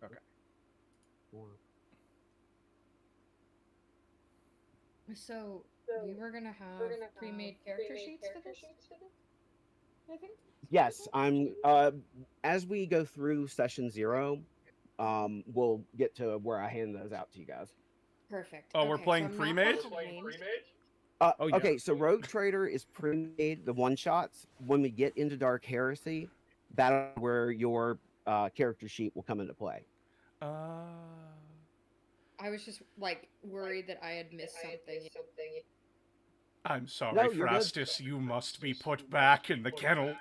Okay. So we were gonna have pre-made character sheets for this, I think. Yes, I'm. As we go through session 0, we'll get to where I hand those out to you guys. Perfect. Oh, we're Okay, so playing I'm not pre-made? going to name. Oh, yeah. Okay, so Rogue Trader is pre-made, the one shots. When we get into Dark Heresy, that's where your character sheet will come into play. I was just like worried that I had missed something. I'm sorry, No, you're good. Frastus. You must be put back in the kennel.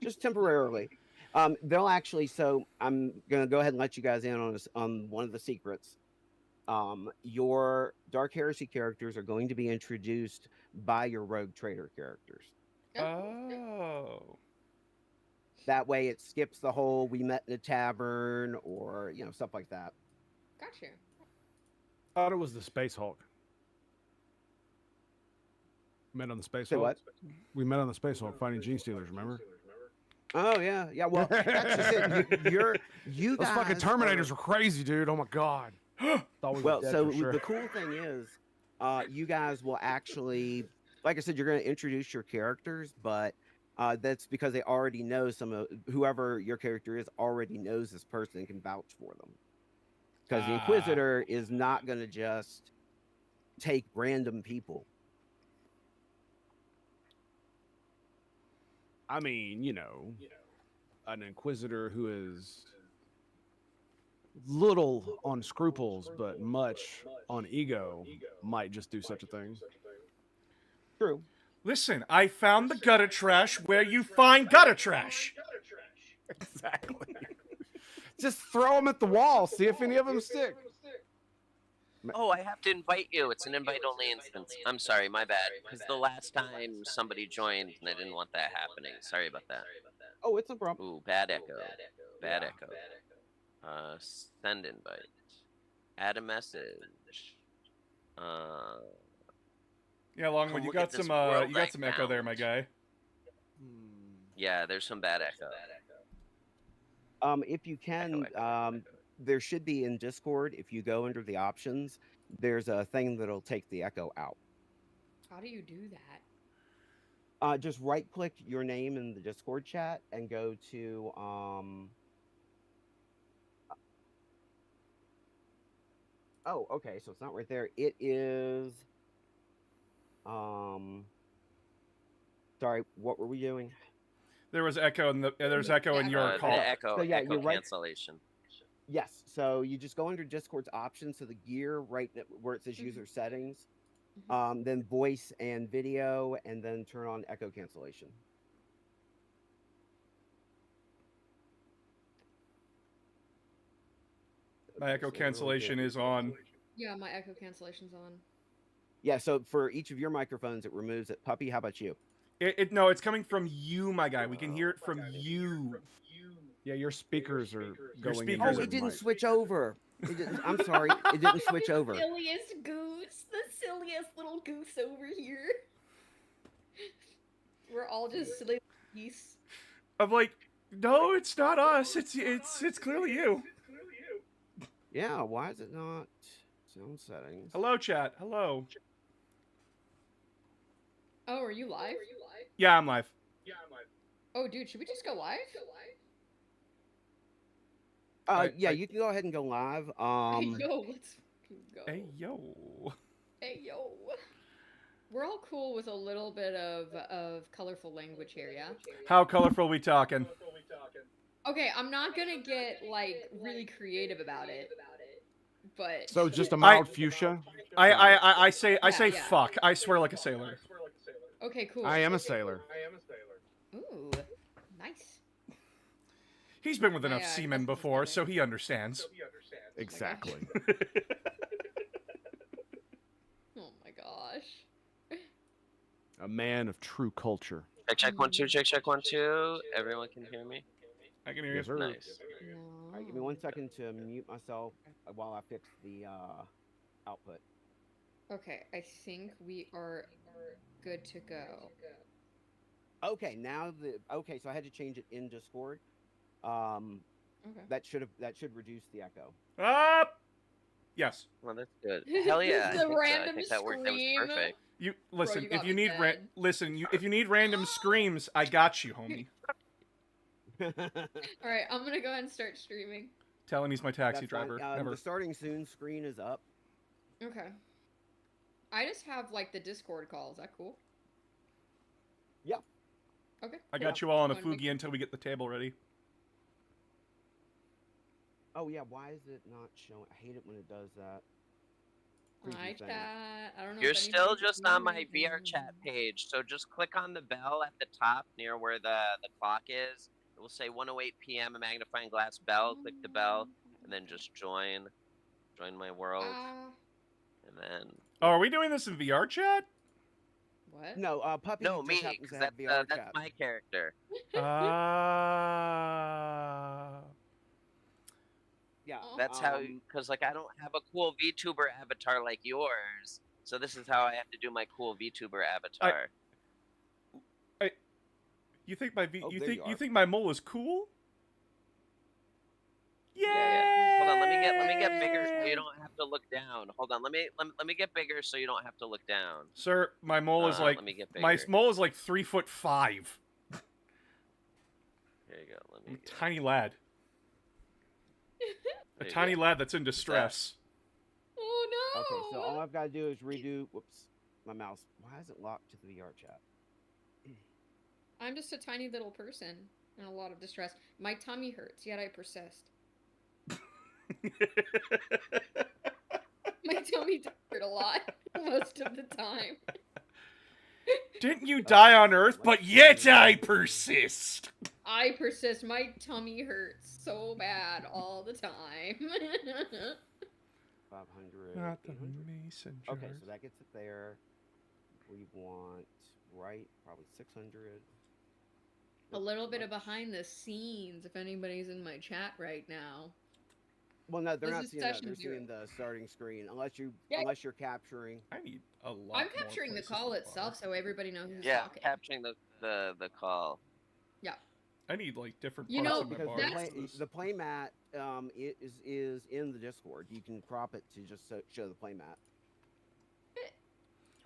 Just temporarily. They'll actually. So I'm gonna go ahead and let you guys in on this, on one of the secrets. Your Dark Heresy characters are going to be introduced by your Rogue Trader characters. Oh. That way, it skips the whole "we met in a tavern" or stuff like that. Gotcha. Thought it was the Space Hulk. Met on the Space Say Hulk. what? We met on the Space Hulk fighting Gene Stealers. Remember? Oh yeah, yeah. Well, that's just it. You Those guys fucking Terminators were crazy, dude. Oh my god. Thought we were well. dead So for sure. the cool thing is, you guys will actually, like I said, you're going to introduce your characters, but that's because they already know some of whoever your character is already knows this person and can vouch for them. Because the Inquisitor is not going to just take random people. I mean, an Inquisitor who is little on scruples, but much on ego, might just do such a thing. True. Listen, I found the gutter trash where you find gutter trash. Exactly. Just throw them at the wall. See if any of them stick. Oh, I have to invite you. It's an invite-only instance. I'm sorry, my bad. Because the last time somebody joined and I didn't want that happening. Sorry about that. Oh, it's no problem. Ooh, bad echo. Bad echo. Send invite. Add a message. Yeah, Longwood, you Look got at this some world you got I some echo there, my found. guy. Yeah, there's some bad echo. If you can, Echo. there should be in Discord. If you go under the options, there's a thing that'll take the echo out. How do you do that? Just right click your name in the Discord chat and go to oh, okay, so it's not right there. It is sorry, what were we doing? There was echo in there's echo in your call. The echo, So, yeah, echo you're right. cancellation. Yes, so you just go under Discord's options, so the gear right where it says user settings, then voice and video, and then turn on echo cancellation. My echo cancellation is on. Yeah, my echo cancellation's on. Yeah, so for each of your microphones, it removes it. Puppy, how about you? No, it's coming from you, my guy. We can hear it from you. Yeah, your speakers are going. speakers Oh, are it didn't mic. switch over. It didn't, I'm sorry, it didn't switch over. Silliest goose, the silliest little goose over here. We're all just silly geese. I'm like, no, it's not us. It's clearly you. Yeah, why is it not sound settings? Hello, chat. Hello. Oh, are you live? Yeah, I'm live. Oh, dude, should we just go live? Yeah, you can go ahead and go live. Hey, yo, let's go. Hey, yo. Hey, yo. We're all cool with a little bit of colorful language here, yeah? How colorful we talking? Okay, I'm not gonna get, like, really creative about it, but... So just a mild fuchsia. I say Yeah. fuck. I swear like a sailor. Okay, cool. I am a sailor. Ooh, nice. He's been with enough Yeah, seamen that's before, better. so he understands. Exactly. Oh my gosh. A man of true culture. Check 1 2. Check 1 2. Everyone can hear me. I can hear you. Yes, sir. Nice. All right, give me 1 second to mute myself while I fix the output. Okay, I think we are good to go. Okay, now okay, so I had to change it in Discord. Okay. That should reduce the echo. Up. Yes. Well, that's good. Hell yeah. The I think so. I random think that worked. That was scream. perfect. You listen. you if got you me need dead. if you need random screams, I got you, homie. All right, I'm gonna go ahead and start streaming. Tell him he's my taxi That's fine. driver. Never. The starting soon screen is up. Okay. I just have like the Discord call. Is that cool? Yeah. Okay. I got you all on a Wanna make- Fugi until we get the table ready. Oh yeah, why is it not showing? I hate it when it does that. Hi, Creepy thing. chat. I don't know. You're if still anybody's just on my streaming. VR chat page, so just click on the bell at the top near where the clock is. It will say 1:08 p.m. a magnifying glass bell. Click the bell, and then just join my world, and then. Oh, are we doing this in VR chat? What? No, Puppy No, just me, happens because to have VR that's chat. my character. Yeah. That's how, because like I don't have a cool VTuber avatar like yours, so this is how I have to do my cool VTuber avatar. You think my Oh, you there think you you are. think my mole is cool? Yeah. Hold on, let me get bigger so you don't have to look down. Hold on, let me get bigger so you don't have to look down. Sir, my mole is like let me get my bigger. mole is like 3'5". Here you go. Let I'm me. a tiny lad. A There you tiny go. lad that's in distress. Oh no! Okay, so all I've got to do is redo. Whoops, my mouse. Why is it locked to the VR chat? I'm just a tiny little person in a lot of distress. My tummy hurts, yet I persist. My tummy hurt a lot most of the time. Didn't you die on Earth? But yet I persist. I persist. My tummy hurts so bad all the time. 500. Not the 800. mason Okay, jars. so that gets it there. We want probably 600. A little bit of behind the scenes, if anybody's in my chat right now. Well, no, they're This not is seeing that. session They're zero. seeing the starting screen, unless Yeah. you're capturing. I need a lot. I'm more capturing the places call to itself bar. so everybody knows who's Yeah, talking. capturing the call. I need like different You parts know, of my Because bar. that's- the playmat is in the Discord. You can crop it to just show the playmat.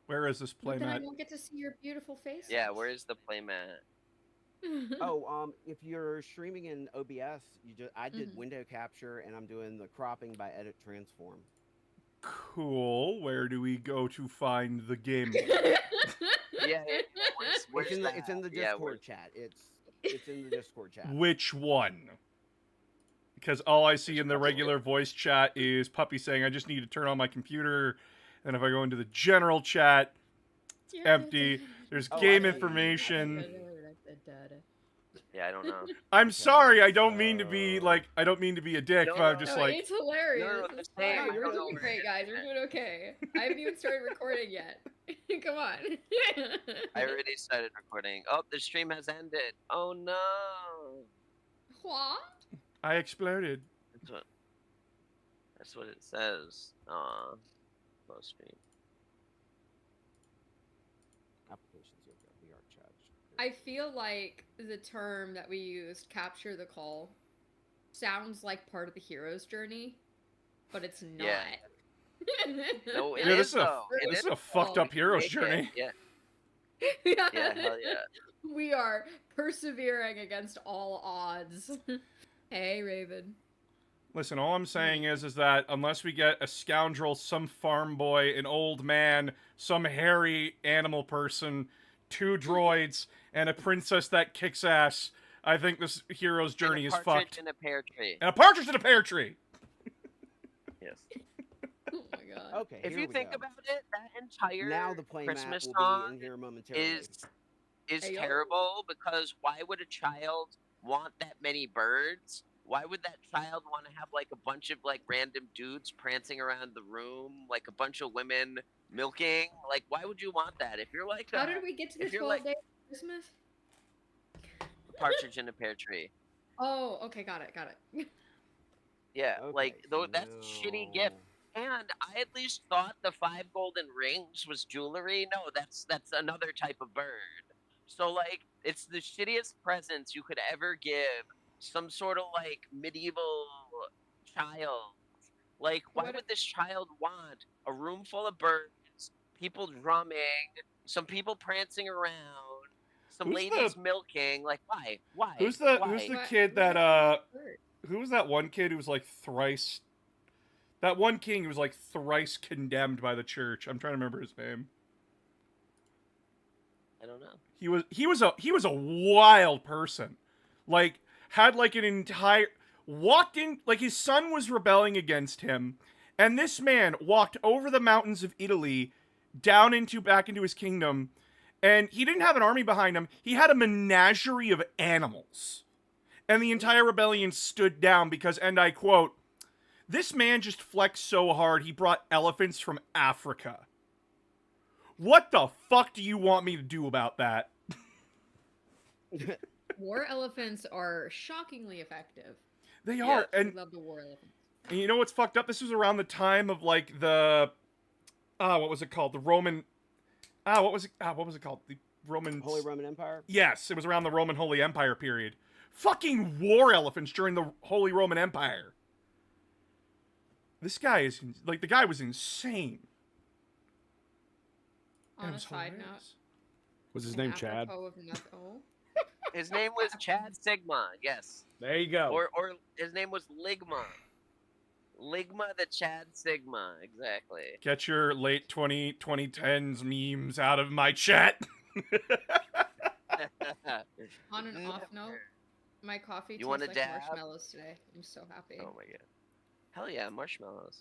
Where is this But then I playmat? won't get to see your beautiful face. Yeah, where is the playmat? Oh, if you're streaming in OBS, I did Mhm. window capture, and I'm doing the cropping by edit transform. Cool. Where do we go to find the game? Yeah, where's It's in the that? Yeah, Discord chat. It's in the Discord chat. Which one? Because all I see in the Which one? regular voice chat is Puppy saying, I just need to turn on my computer. And if I go into the general chat, it's empty. There's Oh, game I see. information. Yeah, I don't know. I'm sorry, I don't mean to be like, I don't mean to be a dick, No, but I'm no, just No, like, it's hilarious. No, It's the same. fine. No, We're you're doing doing great, it. guys. We're doing okay. I haven't even started recording yet. Come on. I already started recording. Oh, the stream has ended. Oh no. What? I exploded. That's what it says. Aw. Close stream. Applications, you've got VR chat. I feel like the term that we used, capture the call, sounds like part of the hero's journey, but it's not. Yeah. No, it Yeah, is this is a, though. It this is. is a fucked up hero's Make it. journey. Yeah. Yeah, hell yeah. We are persevering against all odds. Hey, Raven. Listen, all I'm saying is that unless we get a scoundrel, some farm boy, an old man, some hairy animal person, 2 droids, and a princess that kicks ass, I think this hero's journey is And a partridge fucked. in a pear tree. And a partridge in a pear tree! Yes. Oh my god. Okay, If here you we think go. about it, that entire Now the playmat Christmas will song be in here momentarily. is Hey, yo. terrible because why would a child want that many birds? Why would that child want to have like a bunch of like random dudes prancing around the room, like a bunch of women milking? Like, why would you want that? If you're like How did we get to the if you're 12 like- days of Christmas? a partridge in a pear tree, Oh, okay, got it. yeah, Okay, like so though that's a shitty gift. now- And I at least thought the 5 golden rings was jewelry. No, that's another type of bird. So like, it's the shittiest presents you could ever give some sort of like medieval child. Like, why What would this child want a room full of birds, people drumming, some people prancing around, some Who's ladies the- milking? Like, why? Why? Who's the What- kid what that is bird? who was that one kid who was like thrice that one king who was like thrice condemned by the church? I'm trying to remember his name. I don't know. He was a wild person. Like had like an entire walked in like his son was rebelling against him, and this man walked over the mountains of Italy down into back into his kingdom, and he didn't have an army behind him. He had a menagerie of animals. And the entire rebellion stood down because, and I quote, "This man just flexed so hard he brought elephants from Africa." What the fuck do you want me to do about that? War elephants are shockingly effective. They Yeah, are, We and love the war elephants. you know what's fucked up? This was around the time of like the, what was it called? The Roman, what was it called? The Roman Holy Roman Empire. Yes, it was around the Roman Holy Empire period. Fucking war elephants during the Holy Roman Empire. This guy is like the guy was insane. On It a was side note, hilarious. Was his and name Chad? apropos of noth- oh. His name was Chad Sigma. Yes. There you go. Or his name was Ligma. Ligma the Chad Sigma. Exactly. Get your late 2010s memes out of my chat. On an off note, Never. my coffee You tastes wanna like dab? marshmallows today. I'm so happy. Oh my god. Hell yeah, marshmallows.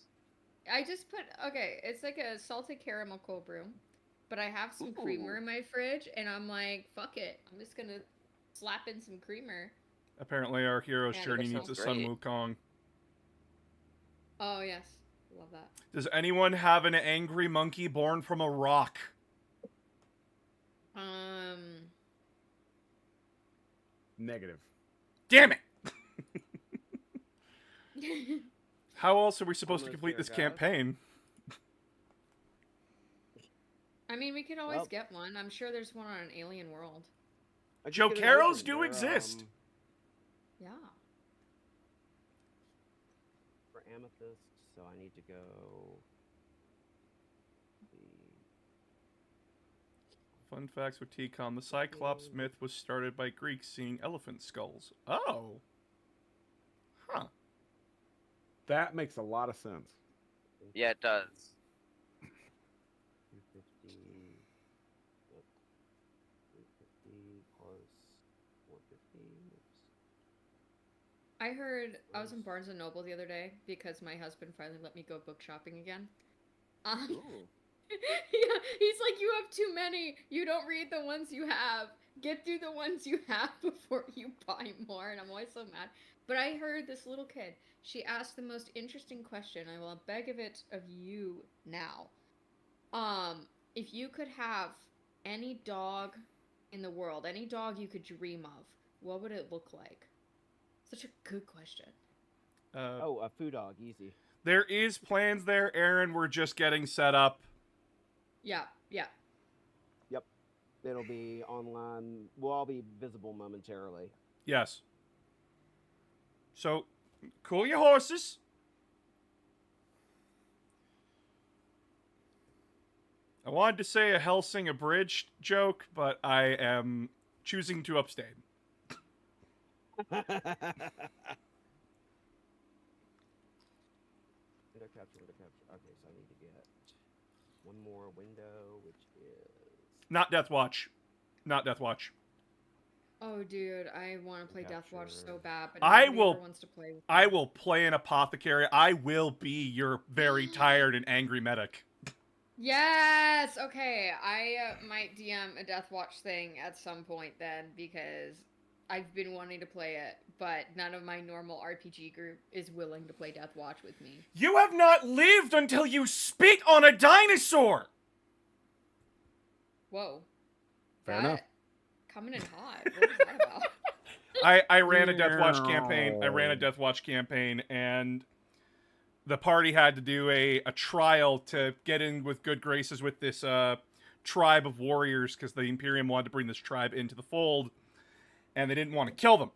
I just put it's like a salted caramel cold brew, but I have some creamer Ooh. in my fridge, and I'm like, fuck it, I'm just gonna slap in some creamer. Apparently, our hero's Yeah, journey that needs a sounds Sun great. Wukong. Oh yes, love that. Does anyone have an angry monkey born from a rock? Negative. Damn it! How else are we supposed to Almost complete there, this guys. campaign? I mean, we could always Well- get one. I'm sure there's one on an alien world. I just Joe get it Carroll's open. do They're, exist. Yeah. For amethyst, so I need to go. Fun facts with TCOM. The Cyclops myth was started by Greeks seeing elephant skulls. Oh. Huh. That makes a lot of sense. Yeah, it does. 250. Yep. 350 plus 450. I heard I was in Barnes and Noble the other day because my husband finally let me go book shopping again. Ooh. Yeah, he's like, you have too many. You don't read the ones you have. Get through the ones you have before you buy more. And I'm always so mad. But I heard this little kid. She asked the most interesting question. I will beg of it of you now. If you could have any dog in the world, any dog you could dream of, what would it look like? Such a good question. Oh, a foo dog, easy. There is plans there, Aaron. We're just getting set up. Yeah, yeah. It'll be online. We'll all be visible momentarily. Yes. So, cool your horses. I wanted to say a Helsing abridged joke, but I am choosing to abstain. Did I capture? Okay, so I need to get one more window, which is. Not Death Watch. Not Death Watch. Oh, dude, I want to play Death Watch so bad, but I nobody will- ever wants to play with I me. will play an apothecary. I will be your very tired and angry medic. Yes. Okay, I might DM a Death Watch thing at some point then because I've been wanting to play it, but none of my normal RPG group is willing to play Death Watch with me. You have not lived until you spit on a dinosaur! Whoa. Fair That- enough. Coming in hot. What was that about? I ran a Death Watch campaign. I ran a Death Watch campaign, and the party had to do a trial to get in with good graces with this tribe of warriors because the Imperium wanted to bring this tribe into the fold, and they didn't want to kill them.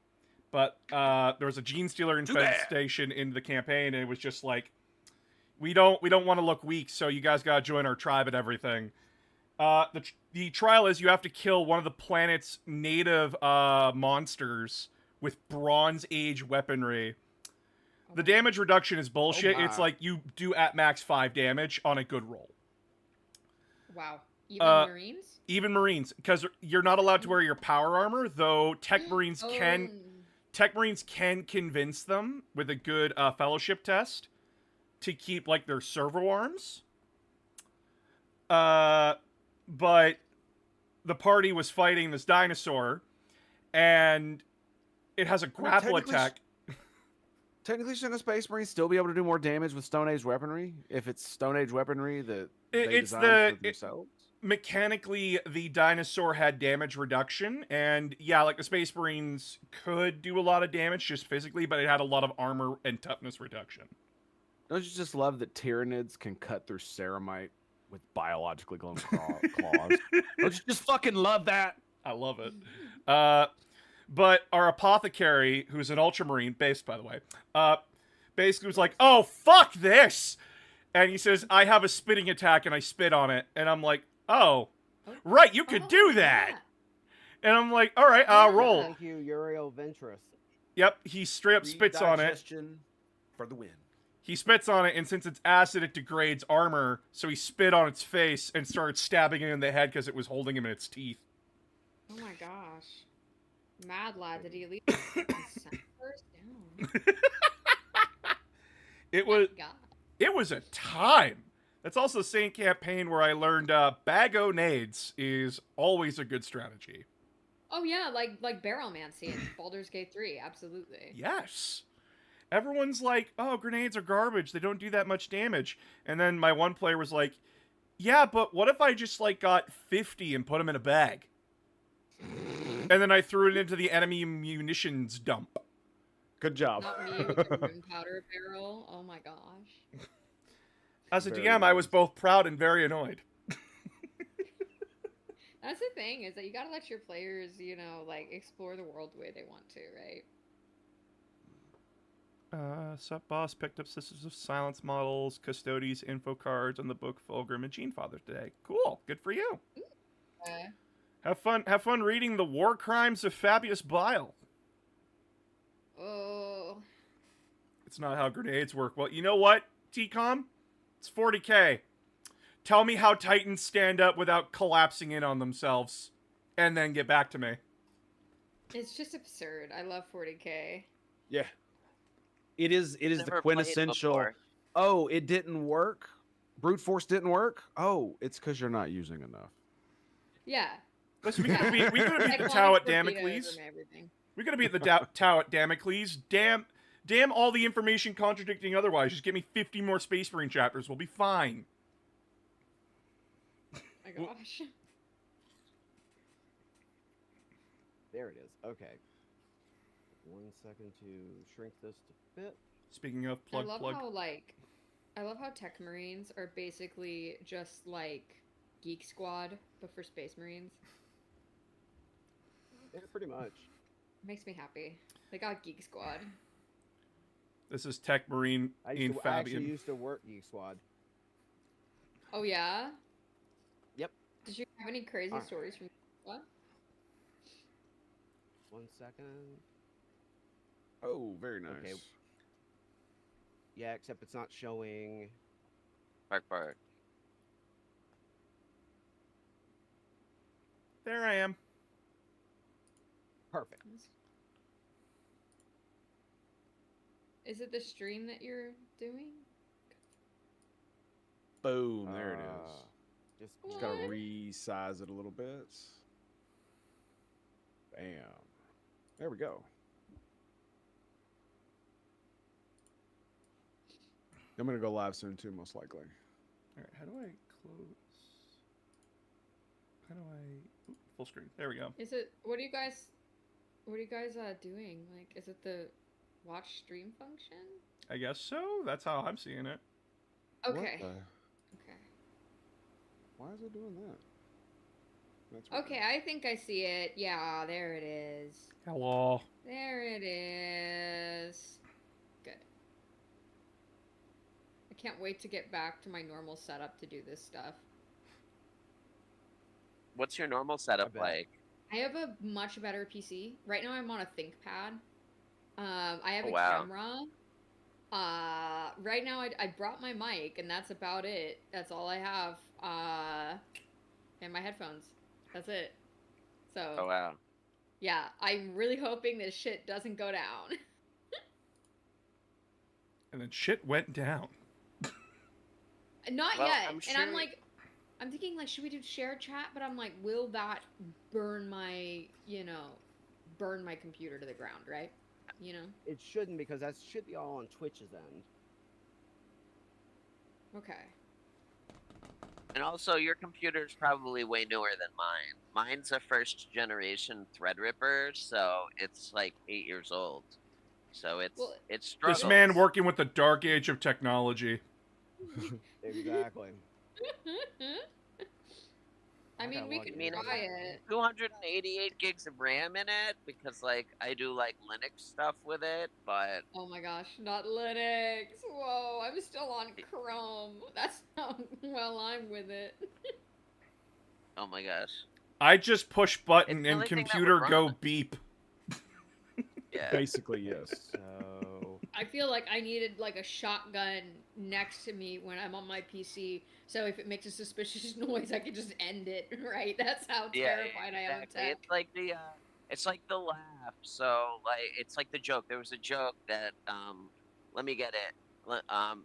But there was a gene stealer infestation in the campaign, and it was just like, we don't want to look weak, so you guys gotta join our tribe and everything. The trial is you have to kill one of the planet's native monsters with Bronze Age weaponry. The damage reduction is bullshit. It's like you do at max 5 damage on a good roll. Wow. Even Marines? Even Marines, because you're not allowed to wear your power armor, though Tech Marines can convince them with a good fellowship test to keep like their servo arms. But the party was fighting this dinosaur, and it has a grapple attack. Technically, shouldn't a Space Marine still be able to do more damage with Stone Age weaponry if it's Stone Age weaponry that they designed for themselves? Mechanically, the dinosaur had damage reduction, and yeah, like the Space Marines could do a lot of damage just physically, but it had a lot of armor and toughness reduction. Don't you just love that Tyranids can cut through ceramite with biologically glowing claws? Don't you just fucking love that? I love it. But our apothecary, who's an ultramarine, based by the way, basically was like, "Oh, fuck this!" And he says, "I have a spitting attack and I spit on it." And I'm like, "Oh, right, you could do that." Yeah. And I'm like, "All right, I'll roll." Thank you, Uriel Ventress. Yep, he straight up spits on it. Redigestion for the win. He spits on it, and since it's acid, it degrades armor. So he spit on its face and started stabbing it in the head because it was holding him in its teeth. Oh my gosh. Mad lad, did he at least first down? It Oh was my God. it was a time. That's also the same campaign where I learned bag-o nades is always a good strategy. Oh yeah, like barrelmancy in Baldur's Gate 3, absolutely. Yes. Everyone's like, "Oh, grenades are garbage. They don't do that much damage." And then my one player was like, "Yeah, but what if I just like got 50 and put them in a bag?" And then I threw it into the enemy munitions dump. Good job. Not me with the gunpowder barrel. Oh my gosh. As a Very DM, I was nice. both proud and very annoyed. That's the thing, is that you gotta let your players, like, explore the world the way they want to, right? Sup boss picked up Sisters of Silence models, Custodes info cards on the book Fulgrim and Genefather today. Cool, good for you. Have fun reading the War Crimes of Fabius Bile. Oh. It's not how grenades work. Well, you know what, TCOM? It's 40k. Tell me how Titans stand up without collapsing in on themselves, and then get back to me. It's just absurd. I love 40k. Yeah. It is the Never played quintessential. before. Oh, it didn't work. Brute force didn't work. Oh, it's because you're not using enough. Yeah. Listen, we gotta beat the Cyclonic Tau at torpedoes Damocles. and everything. We gotta beat the Tau at Damocles. Damn all the information contradicting otherwise. Just give me 50 more Space Marine chapters. We'll be fine. My gosh. There it is. Okay. 1 second to shrink this to fit. Speaking of I love plug. how Tech Marines are basically just like Geek Squad, but for Space Marines. Yeah, pretty much. Makes me happy. They got Geek Squad. This is Tech Marine I in actually Fabian. used to work Geek Squad. Oh yeah? Yep. Did you have any crazy Alright. stories from what? 1 second. Oh, very nice. Okay. Yeah, except it's not showing. Part. There I am. Perfect. Is it the stream that you're doing? Boom. There it is. Just Just gotta What? resize it a little bit. Bam. There we go. I'm gonna go live soon too, most likely. Alright, how do I close? How do I... Oop, full screen. There we go. Is it what are you guys doing? Like, is it the watch stream function? I guess so. That's how I'm seeing it. Okay. What the- Okay. Why is it doing that? That's weird. Okay, I think I see it. Yeah, there it is. Hello. There it is. Good. I can't wait to get back to my normal setup to do this stuff. What's your normal setup bet. like? I have a much better PC. Right now I'm on a ThinkPad. I have Oh, a wow. camera. Right now I brought my mic and that's about it. That's all I have. And my headphones. That's it. So, Oh wow. yeah, I'm really hoping this shit doesn't go down. And then shit went down. Not Well, yet. I'm And I'm sure- like, I'm thinking like, should we do share chat? But I'm like, will that burn my, burn my computer to the ground, right? You know? It shouldn't, because that should be all on Twitch's end. Okay. And also, your computer's probably way newer than mine. Mine's a first generation Threadripper, so it's like 8 years old. So it's struggles. This man working with the dark age of technology. Exactly. I mean, got we one. could I mean, try it. 288 gigs of RAM in it because like I do like Linux stuff with it, but Oh my gosh, not Linux. Whoa, I'm still on Chrome. That's how well I'm with it. oh my gosh, I just push button It's the and only thing that computer would go run. beep. yeah. Basically, yes. So I feel like I needed like a shotgun next to me when I'm on my PC, so if it makes a suspicious noise, I can just end it. Right? That's how Yeah, terrified I am of exactly. tech. It's like the laugh. So like it's like the joke. There was a joke that let me get it.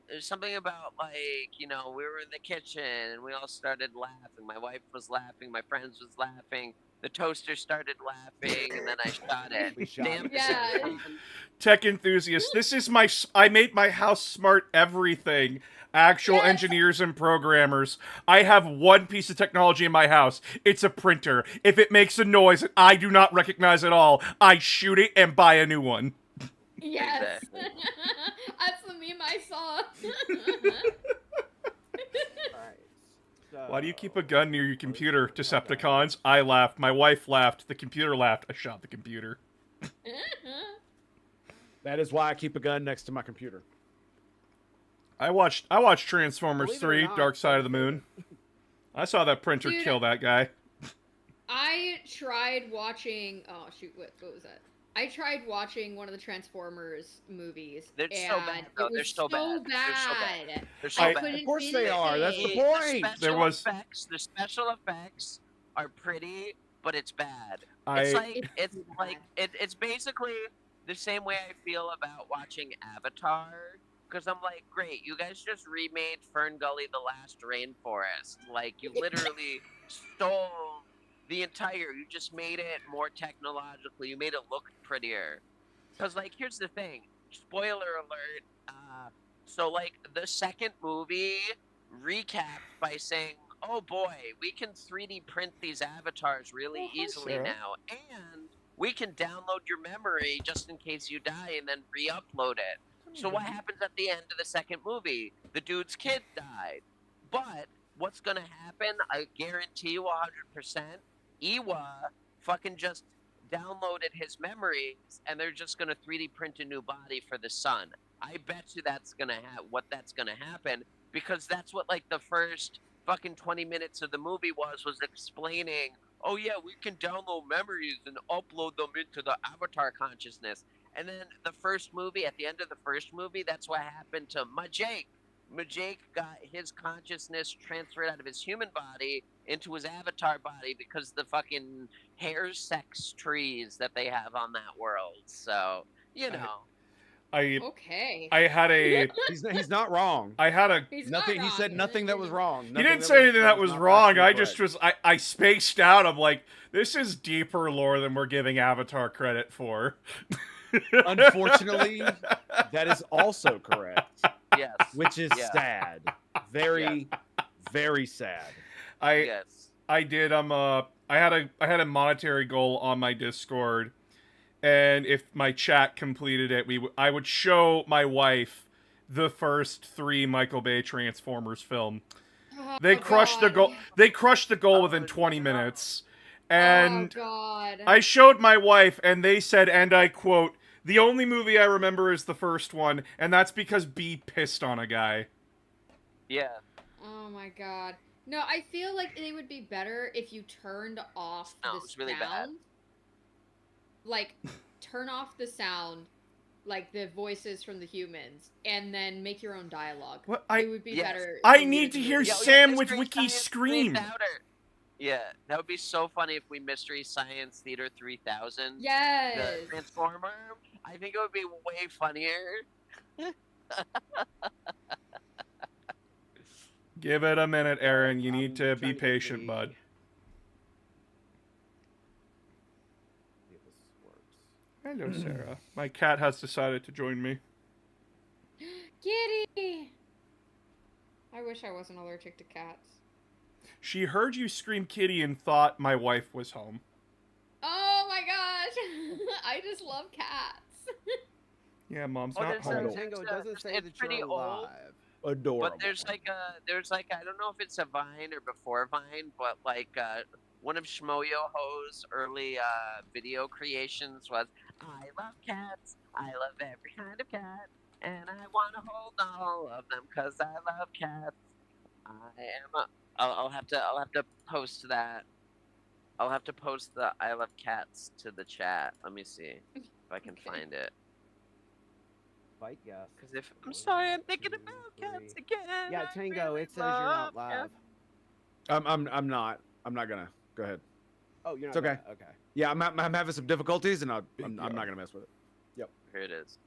There's something about like we were in the kitchen and we all started laughing. My wife was laughing. My friends was laughing. The toaster started laughing, and then I shot it. We shot Damn it. Yeah. Tech enthusiast. This is I made my house smart everything. Actual Yes. engineers and programmers. I have one piece of technology in my house. It's a printer. If it makes a noise that I do not recognize at all, I shoot it and buy a new one. Yes. Exactly. That's the meme I saw. alright. So Why do you keep a gun near your computer, Decepticons? I laughed. My wife laughed. The computer laughed. I shot the computer. That is why I keep a gun next to my computer. I watched Transformers Believe it or 3, not, Dark Side of the Moon. I saw that printer Dude, kill that guy. I tried watching. Oh shoot! What was that? I tried watching one of the Transformers movies. They're so and bad, though. It They're was so bad. They're so bad. They're so I bad. couldn't Of course they are. That's the finish it. point. There was- The special effects are pretty, but it's bad. I It's basically the same way I feel about watching Avatar. Because I'm like, great, you guys just remade Fern Gully the Last Rainforest. Like, you literally stole the entire, you just made it more technological. You made it look prettier. Because, like, here's the thing. Spoiler alert. So, like, the second movie recapped by saying, oh boy, we can 3D print these avatars really easily Sarah. now. And we can download your memory just in case you die and then re-upload it. So what happens at the end of the second movie? The dude's kid died. But what's gonna happen, I guarantee you 100%, Iwa fucking just downloaded his memories and they're just gonna 3D print a new body for the son. I bet you that's gonna that's gonna happen, because that's what like the first fucking 20 minutes of the movie was explaining, oh yeah, we can download memories and upload them into the avatar consciousness. And then the first movie, at the end of the first movie, that's what happened to Majake. Majake got his consciousness transferred out of his human body into his avatar body because the fucking hair sex trees that they have on that world. So, Okay. I had a He's not wrong. I had a He's not Nothing. He said wrong. nothing that was wrong. He Nothing didn't say anything that was not wrong. factually I just correct. was I spaced out. I'm like, this is deeper lore than we're giving Avatar credit for. Unfortunately, that is also correct, yes. which is Yeah. sad. Very, very sad. Yes. I did I had a monetary goal on my Discord, and if my chat completed it, I would show my wife the first 3 Michael Bay Transformers film. They Oh, crushed the God. goal. They crushed the goal within Oh, 20 no. minutes. And oh God. I showed my wife, and they said, and I quote, "The only movie I remember is the first one, and that's because B pissed on a guy." Yeah. Oh my God. No, I feel like it would be better if you turned off No, the it was really sound. bad. Like, turn off the sound, like the voices from the humans, and then make your own dialogue. What? It would be Yes. better. I for you need to hear do. Sam with Mystery Wiki Science scream. 3000. Yeah, that would be so funny if we Mystery Science Theater 3000. Yes. The Transformer. I think it would be way funnier. Give it a minute, Aaron. You need I'm to be trying to get patient, the- bud. See if this works. Hello, Sarah. My cat has decided to join me. Kitty. I wish I wasn't allergic to cats. She heard you scream kitty and thought my wife was home. Oh my gosh. I just love cats. Yeah, Mom's Oh, not there's home. a- Tango, it it's, doesn't say it's that pretty you're old. alive. Adorable. But there's like I don't know if it's a Vine or before Vine, but like one of Shmoyoho's early video creations was, "I love cats. I love every kind of cat, and I want to hold all of them because I love cats. I am." I'll have to post that. I'll have to post the "I love cats" to the chat. Let me see if I can Okay. find it. Fight guess. Because if I'm One, sorry, I'm thinking two, about cats three. again. Yeah, I Tango, really it says you're not love live. cats. I'm not gonna. Go ahead. Oh, you're not. It's okay. gonna- Okay. Yeah, I'm having some difficulties, and I'm Big not deal. gonna mess with it. Here it is.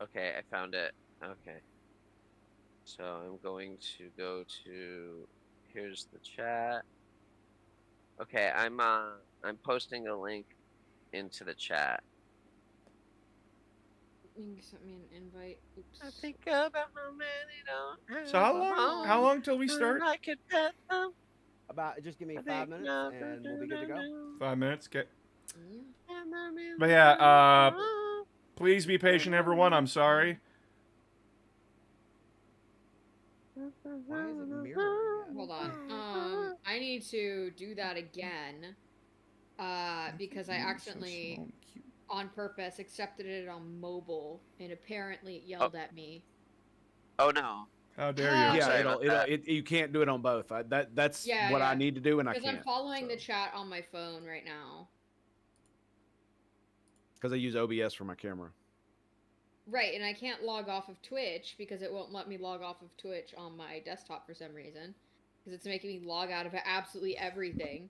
Okay, I found it. Okay. So I'm going to go to. Here's the chat. Okay, I'm posting a link into the chat. You can send me an invite. Oops. I think about how many don't have So how a long? home, How long till we start? and I could pet them. About just give me I 5 think minutes and we'll be good to go. 5 minutes. Get. Yeah. But yeah, please be patient, everyone. I'm sorry. Why is it mirroring it? Hold on. I need to do that again. Because I accidentally, on purpose, accepted it on mobile, and apparently it yelled at me. Oh no. How dare Ah. you? Yeah, sorry about that. you can't do it on both. That's Yeah, what I yeah. need to do, and I Because I'm can't. following the chat on my phone right now. Because I use OBS for my camera. Right, and I can't log off of Twitch because it won't let me log off of Twitch on my desktop for some reason. Because it's making me log out of absolutely everything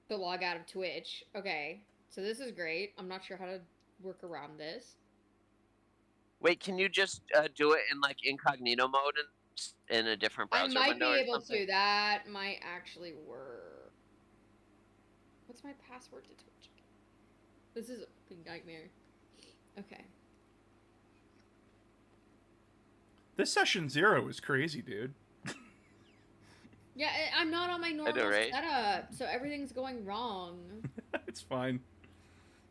to log out of Twitch. Okay, so this is great. I'm not sure how to work around this. Wait, can you just do it in like incognito mode and in a different I browser might window be or able something? to. That might actually work. What's my password to Twitch? This is a big nightmare. Okay. This session 0 is crazy, dude. Yeah, I'm not on my normal right? setup, so everything's going wrong. It's fine.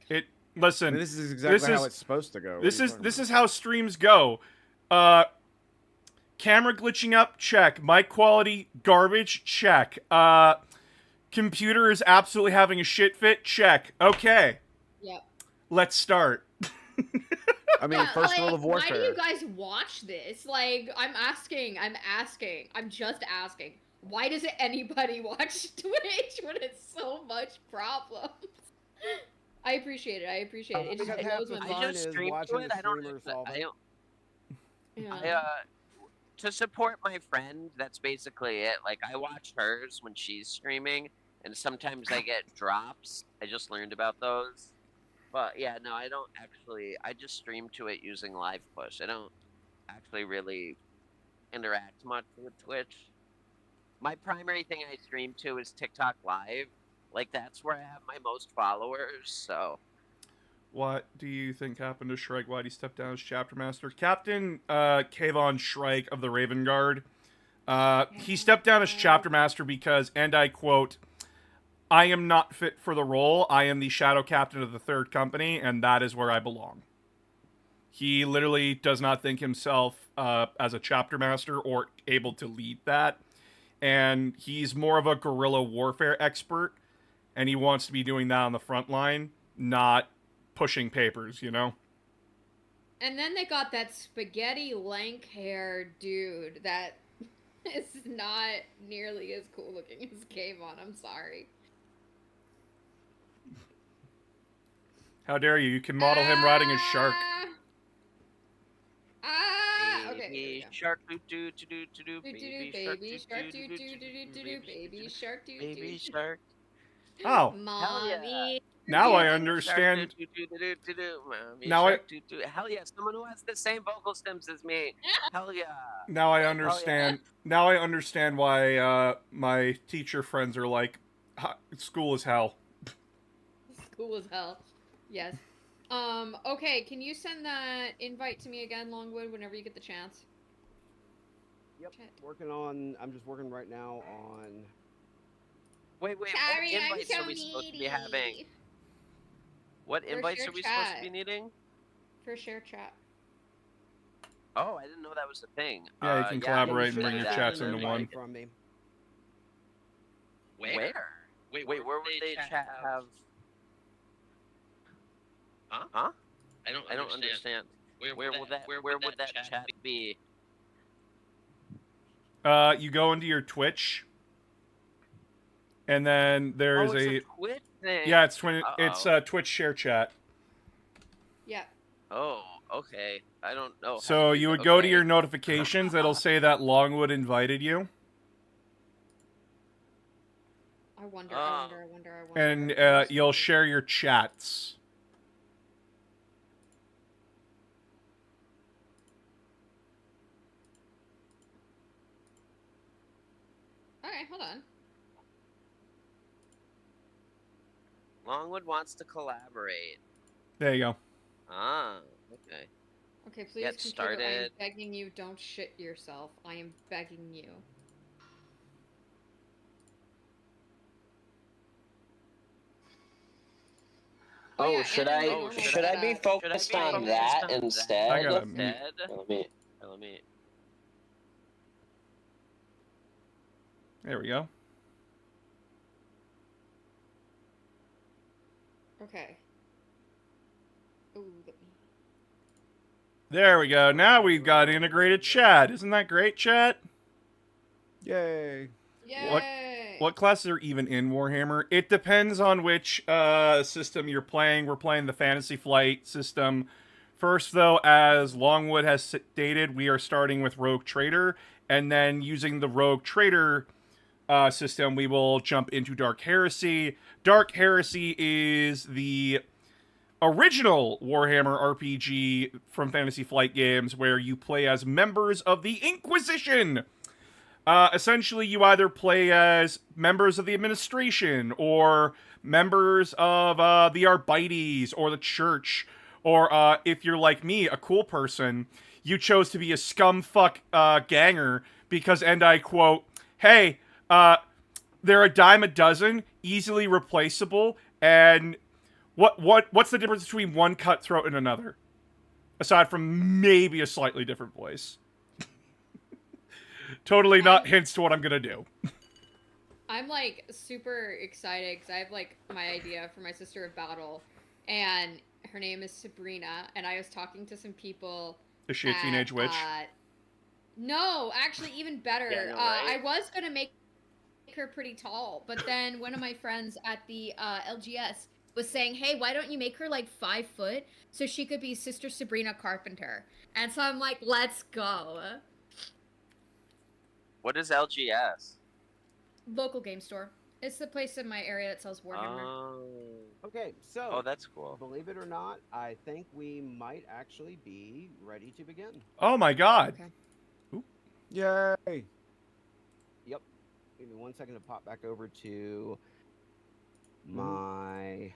It I listen. mean, this is exactly how is- it's supposed to go. This is how streams go. Camera glitching up, check. Mic quality, garbage, check. Computer is absolutely having a shit fit, check. Okay, Yep. let's start. I mean, Yeah, first rule like, of warfare. why do you guys watch this? Like, I'm just asking. Why does anybody watch Twitch when it's so much problems? I appreciate it. It just Because half blows the my fun mind. is stream to watching it. the I don't. streamer solve I it. don't. Yeah. To support my friend, that's basically it. Like I watch hers when she's streaming, and sometimes I get drops. I just learned about those. But yeah, no, I don't actually. I just stream to it using Live Push. I don't actually really interact much with Twitch. My primary thing I stream to is TikTok Live. Like that's where I have my most followers. So What do you think happened to Shrike? Why'd he step down as chapter master? Captain Kayvon Shrike of the Raven Guard. He stepped down as chapter master because, and I quote, "I am not fit for the role. I am the shadow captain of the third company, and that is where I belong." He literally does not think himself as a chapter master or able to lead that. And he's more of a guerrilla warfare expert and he wants to be doing that on the front line, not pushing papers, you know? And then they got that spaghetti lank hair dude that is not nearly as cool looking as Kayvon. I'm sorry. How dare you? You can model him riding a shark. Okay, here we go. Shark doo doo doo doo doo Baby shark doo doo doo doo doo doo baby shark doo baby doo. shark. Oh, Mommy. now I Yeah. understand. Shark doo doo doo doo doo. Mommy Now shark doo doo. Hell yeah, someone who has the same vocal stems as me. Hell yeah. Now I understand. Now I understand why my teacher friends are like, school is hell. School as hell. Yes. Okay, can you send that invite to me again, Longwood, whenever you get the chance? Yep. Chat. I'm just working right now on. Wait, what Sorry, I'm invites so are we supposed to be needy. having? What For invites share are we supposed to chat. be needing? For share chat. Oh, I didn't know that was a thing. Yeah, you can collaborate you and bring should your have chats an into invite one. from me. Where? Wait, where would they chat have? Huh? I don't understand. Where would that chat be? You go into your Twitch, and then there's Oh, it's a Twitch thing. yeah, it's Twitch share chat. Yeah. Oh, okay. I don't know. So you would go to your notifications. It'll say that Longwood invited you, I wonder. and you'll share your chats. Okay, hold on. Longwood wants to collaborate. There you go. Ah, okay. Okay, please, Get computer, I am started. begging you, don't shit yourself. I am begging you. Oh, yeah, should and I then my normal should I be setup. focused on that instead? I gotta Let me. Let me. There we go. Okay. Ooh, let me... There we go. Now we've got integrated chat. Isn't that great, chat? Yay! Yay! What classes are even in Warhammer? It depends on which system you're playing. We're playing the Fantasy Flight system. First, though, as Longwood has stated, we are starting with Rogue Trader, and then using the Rogue Trader system, we will jump into Dark Heresy. Dark Heresy is the original Warhammer RPG from Fantasy Flight Games, where you play as members of the Inquisition. Essentially, you either play as members of the administration, or members of the Arbites, or the Church, or if you're like me, a cool person, you chose to be a scumfuck ganger because, and I quote, hey, they're a dime a dozen, easily replaceable, and what's the difference between one cutthroat and another? Aside from maybe a slightly different voice. Totally not hints to what I'm gonna do. I'm like super excited because I have like my idea for my sister of battle, and her name is Sabrina, and I was talking to some people. Is she a teenage witch? No, actually, even better. Yeah, no, right? I was gonna make her pretty tall, but then one of my friends at the LGS was saying, "Hey, why don't you make her like 5 foot so she could be Sister Sabrina Carpenter?" And so I'm like, "Let's go." What is LGS? Local game store. It's the place in my area that sells Warhammer. Oh. Okay, so Oh, that's cool. believe it or not, I think we might actually be ready to begin. Oh my god. Okay. Yay! Yep. Give me 1 second to pop back over to my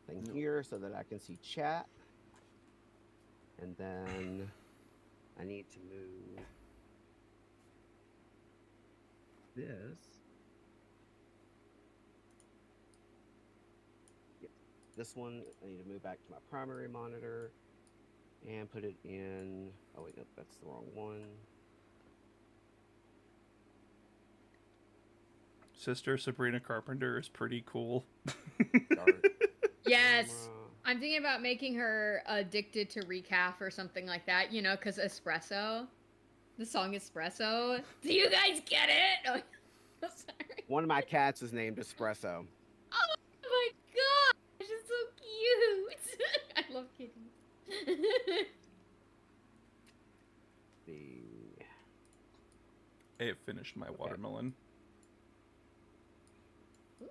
thing here so that I can see chat. And then I need to move this. Yep. This one, I need to move back to my primary monitor and put it in. Oh, wait, nope, that's the wrong one. Sister Sabrina Carpenter is pretty cool. Yes. I'm thinking about making her addicted to recaf or something like that, you know, because espresso. The song Espresso. Do you guys get it? Oh, sorry. One of my cats is named Espresso. Oh my gosh, it's so cute. I love kitties. I have finished my watermelon. Ooh.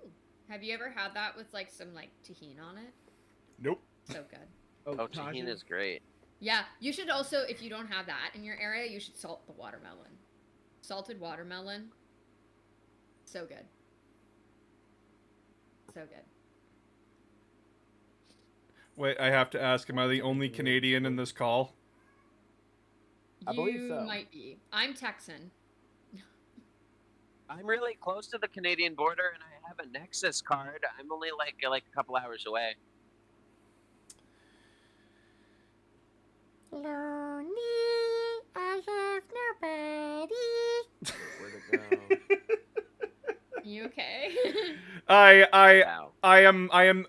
Have you ever had that with like some like tahini on it? Nope. So good. Oh, tahini is great. Yeah, you should also, if you don't have that in your area, you should salt the watermelon. Salted watermelon. So good. So good. Wait, I have to ask, am I the only Canadian in this call? I believe so. You might be. I'm Texan. I'm really close to the Canadian border, and I have a Nexus card. I'm only like a couple hours away. Lonely, I have nobody. Where'd it go? You okay? Wow. I am.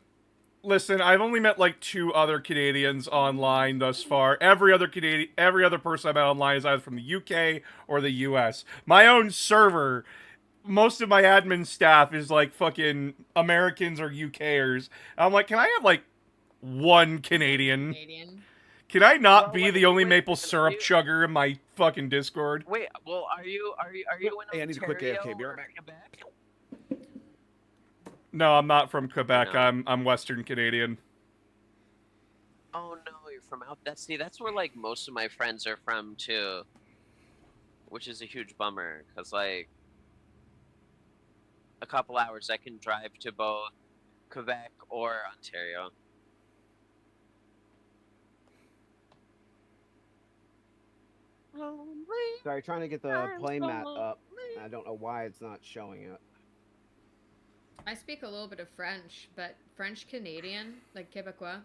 Listen, I've only met like 2 other Canadians online thus far. Every other person I've met online is either from the UK or the US. My own server, most of my admin staff is like fucking Americans or UKers. I'm like, can I have like 1 Canadian? Can I not Well, be wait, the only wait, maple are syrup you- chugger in my fucking Discord? Wait, well, are you in Hey, I need to quit Ontario AFK, be right or back. Quebec? No, I'm not from Quebec. No. I'm Western Canadian. Oh no, you're from out. That's where like most of my friends are from too, which is a huge bummer because like a couple hours I can drive to both Quebec or Ontario. Sorry, trying to get the playmat up. I don't know why it's not showing it. I speak a little bit of French, but French Canadian, like Quebecois,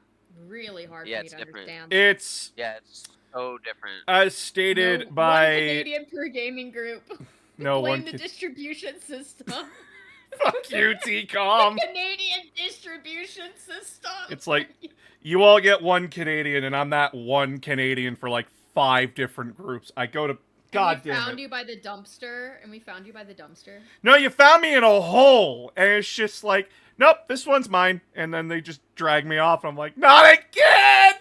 really hard Yeah, for me it's to different. understand. It's Yeah, it's so different. as stated No, by one Canadian per gaming group. no Blame one. the distribution system. Fuck you, TCOM. Canadian distribution system. It's like you all get 1 Canadian, and I'm that 1 Canadian for like 5 different groups. I go to. God we damn found it. you by the dumpster, and we found you by the dumpster. No, you found me in a hole, and it's just like, nope, this one's mine. And then they just drag me off. And I'm like, not again!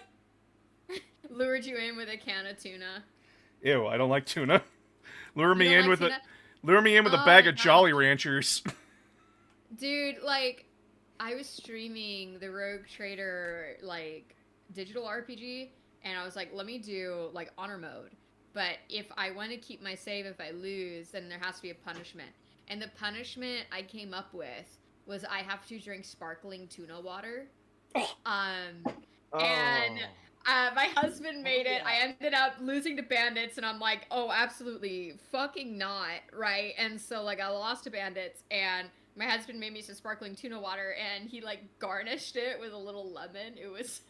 Lured you in with a can of tuna. Ew, I don't like tuna. Lure You me don't in like with tuna? lure me in with a Oh bag my of Jolly gosh. Ranchers. Dude, like, I was streaming the Rogue Trader, like, digital RPG, and I was like, let me do, like, honor mode. But if I want to keep my save, if I lose, then there has to be a punishment. And the punishment I came up with was I have to drink sparkling tuna water. And my husband made it. I ended up losing to bandits, and I'm like, oh, absolutely fucking not, right? And so, like, I lost to bandits, and my husband made me some sparkling tuna water, and he, like, garnished it with a little lemon. It was...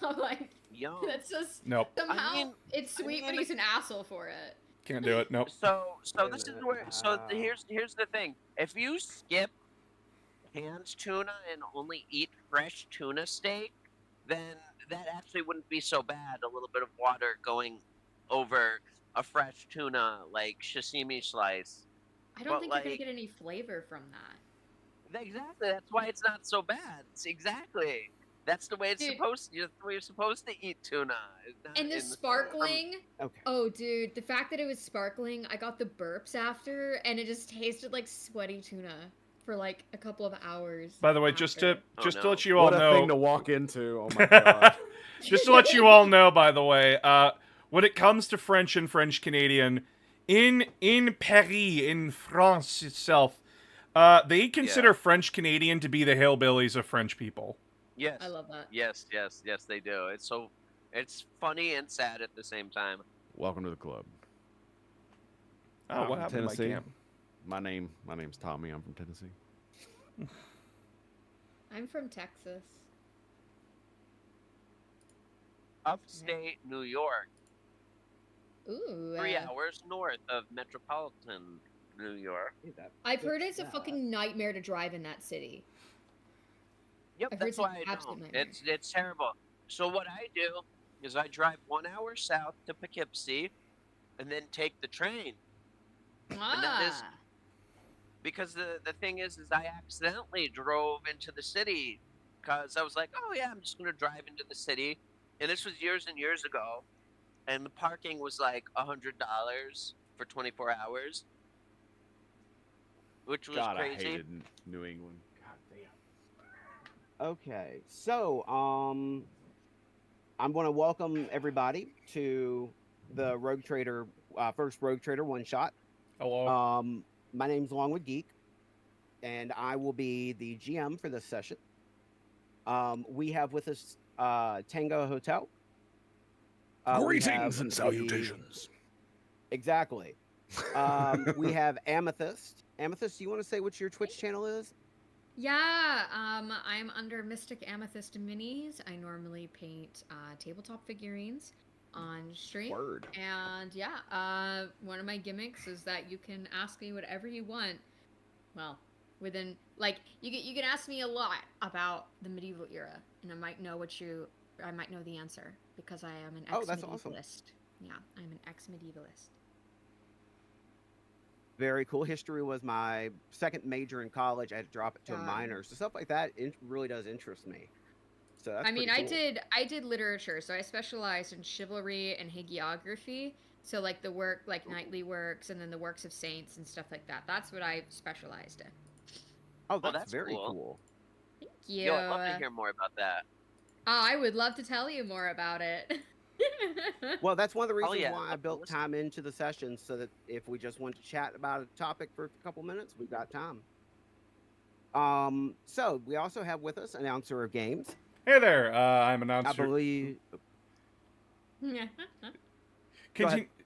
I'm like, Yum. that's just... Nope. Somehow, mean- it's sweet, but he's an asshole for it. Can't do it. Nope. So this is where. Here's the thing. If you skip canned tuna and only eat fresh tuna steak, then that actually wouldn't be so bad. A little bit of water going over a fresh tuna like sashimi slice. I don't But, think you're gonna like- get any flavor from that. Exactly. That's why it's not so bad. Exactly. That's the way it's Dude. supposed. You're supposed to eat tuna. It's not And the in- sparkling... Okay. Oh, dude, the fact that it was sparkling, I got the burps after, and it just tasted like sweaty tuna for like a couple of hours. By the way, just to after. Oh, to no. let you all What a know, thing to walk into. Oh my god. just to let you all know, by the way, when it comes to French and French Canadian, in Paris, in France itself, they consider French Canadian to be the hillbillies of French people. Yes. I love that. Yes, they do. It's funny and sad at the same time. Welcome to the club. Oh, what from happened to my Tennessee. camp? My name's Tommy. I'm from Tennessee. I'm from Texas. Upstate New York, Ooh. 3 hours north of metropolitan New York. I've heard it's a Yeah. fucking nightmare to drive in that city. Yep, I've heard that's it's an why I absolute don't. nightmare. It's terrible. So what I do is I drive 1 hour south to Poughkeepsie, and then take the train. And that is Ah. because the thing is I accidentally drove into the city because I was like, oh yeah, I'm just gonna drive into the city, and this was years and years ago, and the parking was like $100 for 24 hours, which was God, I crazy. hated New England. God damn. Okay, so I'm going to welcome everybody to the Rogue Trader first Rogue Trader one shot. Hello. My name's Longwood Geek, and I will be the GM for this session. We have with us Tango Hotel. We have Greetings and the- salutations. Exactly. We have Amethyst. Amethyst, do you want to say what your Twitch channel is? Yeah, I'm under Mystic Amethyst Minis. I normally paint tabletop figurines on stream. Word. And yeah, one of my gimmicks is that you can ask me whatever you want. Well, within like you can ask me a lot about the medieval era, and I might know the answer because I am an Oh, that's ex-medievalist. awesome. Yeah, I'm an ex-medievalist. Very cool. History was my second major in college. I had to drop it to a Got it. minor. So stuff like that really does interest me. So that's I mean, pretty cool. I did literature, so I specialized in chivalry and hagiography. So like the work, like knightly works, and then the works of saints and stuff like that. That's what I specialized in. Oh, Well, that's that's very cool. cool. Thank you. Yo, I'd love to hear more about that. Oh, I would love to tell you more about it. Well, that's one of the Oh, reasons yeah, why I love to built listen. time into the session, so that if we just want to chat about a topic for a couple minutes, we've got time. So we also have with us announcer of games. Hey there. I'm I announcer. believe.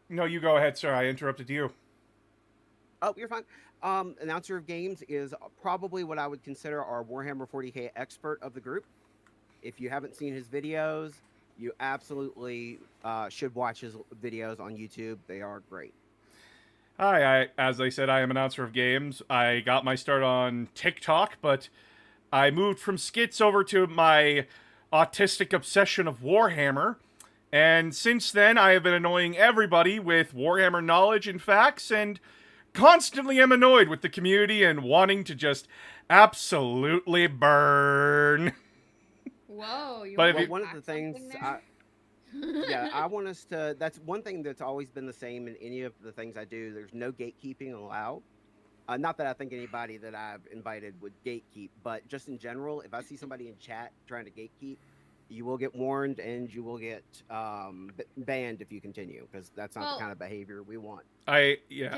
No, you go ahead, sir. I interrupted you. Oh, you're fine. Announcer of games is probably what I would consider our Warhammer 40k expert of the group. If you haven't seen his videos, you absolutely should watch his videos on YouTube. They are great. Hi, as I said, I am announcer of games. I got my start on TikTok, but I moved from skits over to my autistic obsession of Warhammer. And since then, I have been annoying everybody with Warhammer knowledge and facts, and constantly am annoyed with the community and wanting to just absolutely burn. Whoa, you But if wanna you- One of pack the things something there? yeah, I want us to. That's one thing that's always been the same in any of the things I do. There's no gatekeeping allowed. Not that I think anybody that I've invited would gatekeep, but just in general, if I see somebody in chat trying to gatekeep, you will get warned and you will get banned if you continue, because that's not Well- the kind of behavior we want. Yeah.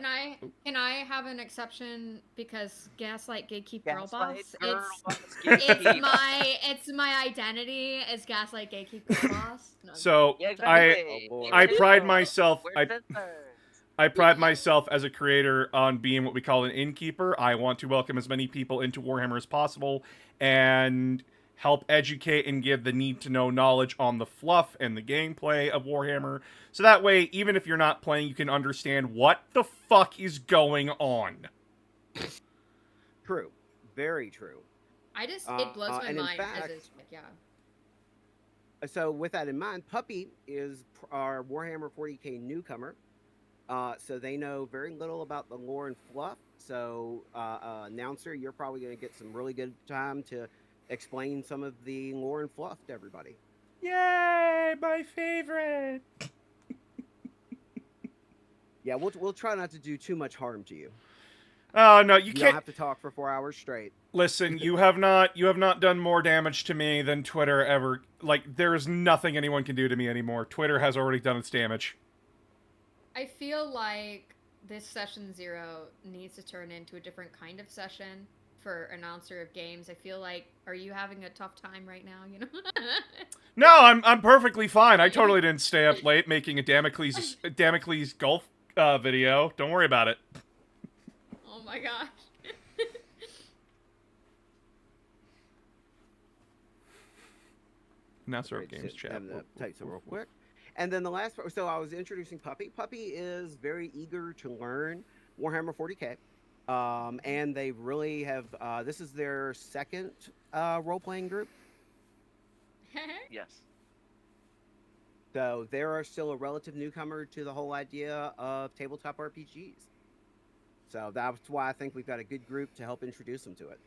Can I have an exception because Gaslight Gatekeep Girl Gaslight Boss? Girl It's Boss, it's gatekeep. it's my identity as Gaslight Gatekeep Girl Boss. No. So, Yeah, I exactly. Oh, boy. I pride Ew, myself. we're sisters. I pride myself as a creator on being what we call an innkeeper. I want to welcome as many people into Warhammer as possible and help educate and give the need-to-know knowledge on the fluff and the gameplay of Warhammer. So that way, even if you're not playing, you can understand what the fuck is going on. True, very true. It blows my and in mind fact- as yeah. So with that in mind, Puppy is our Warhammer 40k newcomer. So they know very little about the lore and fluff. So announcer, you're probably going to get some really good time to explain some of the lore and fluff to everybody. Yay, my favorite. Yeah, we'll try not to do too much harm to you. Oh no, you You can't. don't have to talk for 4 hours straight. Listen, you have not done more damage to me than Twitter ever. Like, there is nothing anyone can do to me anymore. Twitter has already done its damage. I feel like this session 0 needs to turn into a different kind of session for announcer of games. I feel like, are you having a tough time right now? You know. No, I'm perfectly fine. I totally didn't stay up late making a Damocles golf video. Don't worry about it. Oh my gosh. Announcer of Great, games so chat. I'm gonna type some real quick. And then the last part, so I was introducing Puppy. Puppy is very eager to learn Warhammer 40K. And they really have, this is their second role-playing group. Yes. So they are still a relative newcomer to the whole idea of tabletop RPGs. So that's why I think we've got a good group to help introduce them to it.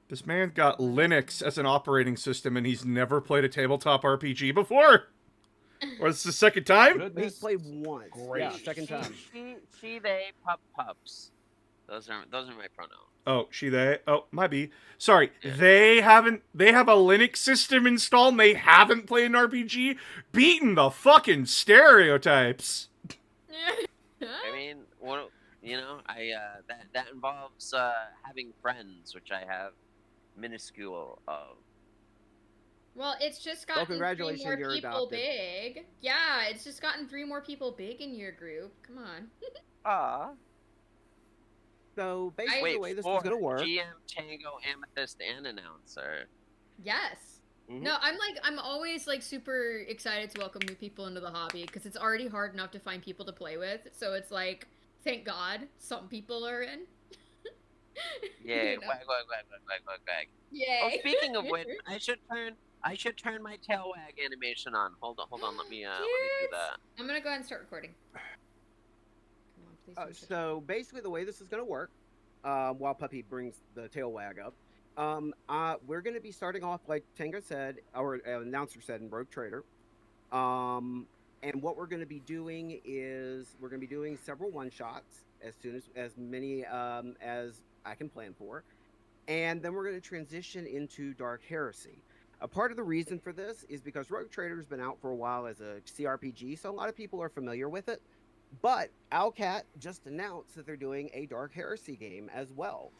This man got Linux as an operating system, and he's never played a tabletop RPG before. Or this is the second time? He's Goodness. played once. Great. Yeah, second time. She, they, pups. Those are my pronouns. Oh, she, they. Oh, might be. Sorry, they have a Linux system installed and they haven't played an RPG? Beating the fucking stereotypes. I mean, what that involves having friends, which I have minuscule of. Well, it's just gotten congratulations, 3 more you're people adopted. big. Yeah, it's just gotten 3 more people big in your group. Come on. Ah. So basically, Wait, the way this is 4 going to work. GM, Tango, Amethyst, and Announcer. Yes. Mhm. No, I'm always like super excited to welcome new people into the hobby because it's already hard enough to find people to play with. So it's like, thank God some people are in. Yay! You know? Wag, wag, wag, wag, wag, wag, wag. Yay. Oh, speaking of which, I should turn my tail wag animation on. Hold on. Let me do Cute. that. I'm gonna go ahead and start recording. Come on, please finish it. So basically, the way this is going to work, while Puppy brings the tail wag up, we're going to be starting off like Tango said, or announcer said in Rogue Trader. And what we're going to be doing is we're going to be doing several one-shots as many as I can plan for, and then we're going to transition into Dark Heresy. A part of the reason for this is because Rogue Trader has been out for a while as a CRPG, so a lot of people are familiar with it. But Owlcat just announced that they're doing a Dark Heresy game as well.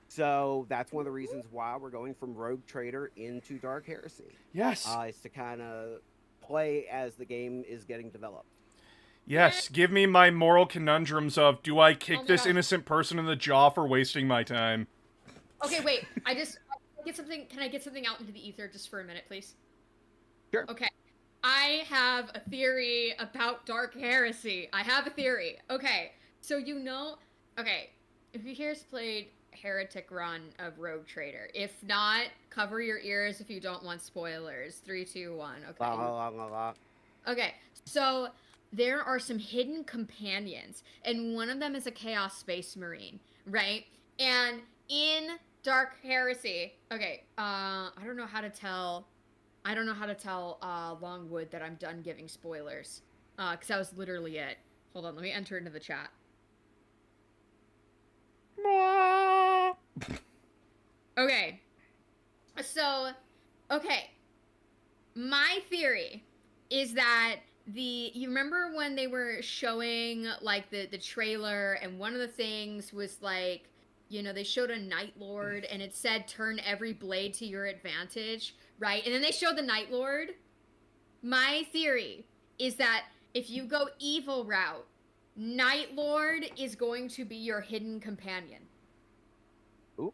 So that's one of the reasons why we're going from Rogue Trader into Dark Heresy. Yes. Is to kind of play as the game is getting developed. Yes, give me my moral conundrums of, do I kick Oh my this gosh. innocent person in the jaw for wasting my time? Okay, wait. I get something. Can I get something out into the ether just for a minute, please? Sure. Okay. I have a theory about Dark Heresy. I have a theory. Okay. So okay, if you here's played Heretic Run of Rogue Trader. If not, cover your ears if you don't want spoilers. 3, 2, 1. Okay. La, la, la, la. Okay, so there are some hidden companions, and one of them is a Chaos Space Marine, right? And in Dark Heresy, okay, I don't know how to tell Longwood that I'm done giving spoilers, because that was literally it. Hold on, let me enter into the chat. Okay, so, okay, my theory is that you remember when they were showing like the trailer, and one of the things was like, they showed a Night Lord and it said turn every blade to your advantage, right? And then they showed the Night Lord. My theory is that if you go evil route, Night Lord is going to be your hidden companion. Ooh.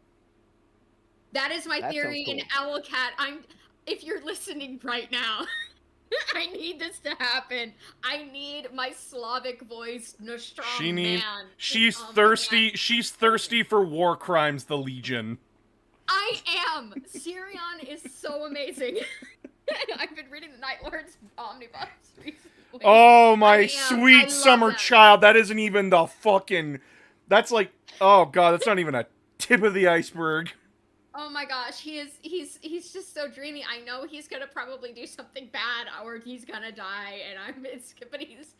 That is my That theory sounds in Owlcat. If you're listening right now, I need this to happen. I need my Slavic voiced Nostrom man. She's to come thirsty. back. She's thirsty for war crimes, the Legion. I am. Sirion is so amazing. I've been reading the Night Lord's omnibus recently. Oh, I my am. I sweet love summer that. child. That isn't even the fucking... That's like... Oh, God, that's not even a tip of the iceberg. Oh my gosh, he's just so dreamy. I know he's gonna probably do something bad or he's gonna die, and but he's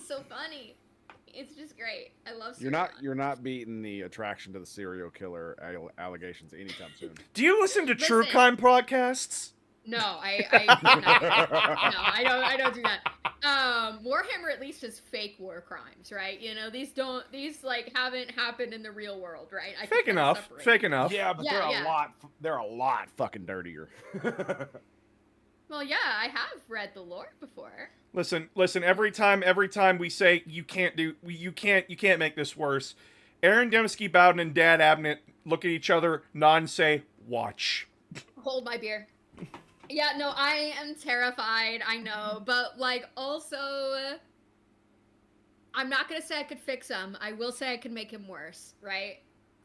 so funny. It's just great. I love Sirion. You're not beating the attraction to the serial killer allegations anytime soon. Do you listen to true Listen. crime podcasts? No, I don't do that. Warhammer at least is fake war crimes, right? These like haven't happened in the real world, right? I can Fake kinda enough. separate. Fake enough. Yeah, but Yeah, they're a lot fucking dirtier. Well, yeah, I have read the lore before. Listen. Every time we say you can't make this worse. Aaron Dembski, Bowden, and Dad Abnett look at each other, nod, and say, "Watch." Hold my beer. Yeah, no, I am terrified, I know, but, like, also, I'm not gonna say I could fix him. I will say I could make him worse, right?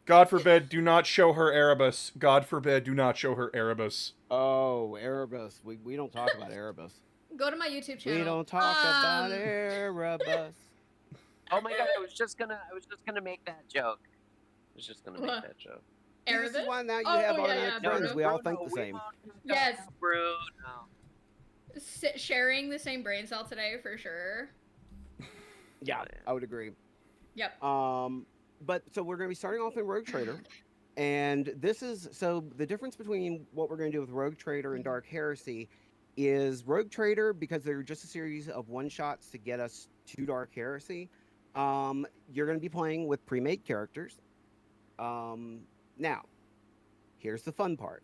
God forbid, do not show her Erebus. God forbid, do not show her Erebus. Oh, Erebus. We don't talk about Erebus. Go to my YouTube channel. We don't talk about Erebus. Oh my god, I was just gonna make that joke. I was just gonna make What? that joke. See, this Erebus? is why now you Oh, have yeah, automatic yeah, friends. Bruno. We all think the we same. won't talk Yes. about Bruno. Sharing the same brain cell today for sure. Yeah, I would agree. Yep. But so we're going to be starting off in Rogue Trader, and this is so the difference between what we're going to do with Rogue Trader and Dark Heresy is Rogue Trader, because they're just a series of one shots to get us to Dark Heresy. You're going to be playing with pre-made characters. Now, here's the fun part.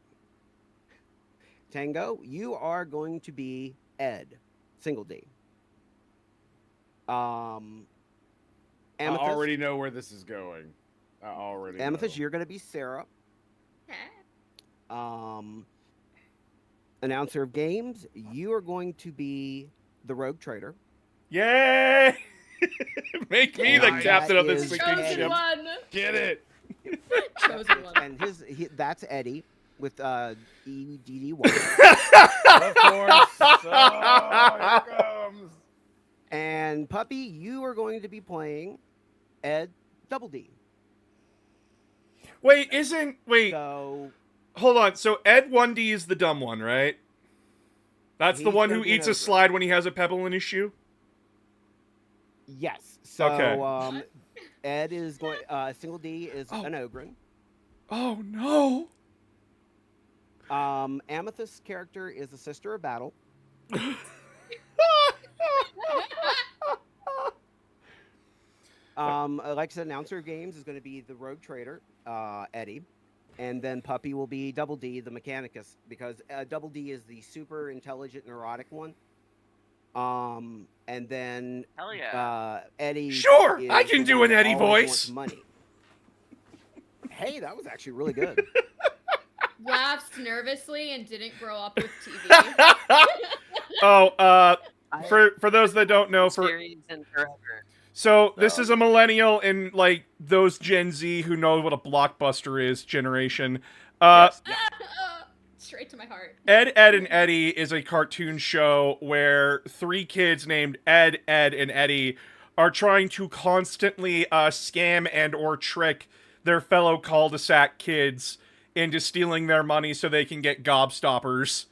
Tango, you are going to be Ed, single D. I Amethyst, already know where this is going. I already Amethyst, know. you're going to be Sarah. Okay. Announcer of games, you are going to be the Rogue Trader. Yay! Make me the And captain that of this is sinking Chosen Eddie. ship. one. Get it? Chosen one. And that's Eddie with EDD1. Of course. Oh, here it comes. And Puppy, you are going to be playing Ed Double D. Wait, So hold on. So Ed 1D is the dumb one, right? That's the He's one gonna who be an eats a ogre. slide when he has a pebble in his shoe? yes. So Okay. Ed is going single D is Oh. an Ogren. Oh, no. Amethyst's character is the Sister of Battle. Like I said, announcer of games is going to be the Rogue Trader, Eddie, and then Puppy will be Double D, the Mechanicus, because Double D is the super intelligent neurotic one. And then Hell yeah. Eddie. Sure, is I can the do one an that Eddie always voice. wants money. Hey, that was actually really good. Laughed nervously and didn't grow up with TV. Oh, I for those that don't know, series and forever. so this So- is a millennial and like those Gen Z who know what a blockbuster is generation. Yes. Straight to my heart. Ed, Ed, and Eddie is a cartoon show where three kids named Ed, Ed, and Eddie are trying to constantly scam and or trick their fellow cul-de-sac kids into stealing their money so they can get gobstoppers.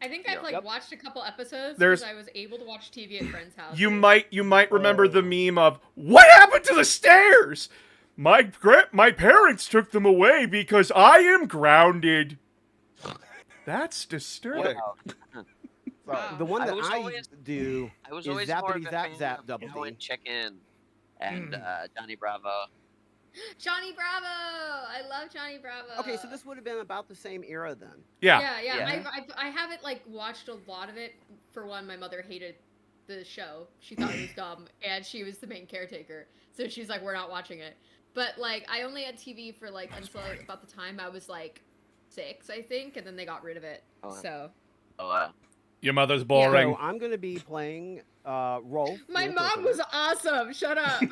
I think I've like Yep. watched a couple episodes There's- because I was able to watch TV at friends' houses. You might remember the meme of what happened to the stairs? My parents took them away because I am grounded. That's disturbing. Wow. Wow. The one I that was I always- do I was is always more of Zappity a Zap fan Zap of Double Cow D. and Chicken and Johnny Bravo. Johnny Bravo. I love Johnny Bravo. Okay, so this would have been about the same era then. Yeah. Yeah. I haven't like watched a lot of it. For one, my mother hated the show. She thought it was dumb, and she was the main caretaker. So she's like, "We're not watching it." But like, I only had TV for like until about the time I was like 6, I think, and then they got rid of it. Oh, wow. So Oh, Your mother's boring. So I'm going to be playing Rolf. my the mom Inquisitor. was awesome. Shut up.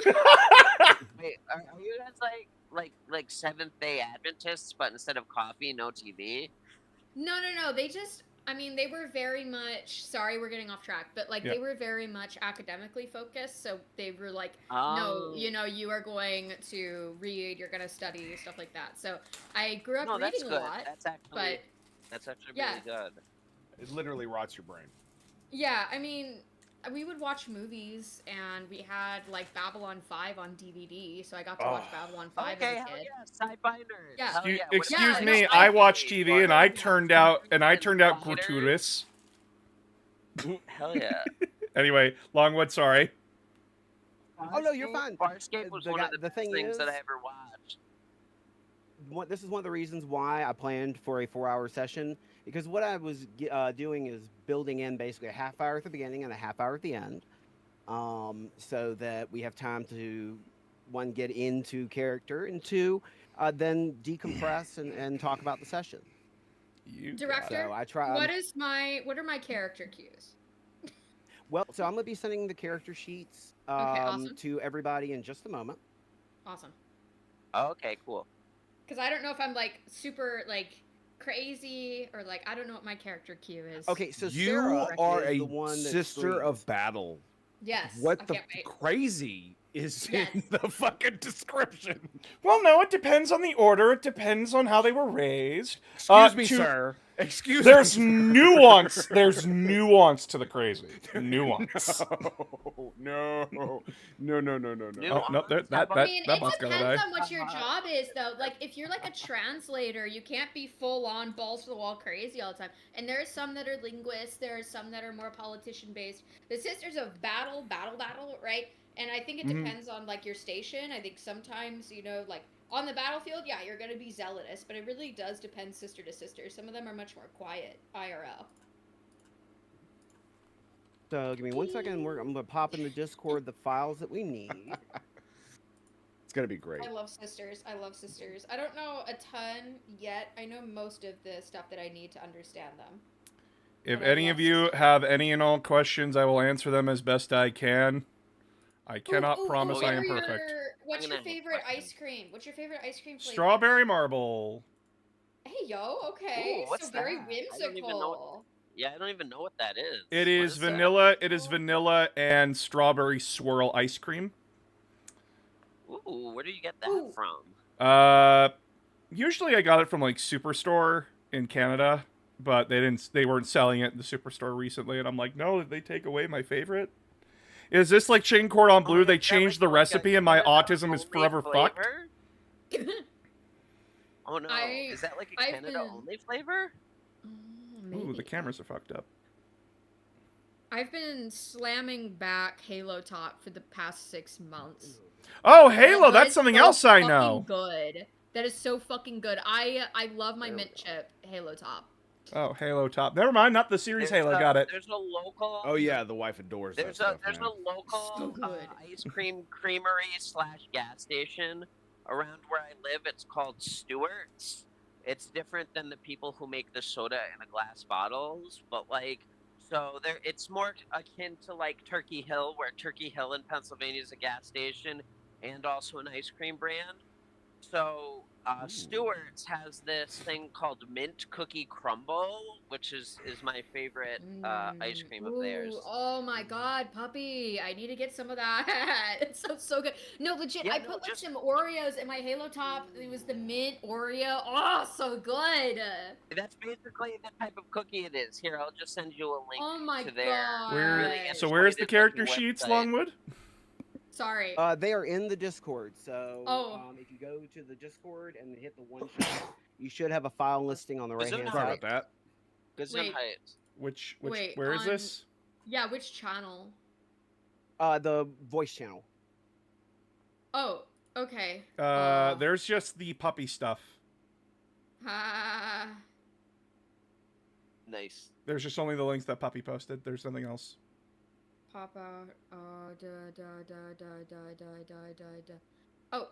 wait, are you guys like Seventh-day Adventists, but instead of coffee, no TV? No. They just, I mean, they were very much, sorry, we're getting off track, but like Yeah. they were very much academically focused. So they were like, Oh. no, you are going to read, you're going to study, stuff like that. So I grew up No, that's reading good. a lot, That's actually but yeah. really good. It literally rots your brain. yeah, I mean, we would watch movies and we had like Babylon 5 on DVD. So I got to watch Babylon 5 Okay, as a hell kid. yeah, sci-fi nerd. Yeah. Hell Excuse, yeah. What excuse about me, Yeah, I Spy watched Baby? TV and I What turned about out Spiders? gratuitous. Hell yeah. Anyway, Longwood, sorry. Oh, no, you're fine. Farscape was The one guy- of the the best thing things that is- I ever watched. This is one of the reasons why I planned for a 4-hour session, because what I was doing is building in basically a half hour at the beginning and a half hour at the end, so that we have time to, one, get into character, and two, then decompress and talk about the session. You Director, So I try. what are my character cues? Well, so I'm gonna be sending the character sheets awesome. to everybody in just a moment. Awesome. Okay, cool. Because I don't know if I'm like super like crazy or like I don't know what my character queue is. Okay, so You Sarah are is a the one that sister of streams. battle. Yes. What I the can't wait. crazy is Yes. in the fucking description. Well, no, it depends on the order. It depends on how they were raised. Excuse me, to- sir. Excuse There's me. nuance. There's nuance to the crazy. Nuance. No. Oh no, that I mean, that it monk's gonna depends die. on what your job is, though. Like, if you're like a translator, you can't be full on balls to the wall crazy all the time. And there are some that are linguists. There are some that are more politician based. The Sisters of Battle, right? And I think it Mhm. depends on like your station. I think sometimes, you know, like on the battlefield, yeah, you're gonna be zealotous, but it really does depend sister to sister. Some of them are much more quiet IRL. So give me 1 second. I'm gonna pop in the Discord the files that we need. It's gonna be great. I love sisters. I love sisters. I don't know a ton yet. I know most of the stuff that I need to understand them. If But I any love of you sisters. have any and all questions, I will answer them as best I can. I cannot promise I am perfect. What's I'm your gonna have favorite questions. ice cream? What's your favorite ice cream flavor? Strawberry marble. Hey yo, okay. Ooh, what's so very that? I don't even know whimsical. Yeah, I don't even know what that is. It What is that? vanilla. It is vanilla and strawberry swirl ice cream. Ooh, where do you get that Ooh. from? Usually I got it from like Superstore in Canada, but they weren't selling it in the Superstore recently, and I'm like, no, did they take away my favorite? Is this like chicken cordon bleu? Oh, They is that changed like the recipe, and my Canada autism is only forever fucked. flavor? Oh no, is that like a I've Canada been- only flavor? Ooh, the Maybe. cameras are fucked up. I've been slamming back Halo Top for the past 6 months. Oh, That Halo! That's is something so else I fucking know. Good. That is so fucking good. I love my There we mint chip Halo Top. Oh, Halo Top. Never mind, not the series There's Halo. a- Got it. There's a local. Oh yeah, the wife adores There's that stuff, there's man. a local So good. ice cream creamery / gas station around where I live. It's called Stewart's. It's different than the people who make the soda in the glass bottles, but like, so there, it's more akin to like Turkey Hill, where Turkey Hill in Pennsylvania is a gas station and also an ice cream brand. So Stewart's has this thing called Mint Cookie Crumble, which is my favorite ice cream of theirs. Ooh, oh my god, puppy! I need to get some of that. It sounds so good. No, legit. Yeah, I no, put like just- some Oreos in my Halo Top. It was the mint Oreo. Oh, so good. That's basically the type of cookie it is. Here, I'll just send you a link Oh my to their god. Where? So where's the illustrated character looking sheets, website. Longwood? Sorry. They are in the Discord. So Oh. if you go to the Discord and hit the one shot, you should have a file listing on the right hand Bazuna. Sorry side. about that. Gazin Wait. Heights. Which Wait, where is on- this? Yeah, which channel? The voice channel. Oh, okay. There's just the puppy stuff. Ah. Nice. There's just only the links that Puppy posted. There's nothing else. Pop out. Oh.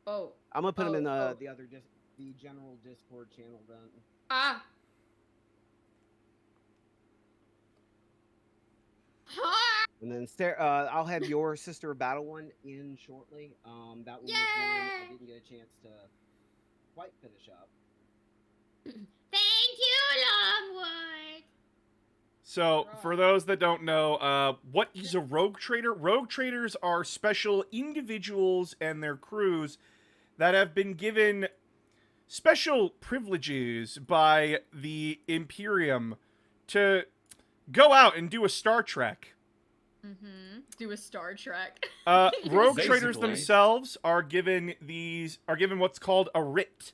Oh. I'm gonna put them in Oh, the other the general Discord channel then. Ah. Ha! And then Sarah, I'll have your Sister of Battle one in shortly. That one was one I Yay! didn't get a chance to quite finish up. Thank you, Longwood. So, for those that don't know, what is a rogue trader? Rogue traders are special individuals and their crews that have been given special privileges by the Imperium to go out and do a Star Trek. Mm-hmm. Do a Star Trek. Rogue Basically. traders themselves are given what's called a writ.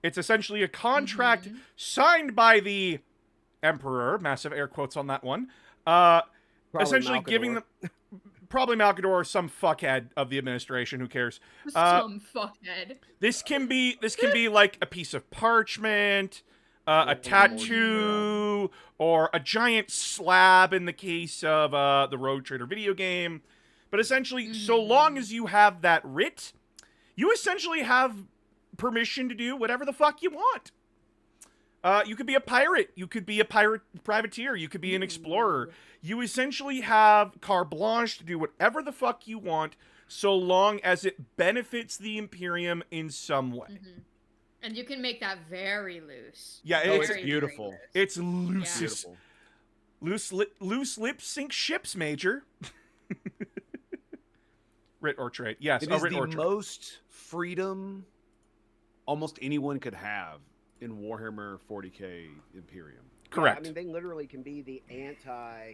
It's essentially a contract Mhm. signed by the Emperor, massive air quotes on that one, Probably essentially giving Malcador. them, probably Malcador or some fuckhead of the administration, who cares. Some fuckhead. This can be like a piece of parchment, a tattoo, or a giant slab in the case of the Rogue Trader video game. But essentially, so long as you have that writ, you essentially have permission to do whatever the fuck you want. You could be a pirate. You could be a pirate privateer. You could be an explorer. You essentially have carte blanche to do whatever the fuck you want, so long as it benefits the Imperium in some way. Mm-hmm. And you can make that very loose. Yeah, Oh, it's it's beautiful. Very loose. It's loose. Beautiful. Loose lip sync ships, Major. Writ or trade. Yes, It a is writ the or trade. most freedom almost anyone could have in Warhammer 40k Imperium. Correct. I mean, they literally can be the anti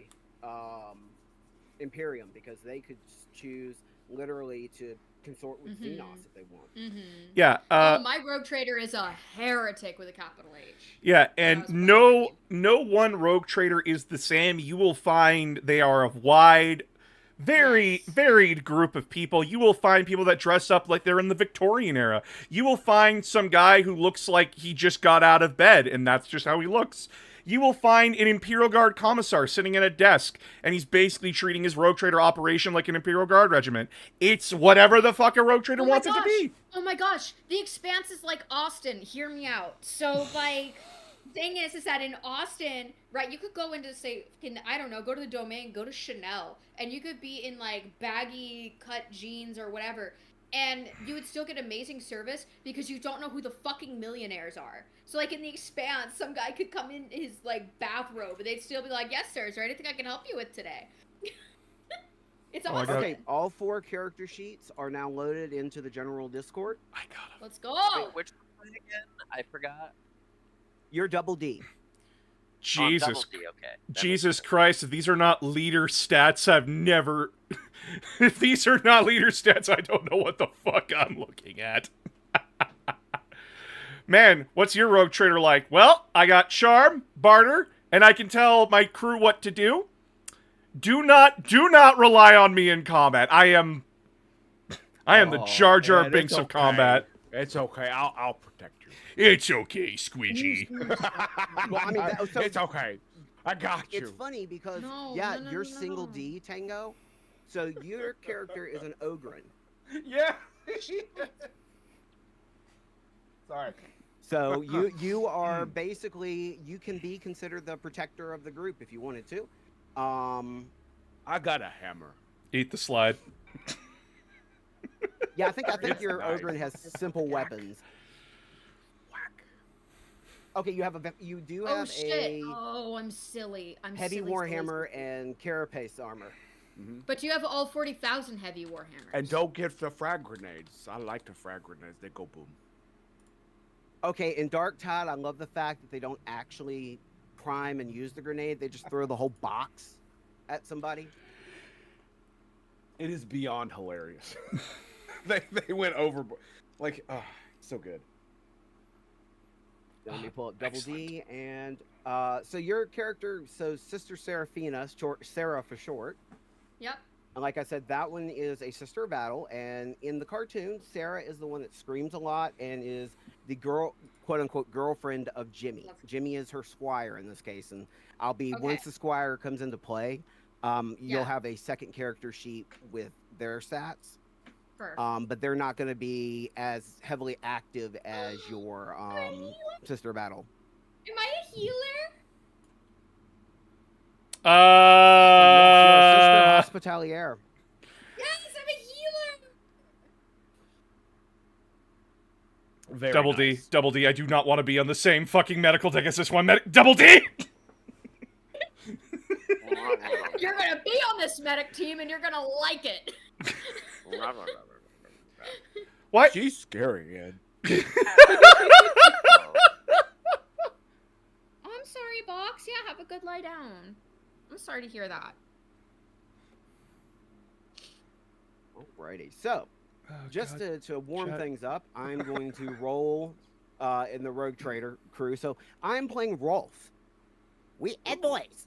Imperium because they could choose literally to consort with Mhm. Xenos if they want. Mm-hmm. Yeah. My rogue trader is a heretic with a capital H. Yeah, That and was what I no mean. no one rogue trader is the same. You will find they are a wide, very Yes. varied group of people. You will find people that dress up like they're in the Victorian era. You will find some guy who looks like he just got out of bed, and that's just how he looks. You will find an Imperial Guard commissar sitting at a desk, and he's basically treating his rogue trader operation like an Imperial Guard regiment. It's whatever the fuck a rogue trader Oh my wants it to gosh. be. Oh my gosh, the Expanse is like Austin. Hear me out. So like, thing is that in Austin, right? You could go into say, I don't know, go to the Domain, go to Chanel, and you could be in like baggy cut jeans or whatever, and you would still get amazing service because you don't know who the fucking millionaires are. So like in the Expanse, some guy could come in his like bathrobe, and they'd still be like, "Yes, sir. Is there anything I can help you with today?" It's Oh my awesome. God. Okay, all 4 character sheets are now loaded into the general Discord. I got him. Let's go. Wait, which one again? I forgot. You're double D. Jesus. Double D, okay. That makes Jesus sense. Christ, if these are not leader stats, I've never... if these are not leader stats, I don't know what the fuck I'm looking at. Man, what's your rogue trader like? Well, I got charm, barter, and I can tell my crew what to do. Do not rely on me in combat. I am the Jar Jar man, Binks it's of okay. combat. It's okay. I'll protect you. It's okay, Squeegee. Well, I mean, so- it's okay. I got you. It's funny because No, yeah, no, no, you're no, single no. D Tango, so your character is an Ogren. Yeah. Sorry. So you are basically you can be considered the protector of the group if you wanted to. I got a hammer. Eat the slide. Yeah, I think It's your nice. Ogren has simple weapons. Okay, you do Oh have shit! a Oh, I'm silly. I'm heavy silly, Warhammer silly. and carapace armor. But you have all 40,000 heavy Warhammers. And don't get the frag grenades. I like the frag grenades. They go boom. Okay, in Dark Tide, I love the fact that they don't actually prime and use the grenade. They just throw the whole box at somebody. It is beyond hilarious. they went overboard. Like, so good. Let me pull up Double D, and so your character, so Sister Seraphina, Sarah for short. Yep. And like I said, that one is a sister battle, and in the cartoon, Sarah is the one that screams a lot and is the girl, quote unquote, girlfriend of Jimmy. Jimmy is her squire in this case, and Okay. once the squire comes into play, you'll Yeah. have a second character sheet with their stats. Perfect. But they're not going to be as heavily active as your sister battle. Am I a healer? Your sister hospitalier. Yes, I'm a healer. Very Double nice. D, Double D. I do not want to be on the same fucking medical deck as this one. Double D. You're gonna be on this medic team, and you're gonna like it. What? She's scary, Ed. Oh, I'm sorry, Box. Yeah, have a good lie down. I'm sorry to hear that. Alrighty, so Oh, just God. to warm Chat. things up, I'm going to roll in the Rogue Trader crew. So I'm playing Rolf. We Ed boys.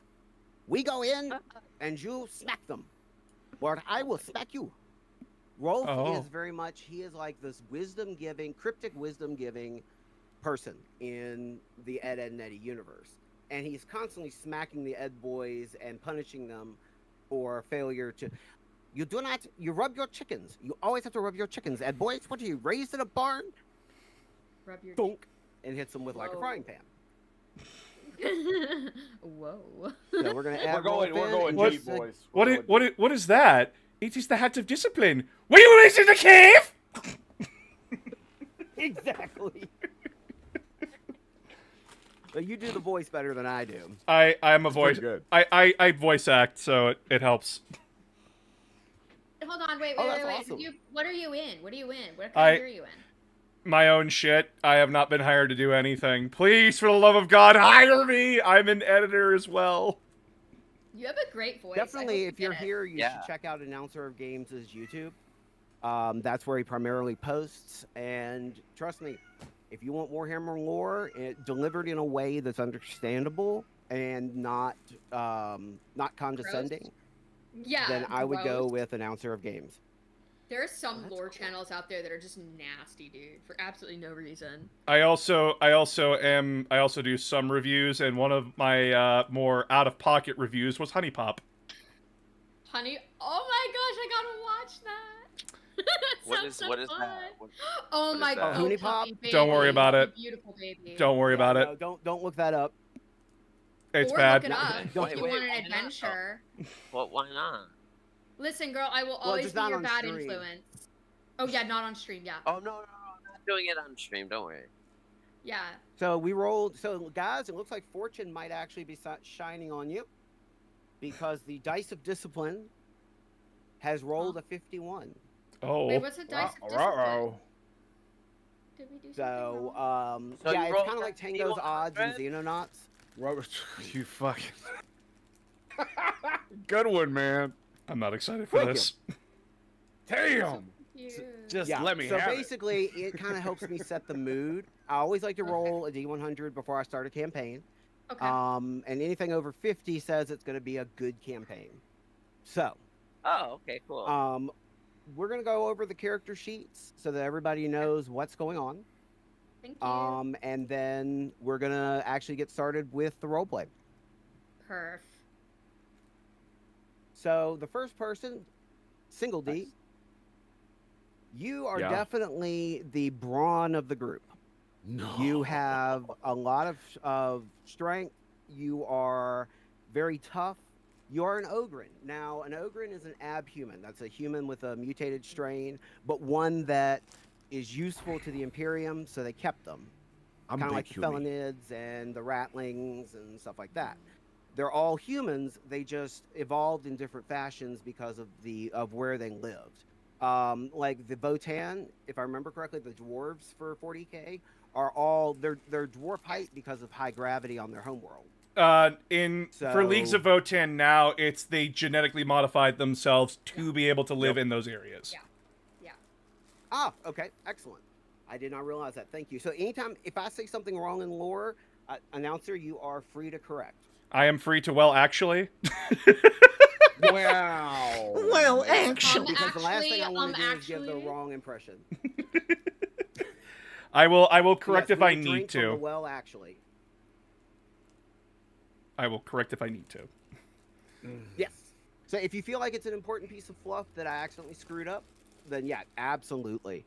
We go in and you smack them, or I will smack you. Rolf Oh. is very much, he is like this cryptic wisdom giving person in the Ed, Edd n Eddy universe. And he's constantly smacking the Ed boys and punishing them for failure to. You rub your chickens. You always have to rub your chickens. Ed boys, what are you, raised in a barn? Rub your. Dunk. And hits them with like a Whoa. frying pan. Whoa. So we're gonna add We're Rolf going in, What- deep, just, boys. What is that? It is the hat of discipline. Were you raised in the cave? exactly. But you do the voice better than I do. I'm a It's voice. pretty good. I voice act, so it helps. Hold on, wait. Oh, that's awesome. What are you in? What I- category are you in? My own shit. I have not been hired to do anything. Please, for the love of God, hire me. I'm an editor as well. You have a great voice. I Definitely, hope if you you're get it. here, you Yeah. should check out Announcer of Games' YouTube. That's where he primarily posts. And trust me, if you want Warhammer lore delivered in a way that's understandable and not condescending, Yeah. then I would go gross. with Announcer of Games. There are some that's lore cool. channels out there that are just nasty, dude, for absolutely no reason. I also do some reviews, and one of my more out of pocket reviews was Honey Pop. Honey, oh my gosh, I gotta watch that. That What sounds is so what is fun. that? What- Oh what my is god, that? Honey Pop? puppy Don't worry baby. about it. Beautiful baby. Don't worry about it. No, don't look that up. It's or bad. look it up Don't- if you Wait, want why an not? adventure. Well, why not? Listen, girl, I will Well, always just be not your on bad stream. influence. Oh yeah, not on stream. Yeah, Oh no, I'm not doing it on stream. Don't worry. yeah. So we rolled. So guys, it looks like fortune might actually be shining on you, because the dice of discipline has rolled a 51. Oh. Wait, what's the dice of discipline? Uh-oh. Did we do something So wrong? So yeah, you it's rolled kind of a like Tango's odds and 5100? Xenonauts. Robert, you fucking. Good one, man. I'm not excited for Thank you. this. Damn. Cute. Just Yeah. let me so have it. basically, it kind of helps me set the mood. I always like to roll a D100 before I start a campaign. Okay. And anything over 50 says it's going to be a good campaign. So, Oh, okay, cool. we're going to go over the character sheets so that everybody knows what's going on. Thank you. And then we're going to actually get started with the roleplay. Perf. So, the first person, Single D, Nice. you are Yeah. definitely the brawn of the group. No. You have a lot of strength. You are very tough. You are an Ogren. Now, an Ogren is an abhuman. That's a human with a mutated strain, but one that is useful to the Imperium, so they kept them. I'm Kind of big like the human. Felinids and the Ratlings and stuff like that. They're all humans. They just evolved in different fashions because of where they lived. Like the Votan, if I remember correctly, the dwarves for 40K are all they're dwarf height because of high gravity on their homeworld. For Leagues of Votan now, it's they genetically modified themselves to be able to live in those areas. Yeah. Ah, okay, excellent. I did not realize that. Thank you. So anytime if I say something wrong in lore, announcer, you are free to correct. I am free to actually. Wow. Well, Because the last thing I Actually, want to do is give the actually- wrong impression. I will So correct yes, if we I will need drink from the to. well, actually. I will correct if I need to. Yes. So if you feel like it's an important piece of fluff that I accidentally screwed up, then yeah, absolutely.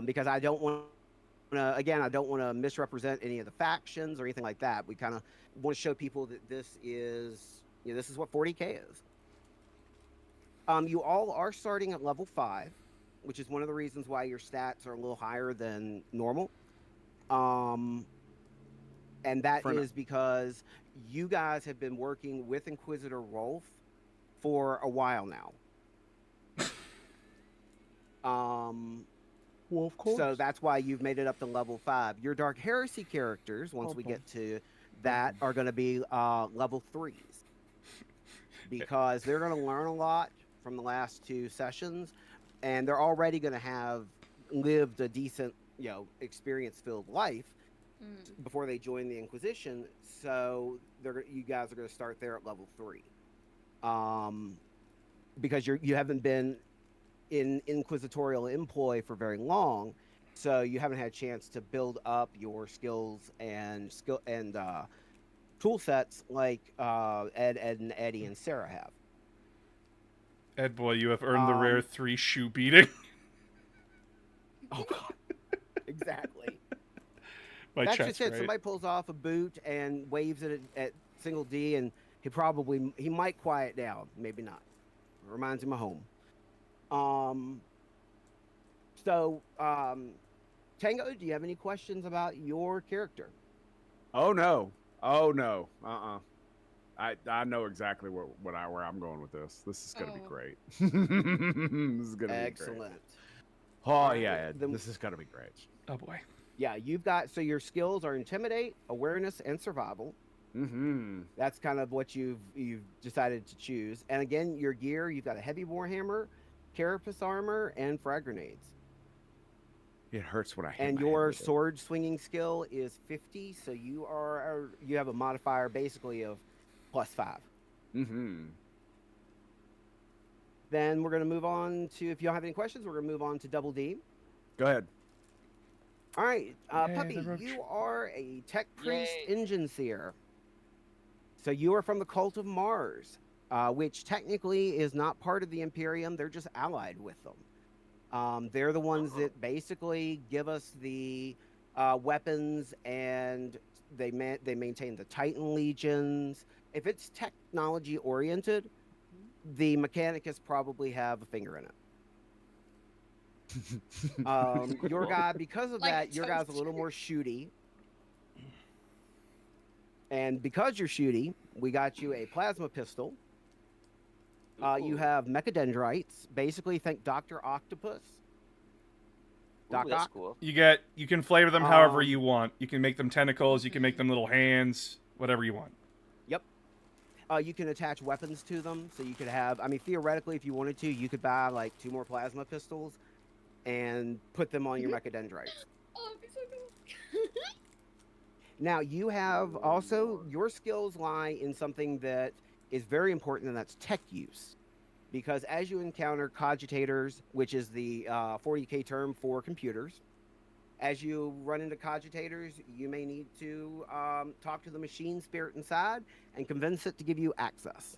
Because I don't want to, again, I don't want to misrepresent any of the factions or anything like that. We kind of want to show people that this is, this is what 40K is. You all are starting at level 5, which is one of the reasons why your stats are a little higher than normal. And that is because you guys have been working with Inquisitor Rolf for a while now. Well, of course. So that's why you've made it up to level 5. Your Dark Heresy characters, once we get to that, are going to be level 3s. Because they're going to learn a lot from the last 2 sessions, and they're already going to have lived a decent, experience-filled life before they join the Inquisition. So you guys are going to start there at level 3. Because you haven't been in inquisitorial employ for very long, so you haven't had a chance to build up your skills and tool sets like Ed and Eddie and Sarah have. Ed boy, you have earned the rare 3 shoe beating. Oh God, exactly. My That's chat's just it. great. Somebody pulls off a boot and waves it at single D, and he might quiet down, maybe not. Reminds him of home. Tango, do you have any questions about your character? Oh no. Oh no. I know exactly where I'm going with this. This is gonna be Oh. great. This is gonna be great. Excellent. Oh Alright, yeah, then- this is gonna be great. Oh boy. Yeah, you've got, so your skills are intimidate, awareness, and survival. Mm-hmm. That's kind of what you've decided to choose. And again, your gear, you've got a heavy warhammer, carapace armor, and frag grenades. It hurts when I hit And my head your with it. sword swinging skill is 50, so you have a modifier basically of +5. Mm-hmm. Then we're going to move on to, if you don't have any questions, we're going to move on to Double D. Go ahead. All right, Yay, Puppy, the roach. you are a tech priest Yay. engine seer. So you are from the Cult of Mars, which technically is not part of the Imperium. They're just allied with them. They're the ones that basically give us the weapons, and they maintain the Titan legions. If it's technology oriented, the Mechanicus probably have a finger in it. Your guy, because of Like that, your guy's a little toaster. more shooty. And because you're shooty, we got you a plasma pistol. You Ooh. have mechadendrites. Basically, think Dr. Octopus. Ooh, Doc that's Ock? cool. You can flavor them however Um, you want. You can make them tentacles, you can make them little hands, whatever you want. Yep. You can attach weapons to them. So you could have, I mean, theoretically, if you wanted to, you could buy like 2 more plasma pistols and put them on your mechadendrites. Oh, it'd be so cool. Now, you have also, your skills lie in something that is very important, and that's tech use. Because as you encounter cogitators, which is the 40K term for computers, as you run into cogitators, you may need to talk to the machine spirit inside and convince it to give you access.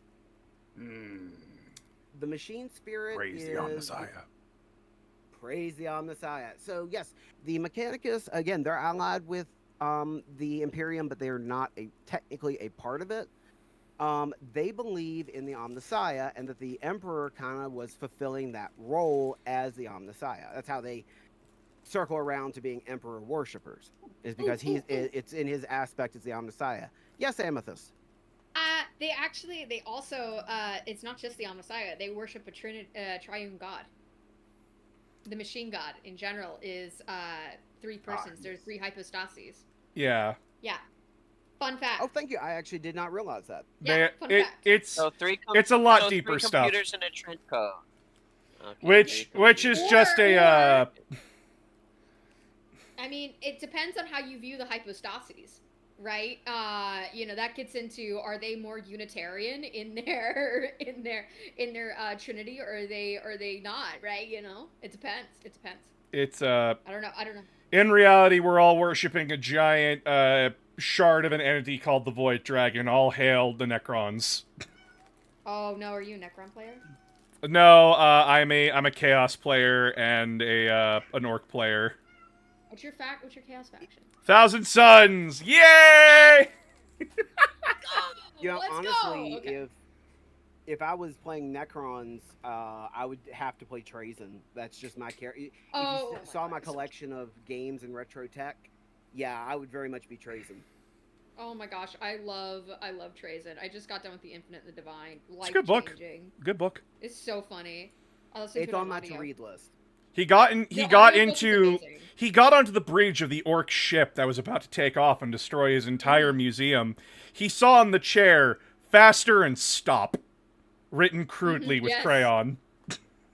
The machine spirit Praise is... the Omnissiah. Praise the Omnissiah. So, yes, the Mechanicus, again, they're allied with the Imperium, but they're not technically a part of it. They believe in the Omnissiah, and that the Emperor kind of was fulfilling that role as the Omnissiah. That's how they circle around to being Emperor worshippers, is because it's in his aspect as the Omnissiah. Yes, Amethyst. They also, it's not just the Omnissiah. They worship a triune god. The machine god in general is 3 persons. There's 3 hypostases. Yeah. Yeah. Fun fact. Oh, thank you. I actually did not realize that. Yeah, fun fact. It's So it's a lot so deeper 3 stuff. computers and a trench coat. Okay, Which 3 is computers. just a I mean, it depends on how you view the hypostases, right? That gets into, are they more Unitarian in their Trinity, or are they not, right? It depends. it's I don't know. in reality we're all worshipping a giant shard of an entity called the Void Dragon. All hail the Necrons. Oh no, are you a Necron player? No, I'm a Chaos player and an Orc player. What's your Chaos faction? Thousand Suns! Yay! You know, Let's honestly, go! Okay. if I was playing Necrons, I would have to play Trazen. That's just my character. If Oh, you my saw God, my I'm so collection of games and retro tech, yeah, I would very much be Trazen. Oh my gosh, I love Trazen. I just got done with the Infinite and the Divine. It's a good book. Life-changing. Good book. It's so funny. I'll listen It's to it on my audio. to-read list. He got The got audiobook is into amazing. he got onto the bridge of the Orc ship that was about to take off and destroy his entire Mhm. museum. He saw on the chair "faster" and "stop" written crudely with Yes. crayon.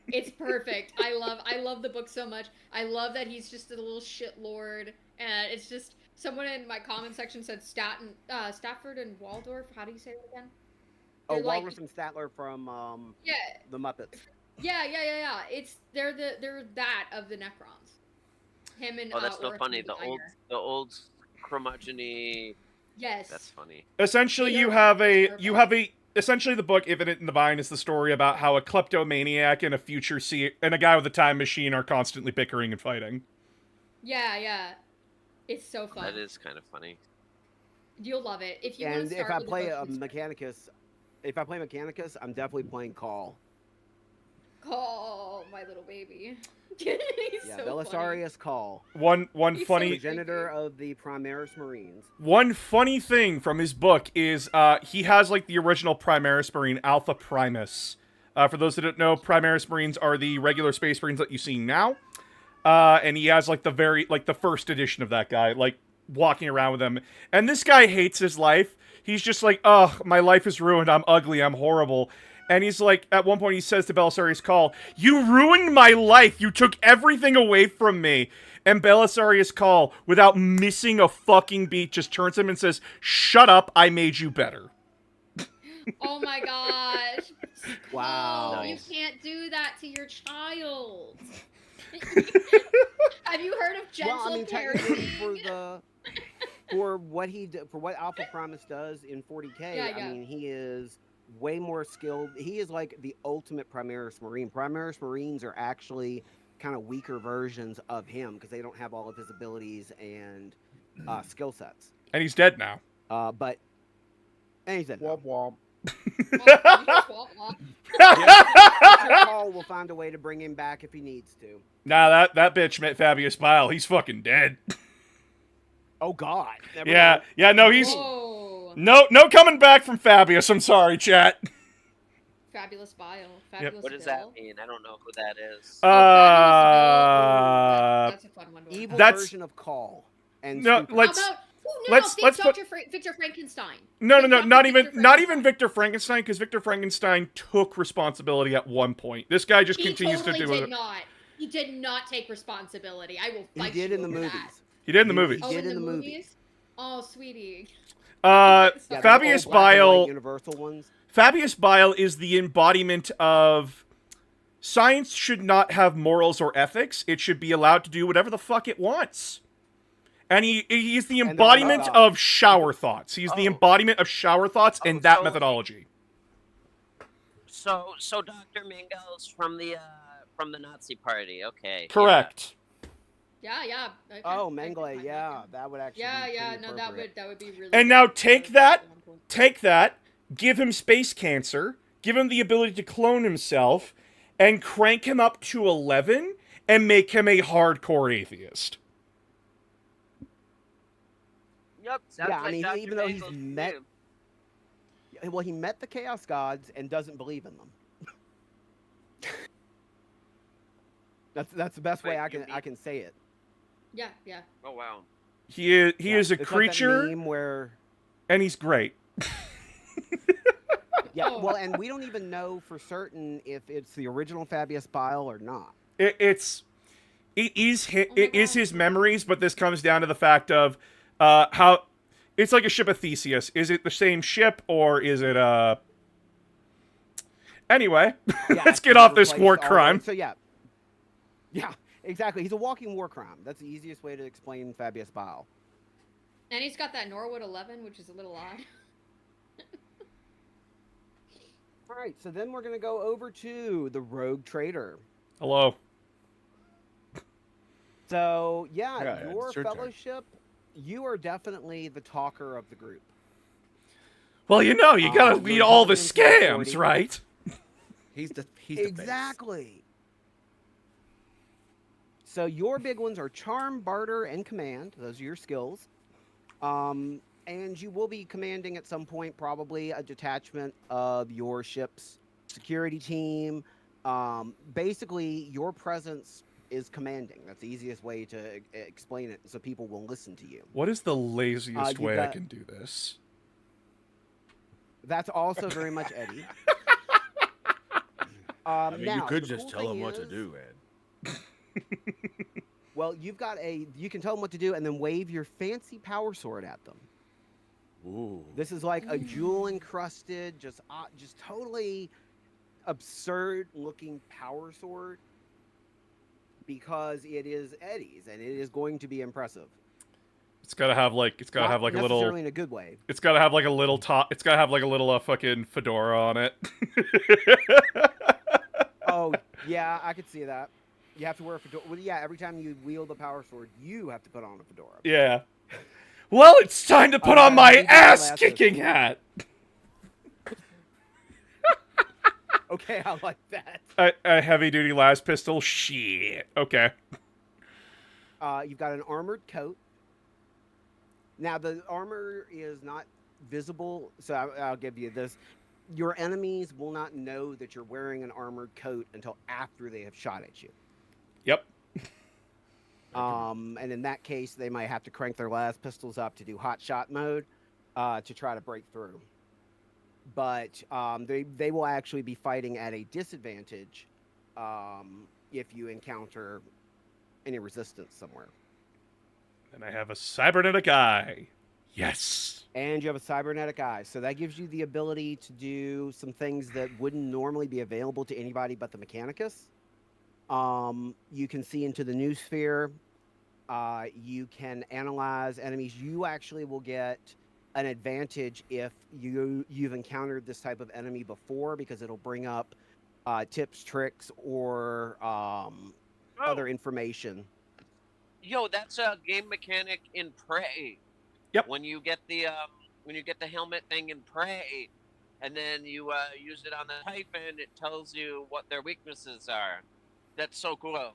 It's perfect. I love the book so much. I love that he's just a little shit lord, and it's just someone in my comment section said Stafford and Waldorf. How do you say that again? Oh, They're like- Walrus and Statler from Yeah, the Muppets. yeah. They're that of the Necrons. Him and Oh, that's so Orth funny. and The old curmudgeon-y. Yes. That's funny. Essentially, Yeah, you have perfect. essentially the book Infinite and Divine is the story about how a kleptomaniac and a guy with a time machine are constantly bickering and fighting. Yeah. It's so fun. That is kind of funny. You'll love it. If you want And to if start I with play the a book, Mechanicus, I'm definitely playing Call. oh, my little baby. He's Yeah, so funny. Belisarius Call, One He's funny so progenitor of the Primaris Marines. One funny thing from his book is he has like the original Primaris Marine, Alpha Primus. For those that don't know, Primaris Marines are the regular Space Marines that you see now. And he has like the first edition of that guy, like walking around with him. And this guy hates his life. He's just like, ugh, my life is ruined. I'm ugly. I'm horrible. And he's like, at one point he says to Belisarius Call, "You ruined my life. You took everything away from me." And Belisarius Call, without missing a fucking beat, just turns to him and says, "Shut up. I made you better." Oh my gosh. Wow. Oh, you Nice. can't do that to your child. Have you heard of gentle Well, I mean, technically parenting? for what Alpha Primus does in 40K, Yeah, yeah. I mean, he is way more skilled. He is like the ultimate Primaris Marine. Primaris Marines are actually kind of weaker versions of him because they don't have all of his abilities and skill sets. And he's dead now. And he's dead. Womp womp. Paul will find a way to bring him back if he needs to. Nah, that bitch met Fabius Bile. He's fucking dead. Oh God. Never Yeah, mind. yeah, no, he's Whoa. no coming back from Fabius. I'm sorry, chat. Fabulous Bile. Fabulous What does Bill. that mean? I don't know who that is. That's a fun one. Evil That's- version of Call. And No, Super. let's- How about, let's think put- Victor Frankenstein. No, Think Dr. not Victor even Victor Frankenstein, because Victor Frankenstein took responsibility at one point. This guy just He continues totally to do did it. not. He did not take responsibility. I will He fight did you in the over movies. that. He did in the movie. Oh, did in in the the movies? movies. Oh, sweetie. Yeah, the Fabius old black and white Bile. Universal ones. Fabius Bile is the embodiment of science should not have morals or ethics. It should be allowed to do whatever the fuck it wants. And he's the And they're embodiment not of shower thoughts. He's the Oh. embodiment of shower thoughts and that so- methodology. So Dr. Mingel's from the Nazi party. Okay. Correct. Yeah. Okay. Oh, I can Mengele, find yeah, that. that would actually. Yeah, be yeah. pretty No, that appropriate. would be really. And good. now take That that. would be cool. Take that, give him space cancer, give him the ability to clone himself, and crank him up to 11 and make him a hardcore atheist. Yep. Sounds Yeah, I like mean, Dr. even though he's Mangel's met- too. Well, he met the Chaos Gods and doesn't believe in them. That's the best way Wait, I you can say it. Yeah. Oh wow. He is a It's like that creature, meme where, and he's great. yeah, Oh. well, and we don't even know for certain if it's the original Fabius Bile or not. It is his memories, but this comes down to the fact of how it's like a ship of Theseus. Is it the same ship or is it Anyway, Yeah, let's get he off this replaced war all the- crime. So yeah, exactly. He's a walking war crime. That's the easiest way to explain Fabius Bile. And he's got that Norwood 11, which is a little odd. All right, so then we're gonna go over to the Rogue Trader. Hello. So yeah, Yeah, your it's your turn. fellowship, you are definitely the talker of the group. Well, you gotta you're beat all the jumping into scams, 40. right? He's the face. Exactly. So your big ones are charm, barter, and command. Those are your skills. And you will be commanding at some point probably a detachment of your ship's security team. Basically, your presence is commanding. That's the easiest way to explain it, so people will listen to you. What is the laziest you way I got- can do this? That's also very much Eddie. I mean, now, you could the just cool tell thing him what to is- do, Ed. Well, you can tell them what to do and then wave your fancy power sword at them. Ooh. This is like a jewel encrusted, just totally absurd looking power sword because it is Eddie's and it is going to be impressive. It's gotta have like a Not little. necessarily in a good way. It's gotta have like a little top. It's gotta have like a little fucking fedora on it. Oh yeah, I could see that. You have to wear a fedora. Well, yeah, every time you wield a power sword, you have to put on a fedora. Yeah. Well, it's time to put on Heavy my duty last ass-kicking pistol. hat. Okay, I like that. A heavy-duty las pistol. Shit. Okay. You've got an armored coat. Now, the armor is not visible, so I'll give you this. Your enemies will not know that you're wearing an armored coat until after they have shot at you. Yep. And in that case, they might have to crank their las pistols up to do hot shot mode to try to break through. But they will actually be fighting at a disadvantage if you encounter any resistance somewhere. And I have a cybernetic eye. Yes. And you have a cybernetic eye, so that gives you the ability to do some things that wouldn't normally be available to anybody but the Mechanicus. You can see into the new sphere. You can analyze enemies. You actually will get an advantage if you've encountered this type of enemy before, because it'll bring up tips, tricks, or other information. Yo, that's a game mechanic in Prey. Yep. When you get the helmet thing in Prey, and then you use it on the Typhon, it tells you what their weaknesses are. That's so cool.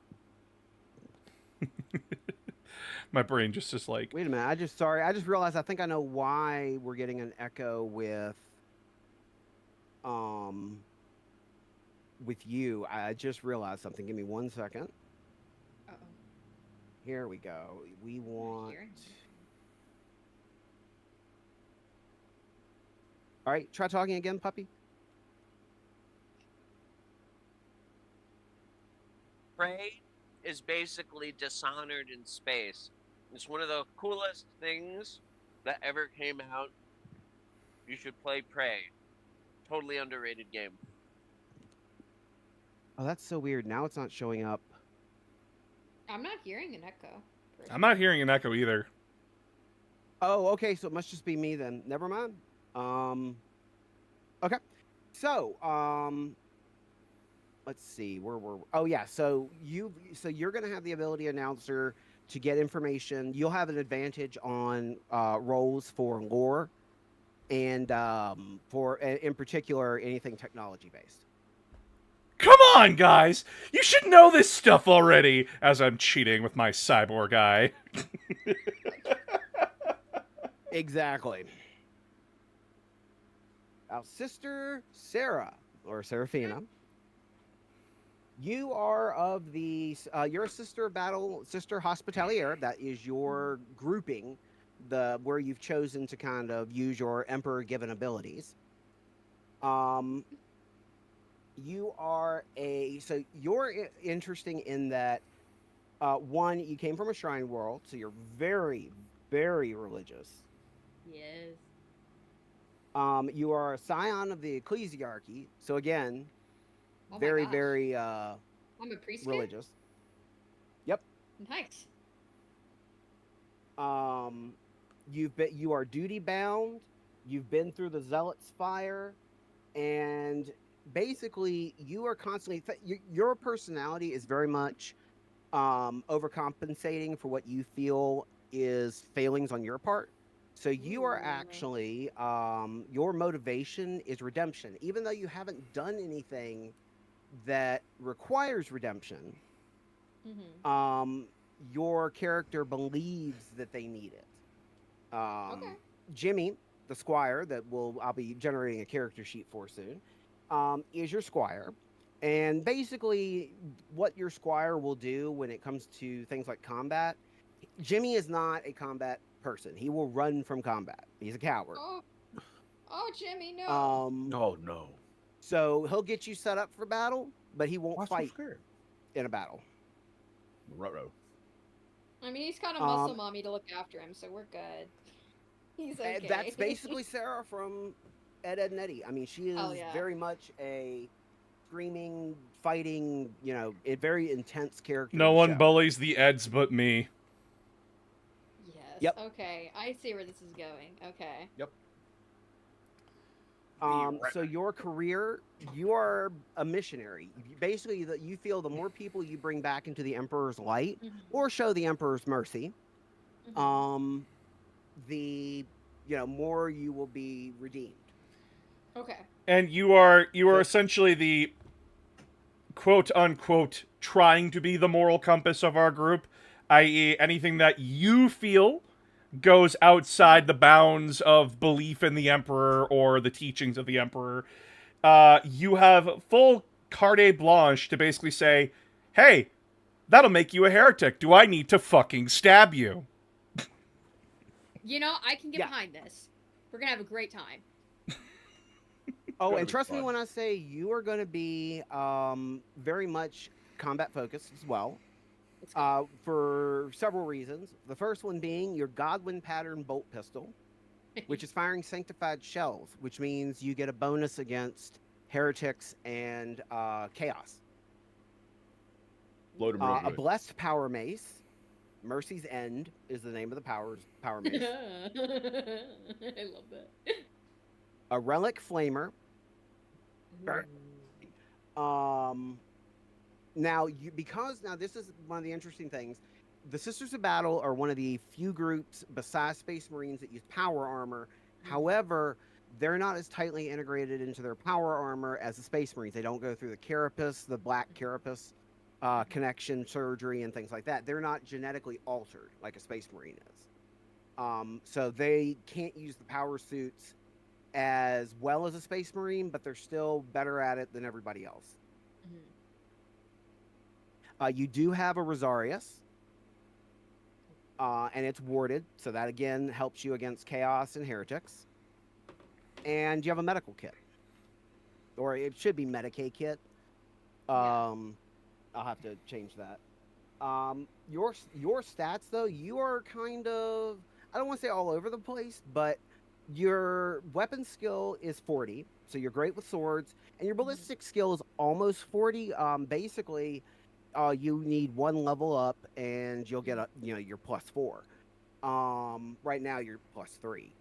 My brain just is like, Wait a minute. I just realized I think I know why we're getting an echo with you. I just realized something. Give me 1 second. Uh-oh. Here we go. We want. Here. All right, try talking again, puppy. Prey is basically Dishonored in space. It's one of the coolest things that ever came out. You should play Prey. Totally underrated game. Oh, that's so weird. Now it's not showing up. I'm not hearing an echo. I'm not hearing an echo either. Oh, okay. So it must just be me then. Never mind. Okay. So, let's see. Where were? Oh, yeah. So you're gonna have the ability, announcer, to get information. You'll have an advantage on rolls for lore, and for in particular anything technology based. Come on, guys! You should know this stuff already, as I'm cheating with my cyborg eye. Exactly. Now, Sister Sarah, or Seraphina, you are of the, you're a Sister Hospitalier. That is your grouping, where you've chosen to kind of use your Emperor-given abilities. You are so you're interesting in that, one, you came from a shrine world, so you're very, very religious. Yes. You are a scion of the ecclesiarchy, so again, Oh my very, gosh. very I'm a priest. religious. Nice. You are duty bound. You've been through the zealot's fire, and basically you are constantly your personality is very much overcompensating for what you feel is failings on your part. So you are actually your motivation is redemption, even though you haven't done anything that requires redemption. Mm-hmm. Your character believes that they need it. Okay. Jimmy, the squire that I'll be generating a character sheet for soon, is your squire. And basically what your squire will do when it comes to things like combat, Jimmy is not a combat person. He will run from combat. He's a coward. Oh, Jimmy, no. Oh no. So he'll get you set up for battle, but he won't Why so fight scared? in a battle. Ruh-roh. I mean, he's got a muscle mommy to look after him, so we're good. He's okay. That's basically Sarah from Ed, Ed, and Eddie. I mean, she is very much a screaming, fighting, a very intense character. No one bullies the Eds but me. Yes. Yep. Okay, I see where this is going. Okay. Yep. So your career, you are a missionary. Basically, you feel the more people you bring back into the Emperor's light or show the Emperor's mercy, the more you will be redeemed. Okay. And you are essentially the quote unquote trying to be the moral compass of our group, i.e., anything that you feel goes outside the bounds of belief in the Emperor or the teachings of the Emperor. You have full carte blanche to basically say, hey, that'll make you a heretic. Do I need to fucking stab you? I can get Yeah. behind this. We're gonna have a great time. Oh, That'll and be trust me fun. when I say you are going to be very much combat focused as well. Let's go. For several reasons. The first one being your Godwin pattern bolt pistol, which is firing sanctified shells, which means you get a bonus against heretics and chaos. Load 'em real A good. blessed power mace, Mercy's End is the name of the power mace. I love that. A relic flamer. Now this is one of the interesting things. The Sisters of Battle are one of the few groups besides Space Marines that use power armor. However, they're not as tightly integrated into their power armor as the Space Marines. They don't go through the carapace, the black carapace connection surgery and things like that. They're not genetically altered like a Space Marine is. So they can't use the power suits as well as a Space Marine, but they're still better at it than everybody else. You do have a Rosarius, and it's warded, so that again helps you against chaos and heretics. And you have a medical kit, or it should be Medicaid kit. I'll have to change that. Your stats though, you are kind of, I don't want to say all over the place, but your weapon skill is 40, so you're great with swords, and your ballistic skill is almost 40. Basically, you need one level up, and you'll get your +4. Right now you're +3.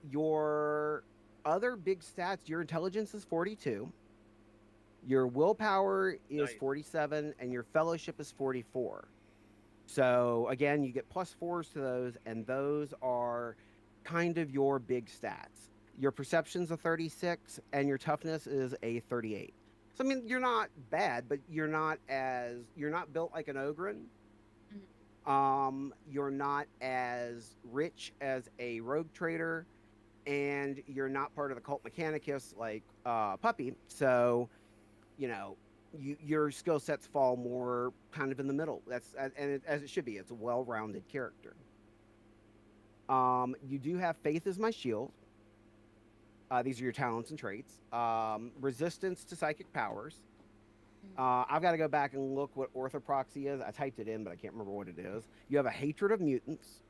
Your other big stats, your intelligence is 42, your willpower is 47, and your fellowship is 44. So again, you get +4s to those, and those are kind of your big stats. Your perception's a 36, and your toughness is a 38. So I mean, you're not bad, but you're not built like an Ogren. You're not as rich as a rogue trader, and you're not part of the cult mechanicus like Puppy. So, your skill sets fall more kind of in the middle. As it should be. It's a well-rounded character. You do have faith as my shield. These are your talents and traits. Resistance to psychic powers. I've got to go back and look what orthoproxy is. I typed it in, but I can't remember what it is. You have a hatred of mutants.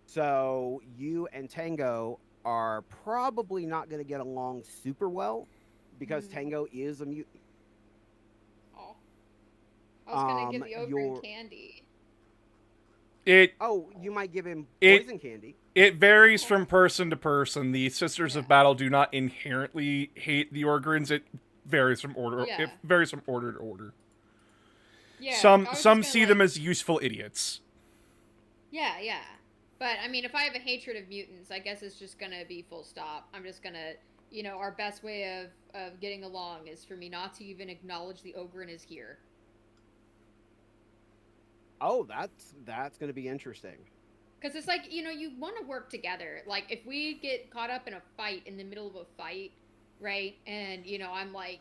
So you and Tango are probably not going to get along super well because Tango is a mutant. Oh. I was going to give the ogre candy. You might give him poison candy. It varies from person to person. The Sisters of Battle do not inherently hate the Orgrins. It varies from order. Yeah. It varies from order to order. Yeah. Some see them as useful idiots. Yeah, yeah. But I mean, if I have a hatred of mutants, I guess it's just gonna be full stop. I'm just gonna, our best way of getting along is for me not to even acknowledge the Ogren is here. Oh, that's going to be interesting. Because it's like, you want to work together. Like, if we get caught up in a fight, in the middle of a fight, right? And, I'm like,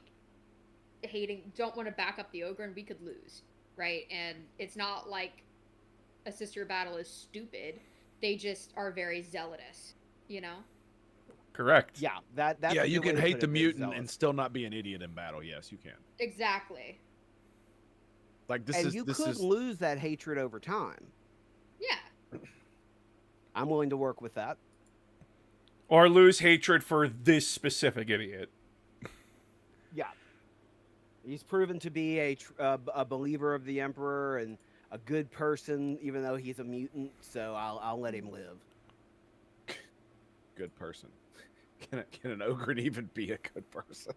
don't want to back up the Ogre, and we could lose, right? And it's not like a sister battle is stupid. They just are very zealous, Correct. Yeah, that's yeah, a you good way can to hate put the it, mutant zealous. and still not be an idiot in battle. Yes, you can. Exactly. Like you could lose that hatred over time. Yeah. I'm willing to work with that. Or lose hatred for this specific idiot. Yeah. He's proven to be a believer of the Emperor and a good person, even though he's a mutant. So I'll let him live. Good person. Can an ogre even be a good person?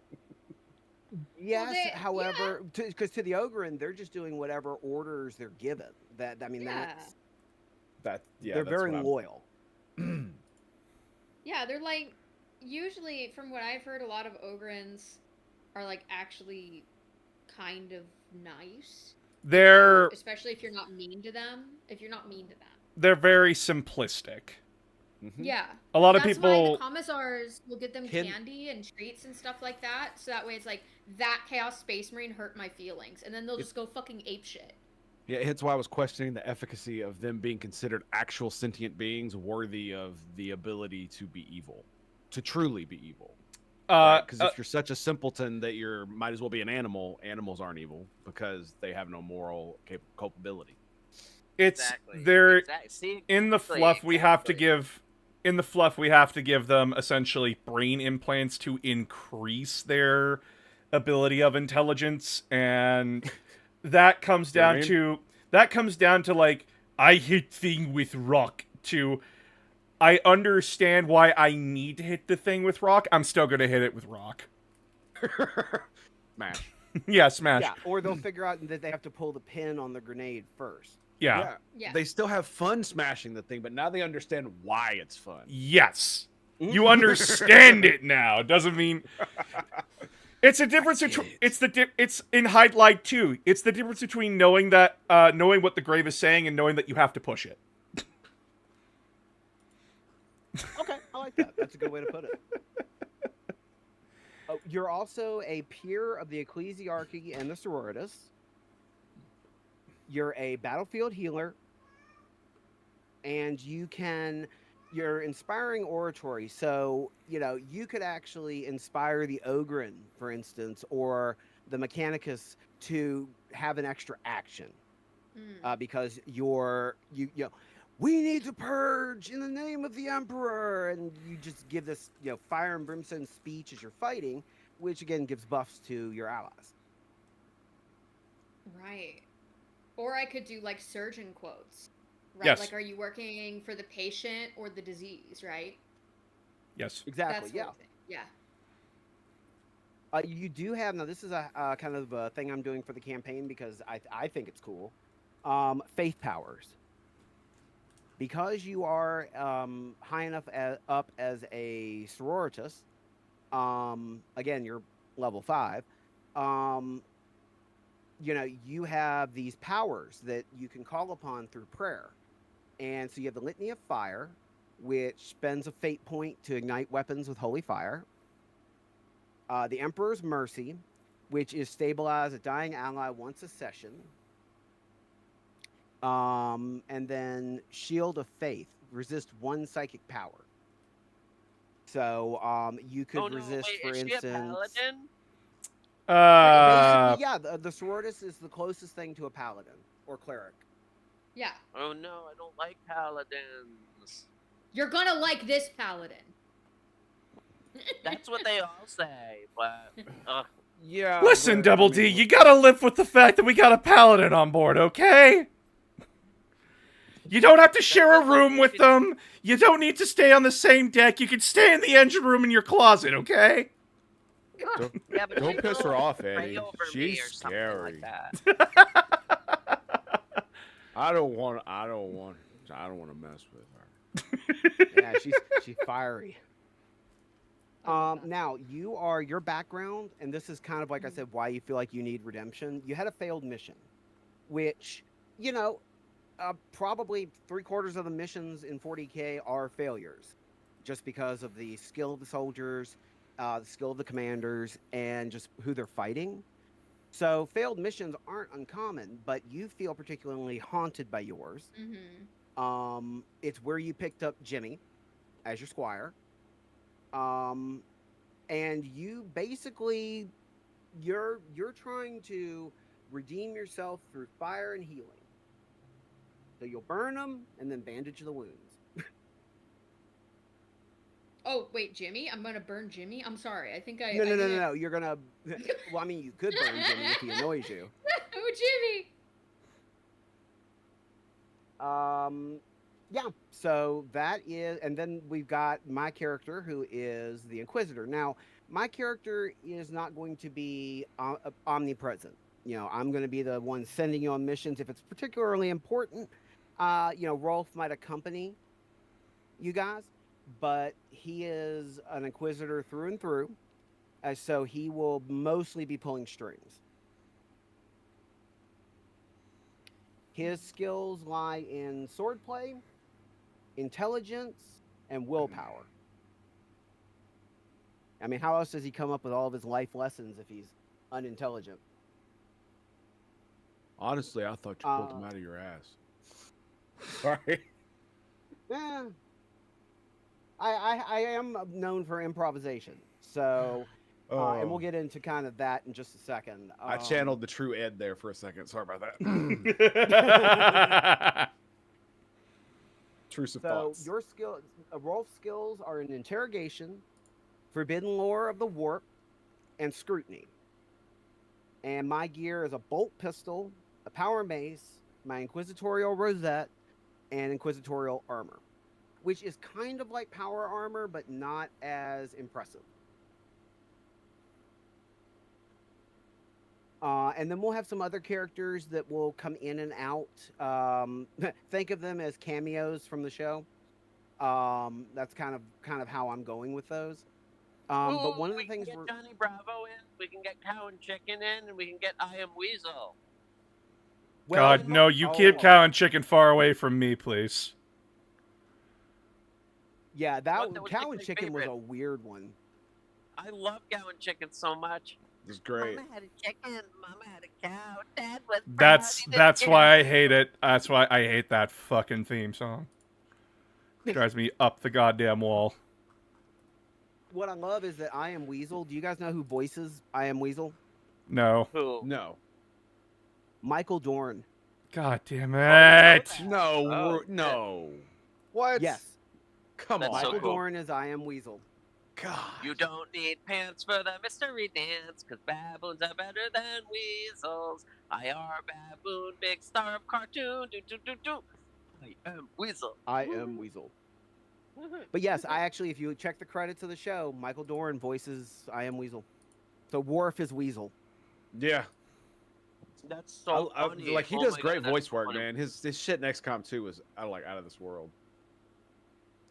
Yes, they- however, because to the Ogren, they're just doing whatever orders they're given. That I mean, Yeah. they're very loyal. Yeah, they're like, usually, from what I've heard, a lot of Ogrins are like actually kind of nice. They're Especially if you're not mean to them. they're very simplistic. Mhm. Yeah. A lot of That's why people the commissars will get them candy and treats and stuff like that. So that way it's like, that Chaos Space Marine hurt my feelings. And then they'll just go fucking apeshit. Yeah, it's why I was questioning the efficacy of them being considered actual sentient beings worthy of the ability to be evil, to truly be evil. Because if you're such a simpleton that you might as well be an animal, animals aren't evil because they have no moral culpability. it's they're See, in the fluff we have to give them essentially brain implants to increase their ability of intelligence, and that comes down to like, I hit thing with rock to I understand why I need to hit the thing with rock. I'm still gonna hit it with rock. Smash. Yeah, smash. Yeah, or they'll figure out that they have to pull the pin on the grenade first. Yeah. Yeah. They still have fun smashing the thing, but now they understand why it's fun. Yes. You understand it now. Doesn't mean it's a difference between it's in Hide Light 2. It's the difference between knowing that knowing what the grave is saying and knowing that you have to push it. Okay, I like that. That's a good way to put it. Oh, you're also a peer of the Ecclesiarchy and the Sororitas. You're a battlefield healer, and you're inspiring oratory. So, you could actually inspire the Ogren, for instance, or the Mechanicus to have an extra action. Because we need to purge in the name of the Emperor, and you just give this, fire and brimstone speech as you're fighting, which again gives buffs to your allies. Right. Or I could do like surgeon quotes. Right? Yes. Like, are you working for the patient or the disease, right? Yes. Exactly. That's Yeah. what yeah. You do have, now this is a kind of a thing I'm doing for the campaign because I think it's cool. Faith powers. Because you are high enough up as a sororitas, again, you're level 5, you have these powers that you can call upon through prayer. And so you have the Litany of Fire, which spends a fate point to ignite weapons with holy fire. The Emperor's Mercy, which is stabilize a dying ally once a session. And then Shield of Faith, resist 1 psychic power. So you could resist, for is instance. She a paladin? Basically, yeah, the Sororitas is the closest thing to a paladin or cleric. Yeah. Oh no, I don't like paladins. You're gonna like this paladin. That's what they all say, but Yeah. Listen, but, Double D, you gotta live with the fact that we got a paladin on board, okay? You don't have to share a room with them. You don't need to stay on the same deck. You can stay in the engine room in your closet, okay? yeah, but Don't she piss will her off, pray Eddie. over She's me or something scary. like that. I don't want to mess with her. Yeah, she's fiery. Now your background, and this is kind of like I said, why you feel like you need redemption. You had a failed mission, which probably 3/4 of the missions in 40K are failures, just because of the skill of the soldiers, the skill of the commanders, and just who they're fighting. So failed missions aren't uncommon, but you feel particularly haunted by yours. Mm-hmm. It's where you picked up Jimmy as your squire. And you basically you're trying to redeem yourself through fire and healing. So you'll burn them and then bandage the wounds. Oh, wait, Jimmy? I'm gonna burn Jimmy? I'm sorry. I think I... No. You're gonna... Well, I mean, you could burn Jimmy if he annoys you. Oh, Jimmy! Yeah, so that is, and then we've got my character who is the Inquisitor. Now, my character is not going to be omnipresent. I'm going to be the one sending you on missions if it's particularly important. Rolf might accompany you guys, but he is an Inquisitor through and through, so he will mostly be pulling strings. His skills lie in swordplay, intelligence, and willpower. I mean, how else does he come up with all of his life lessons if he's unintelligent? Honestly, I thought you pulled them out of your ass. Sorry. Yeah. I am known for improvisation, so and we'll get into kind of that in just a second. I channeled the true Ed there for a second. Sorry about that. Truce of thoughts. Your Rolf's skills are in interrogation, forbidden lore of the warp, and scrutiny. And my gear is a bolt pistol, a power mace, my inquisitorial rosette, and inquisitorial armor, which is kind of like power armor, but not as impressive. And then we'll have some other characters that will come in and out. Think of them as cameos from the show. That's kind of how I'm going with those. But one of the things we can get Johnny Bravo in, we can get Cow and Chicken in, and we can get I Am Weasel. God, no! You keep Cow and Chicken far away from me, please. Yeah, that Cow and Chicken was a weird one. I love Cow and Chicken so much. It was great. Mama had a chicken, Mama had a cow, Dad was That's why I hate it. That's why I hate that fucking theme song. Drives me up the goddamn wall. What I love is that I Am Weasel. Do you guys know who voices I Am Weasel? No. Who? No. Michael Dorn. God damn it! No. What? Yes. Come on. Michael Dorn is I Am Weasel. God. You don't need pants for the mystery dance, cause baboons are better than weasels. I are baboon, big star of cartoon. Do. I am Weasel. I am Weasel. But yes, if you check the credits of the show, Michael Dorn voices I Am Weasel. So Worf is Weasel. Yeah. That's so funny. Like he does great voice work, man. His shit in XCOM 2 was out of this world.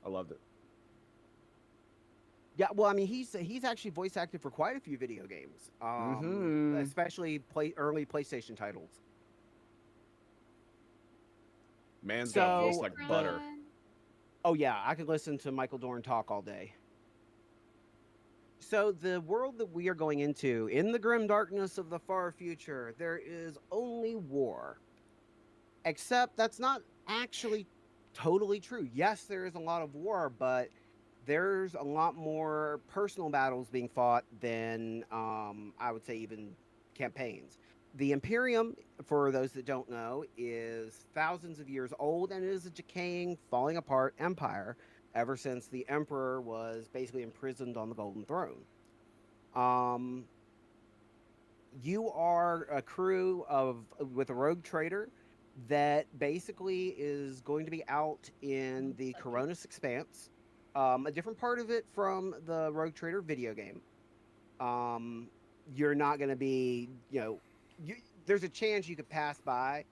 I loved it. Yeah, well, I mean, he's actually voice acted for quite a few video games, especially early PlayStation titles. Man's got a voice like butter. Oh yeah, I could listen to Michael Dorn talk all day. So the world that we are going into, in the grim darkness of the far future, there is only war. Except that's not actually totally true. Yes, there is a lot of war, but there's a lot more personal battles being fought than, I would say, even campaigns. The Imperium, for those that don't know, is thousands of years old and is a decaying, falling apart empire ever since the Emperor was basically imprisoned on the Golden Throne. You are a crew with a rogue trader that basically is going to be out in the Coronis Expanse, a different part of it from the Rogue Trader video game. You're not going to be, there's a chance you could pass by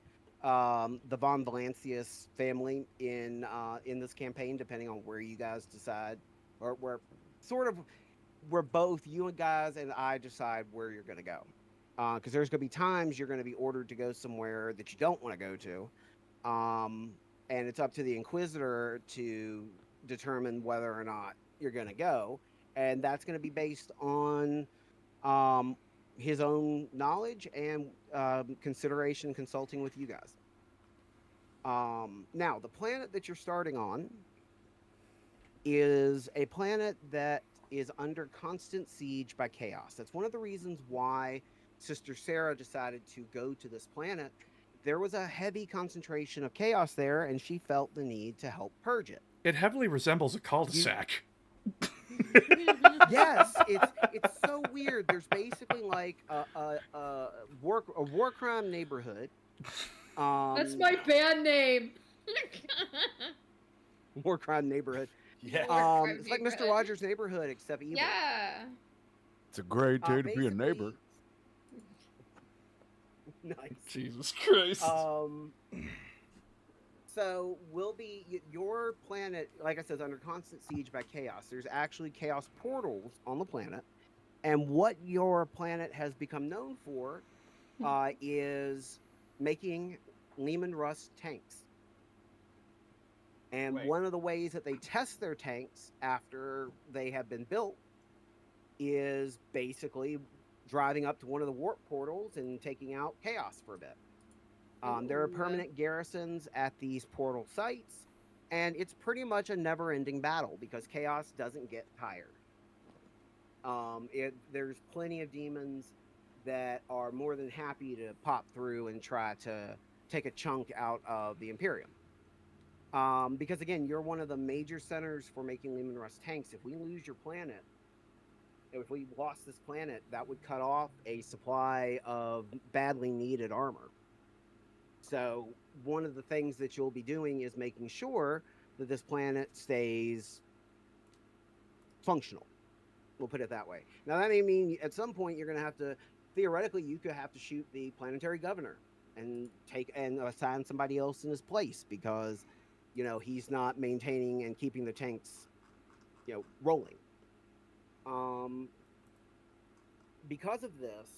the Von Valancius family in this campaign, depending on where you guys decide, or where both you guys and I decide where you're going to go. Because there's going to be times you're going to be ordered to go somewhere that you don't want to go to. And it's up to the Inquisitor to determine whether or not you're going to go. And that's going to be based on his own knowledge and consideration consulting with you guys. Now, the planet that you're starting on is a planet that is under constant siege by chaos. That's one of the reasons why Sister Sarah decided to go to this planet. There was a heavy concentration of chaos there, and she felt the need to help purge it. It heavily resembles a cul-de-sac. Yes, it's so weird. There's basically like a war crime neighborhood. That's my band name. War crime neighborhood. Yeah. War crime It's like Mr. neighborhood. Rogers' Neighborhood, except evil. Yeah. It's a great day to be a neighbor. Nice. Jesus Christ. So your planet, like I said, is under constant siege by chaos. There's actually chaos portals on the planet, and what your planet has become known for is making Lehman Russ tanks. And one of the ways that they test their tanks after they have been built is basically driving up to one of the warp portals and taking out chaos for a bit. There are permanent garrisons at these portal sites, and it's pretty much a never-ending battle because chaos doesn't get tired. There's plenty of demons that are more than happy to pop through and try to take a chunk out of the Imperium. Because again, you're one of the major centers for making Lehman Russ tanks. If we lose your planet, if we lost this planet, that would cut off a supply of badly needed armor. So one of the things that you'll be doing is making sure that this planet stays functional. We'll put it that way. Now that may mean at some point you're going to have to, theoretically, you could have to shoot the planetary governor and assign somebody else in his place because, he's not maintaining and keeping the tanks, rolling. Because of this,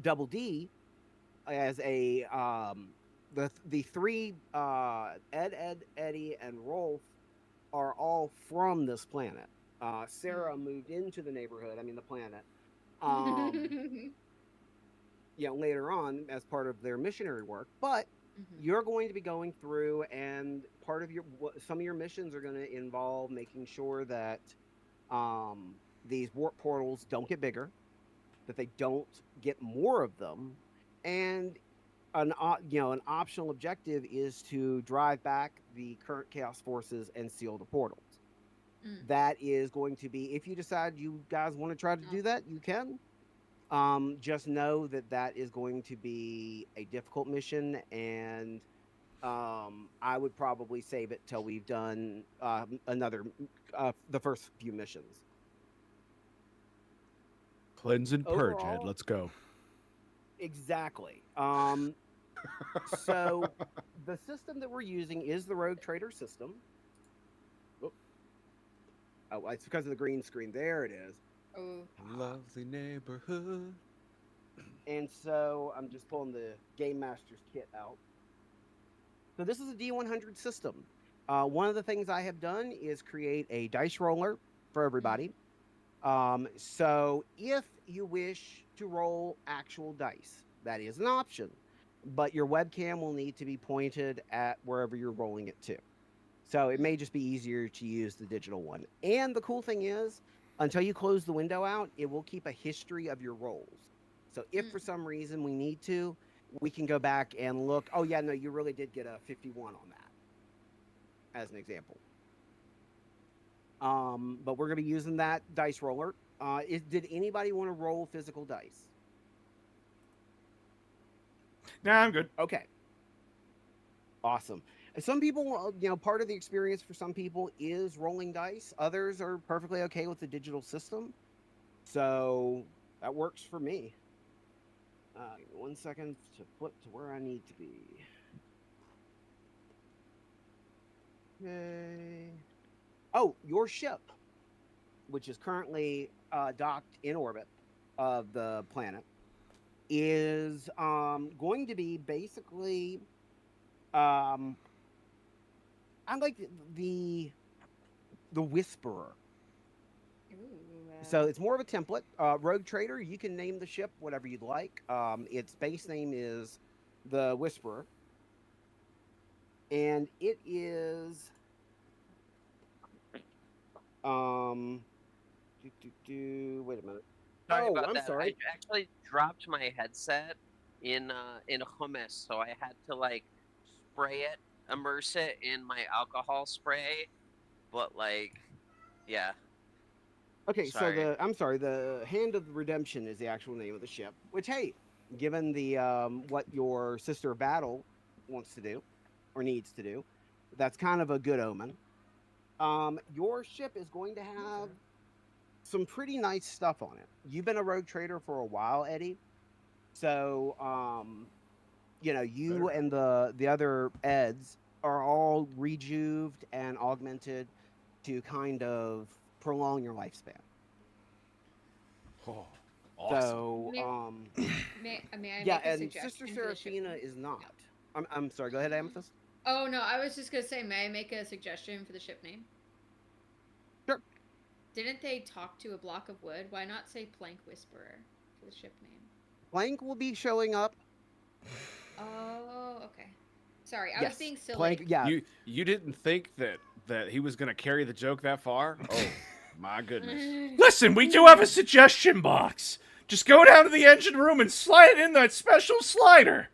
Double D, as a the three Ed, Eddie, and Rolf are all from this planet. Sarah moved into the neighborhood. I mean, the planet. Later on as part of their missionary work, but you're going to be going through, and part of some of your missions are going to involve making sure that these warp portals don't get bigger, that they don't get more of them, and an optional objective is to drive back the current chaos forces and seal the portals. That is going to be, if you decide you guys want to try to do that, you can. Just know that is going to be a difficult mission, and I would probably save it till we've done the first few missions. Cleanse and purge, Ed. Let's go. Exactly. So the system that we're using is the Rogue Trader system. Oh, it's because of the green screen. There it is. Oh. Lovely neighborhood. And so I'm just pulling the Game Master's kit out. So this is a D100 system. One of the things I have done is create a dice roller for everybody. So if you wish to roll actual dice, that is an option. But your webcam will need to be pointed at wherever you're rolling it to. So it may just be easier to use the digital one. And the cool thing is, until you close the window out, it will keep a history of your rolls. So if for some reason we need to, we can go back and look, oh yeah, no, you really did get a 51 on that, as an example. But we're going to be using that dice roller. Did anybody want to roll physical dice? Nah, I'm good. Okay. Awesome. Some people, part of the experience for some people is rolling dice. Others are perfectly okay with the digital system. So that works for me. Give me 1 second to flip to where I need to be. Okay. Oh, your ship, which is currently docked in orbit of the planet, is going to be basically I like the Whisperer. So it's more of a template. Rogue Trader, you can name the ship whatever you'd like. Its base name is the Whisperer. And it is wait a minute. Sorry about I'm that. sorry. I actually dropped my headset in hummus, so I had to spray it, immerse it in my alcohol spray. But yeah. Okay, Sorry. so the Hand of Redemption is the actual name of the ship. Which, hey, given the what your Sister of Battle wants to do or needs to do, that's kind of a good omen. Your ship is going to have some pretty nice stuff on it. You've been a rogue trader for a while, Eddie. So, you and the other Eds are all rejuved and augmented to kind of prolong your lifespan. Oh, awesome. So, May I yeah, make a and suggestion Sister for the ship Seraphina name? is not. I'm sorry. Go ahead, Amethyst. Oh no, I was just gonna say, may I make a suggestion for the ship name? Sure. Didn't they talk to a block of wood? Why not say Plank Whisperer for the ship name? Plank will be showing up. Oh, okay. Sorry, I Yes, was being silly. Plank. Yeah. You didn't think that he was gonna carry the joke that far? Oh, my goodness. Listen, we do have a suggestion box. Just go down to the engine room and slide it in that special slider.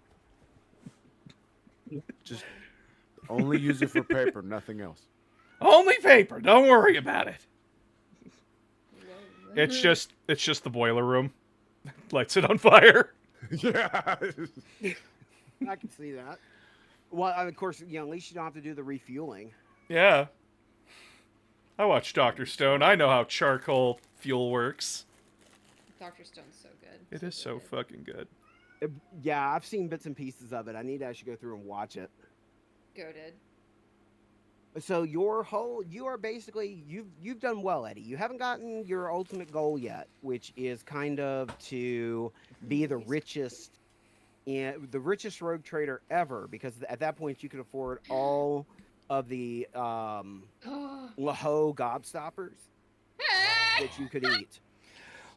Just only use it for paper, nothing else. Only paper. Don't worry about it. Whoa. It's just the boiler room. Lights it on fire. Yeah. I can see that. Well, of course, at least you don't have to do the refueling. Yeah. I watched Dr. Stone. I know how charcoal fuel works. Dr. Stone's so good. It is so fucking good. Yeah, I've seen bits and pieces of it. I need to actually go through and watch it. Goated. So you are basically you've done well, Eddie. You haven't gotten your ultimate goal yet, which is kind of to be the richest rogue trader ever, because at that point you could afford all of the Laho gobstoppers that you could eat.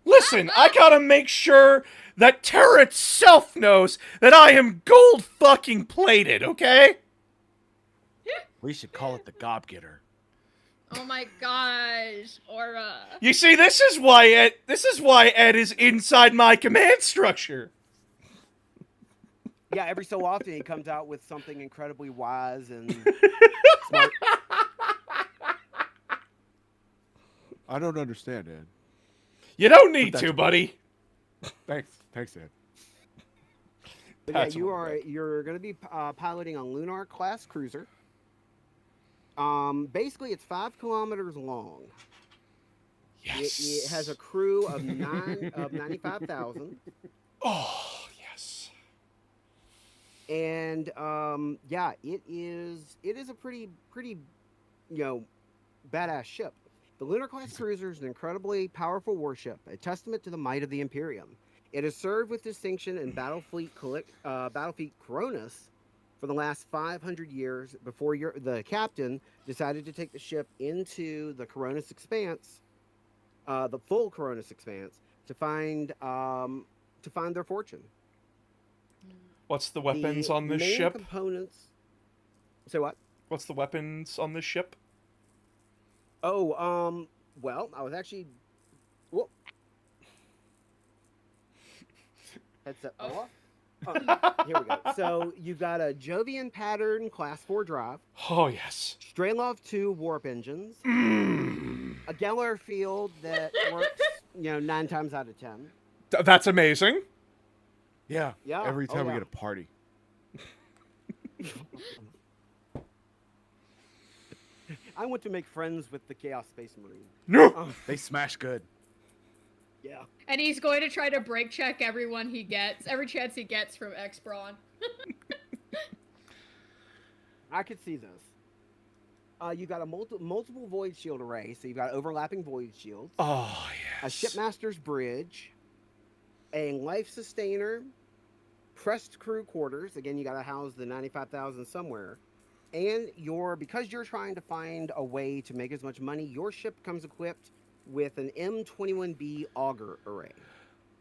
Listen, I gotta make sure that Terra itself knows that I am gold fucking plated, okay? We should call it the Gob Getter. Oh my gosh, Aura. You see, this is why Ed is inside my command structure. Yeah, every so often he comes out with something incredibly wise and smart. I don't understand, Ed. You don't need to, buddy. Thanks, Ed. But That's yeah, what I'm you're going to be piloting a Lunar class cruiser. Basically, it's 5 kilometers long. Yes. It has a crew of 95,000. Oh, yes. And yeah, it is a pretty badass ship. The Lunar class cruiser is an incredibly powerful warship, a testament to the might of the Imperium. It has served with distinction in Battlefleet Cronus for the last 500 years before the captain decided to take the ship into the Cronus Expanse, the full Cronus Expanse, to find their fortune. What's the weapons on this main ship? Components. Say what? What's the weapons on this ship? Oh, well, I was actually. Whoop. Headset fell off. Here we go. So you've got a Jovian pattern Class 4 drive, Oh, yes. Straylov 2 warp engines, a Geller field that works, 9 times out of 10. That's amazing. Yeah. Yeah, Every time we yeah. get a party. I want to make friends with the Chaos Space Marine. No. They smash good. Yeah. And he's going to try to break check every chance he gets from X-Brawn. I could see this. You got a multiple void shield array, so you've got overlapping void shields. Oh, A yes. shipmaster's bridge, a life sustainer, pressed crew quarters. Again, you got to house the 95,000 somewhere. And because you're trying to find a way to make as much money, your ship comes equipped with an M21B auger array.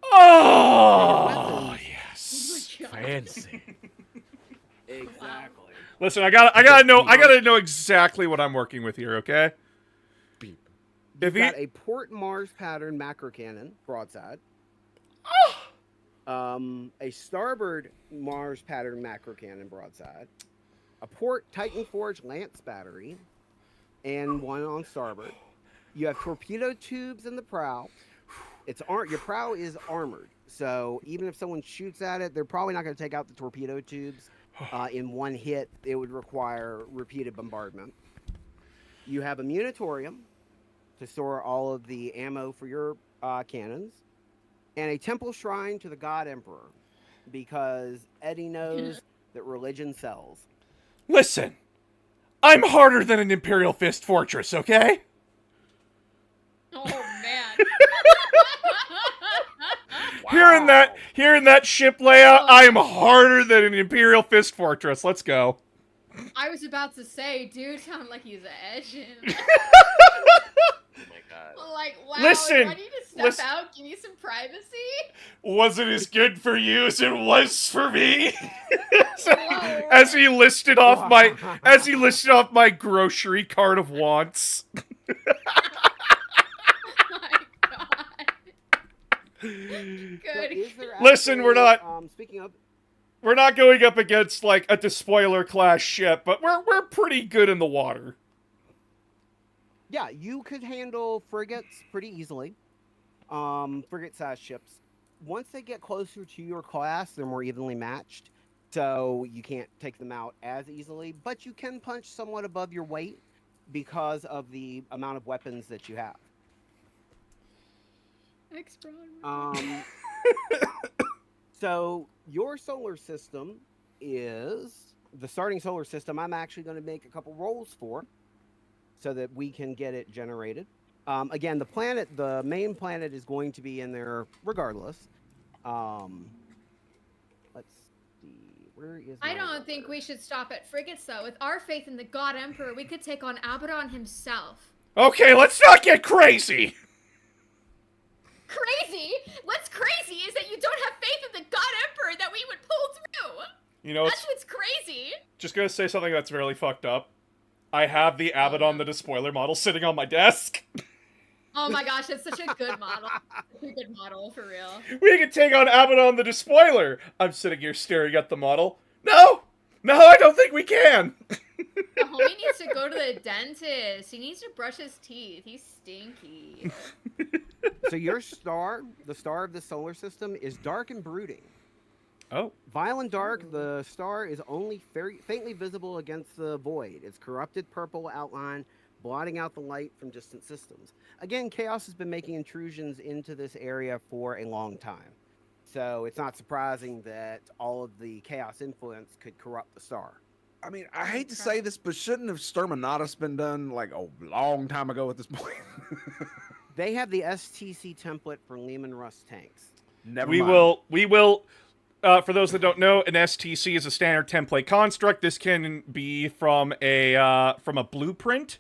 Oh, weapons. yes. Fancy. Exactly. Listen, I gotta know exactly what I'm working with here, okay? Beep. You've got a Port Mars pattern macro cannon broadside. A starboard Mars pattern macro cannon broadside. A Port Titan Forge Lance battery, and one on starboard. You have torpedo tubes in the prow. Your prow is armored, so even if someone shoots at it, they're probably not going to take out the torpedo tubes In one hit, it would require repeated bombardment. You have a munitorium to store all of the ammo for your cannons, and a temple shrine to the God Emperor, because Eddie knows that religion sells. Listen, I'm harder than an Imperial Fist Fortress, okay? Oh man. Hearing that ship layout, Oh. I am harder than an Imperial Fist Fortress. Let's go. I was about to say, dude sounded like he's edging. Oh my god. Like, wow, Listen, do I need to step out? Give me some privacy? Wasn't as good for you as it was for me. Whoa. as he listed off my grocery cart of wants. Oh my god. Good. Listen, we're not- Speaking of, We're not going up against like a despoiler class ship, but we're pretty good in the water. yeah, you could handle frigates pretty easily. Frigate-sized ships. Once they get closer to your class, they're more evenly matched, so you can't take them out as easily. But you can punch somewhat above your weight because of the amount of weapons that you have. So your solar system is the starting solar system. I'm actually going to make a couple rolls for, so that we can get it generated. Again, the main planet is going to be in there regardless. Let's see, where is? I don't think we should stop at frigates though. With our faith in the God Emperor, we could take on Abaddon himself. Okay, let's not get crazy. Crazy? What's crazy is that you don't have faith in the God Emperor that we would pull through. You know, That's what's crazy. just gonna say something that's really fucked up. I have the Abaddon the Despoiler model sitting on my desk. Oh my gosh, it's such a good model. It's a good model, for real. We can take on Abaddon the Despoiler. I'm sitting here staring at the model. No, I don't think we can. The homie needs to go to the dentist. He needs to brush his teeth. He's stinky. So your star, the star of the solar system, is dark and brooding. Oh. Vile and dark, the star is only faintly visible against the void. Its corrupted purple outline blotting out the light from distant systems. Again, Chaos has been making intrusions into this area for a long time. So it's not surprising that all of the Chaos influence could corrupt the star. I mean, I hate to say this, but shouldn't have Sturminatus been done like a long time ago at this point? They have the STC template for Lehman Russ tanks. Never We mind. will. For those that don't know, an STC is a standard template construct. This can be from a blueprint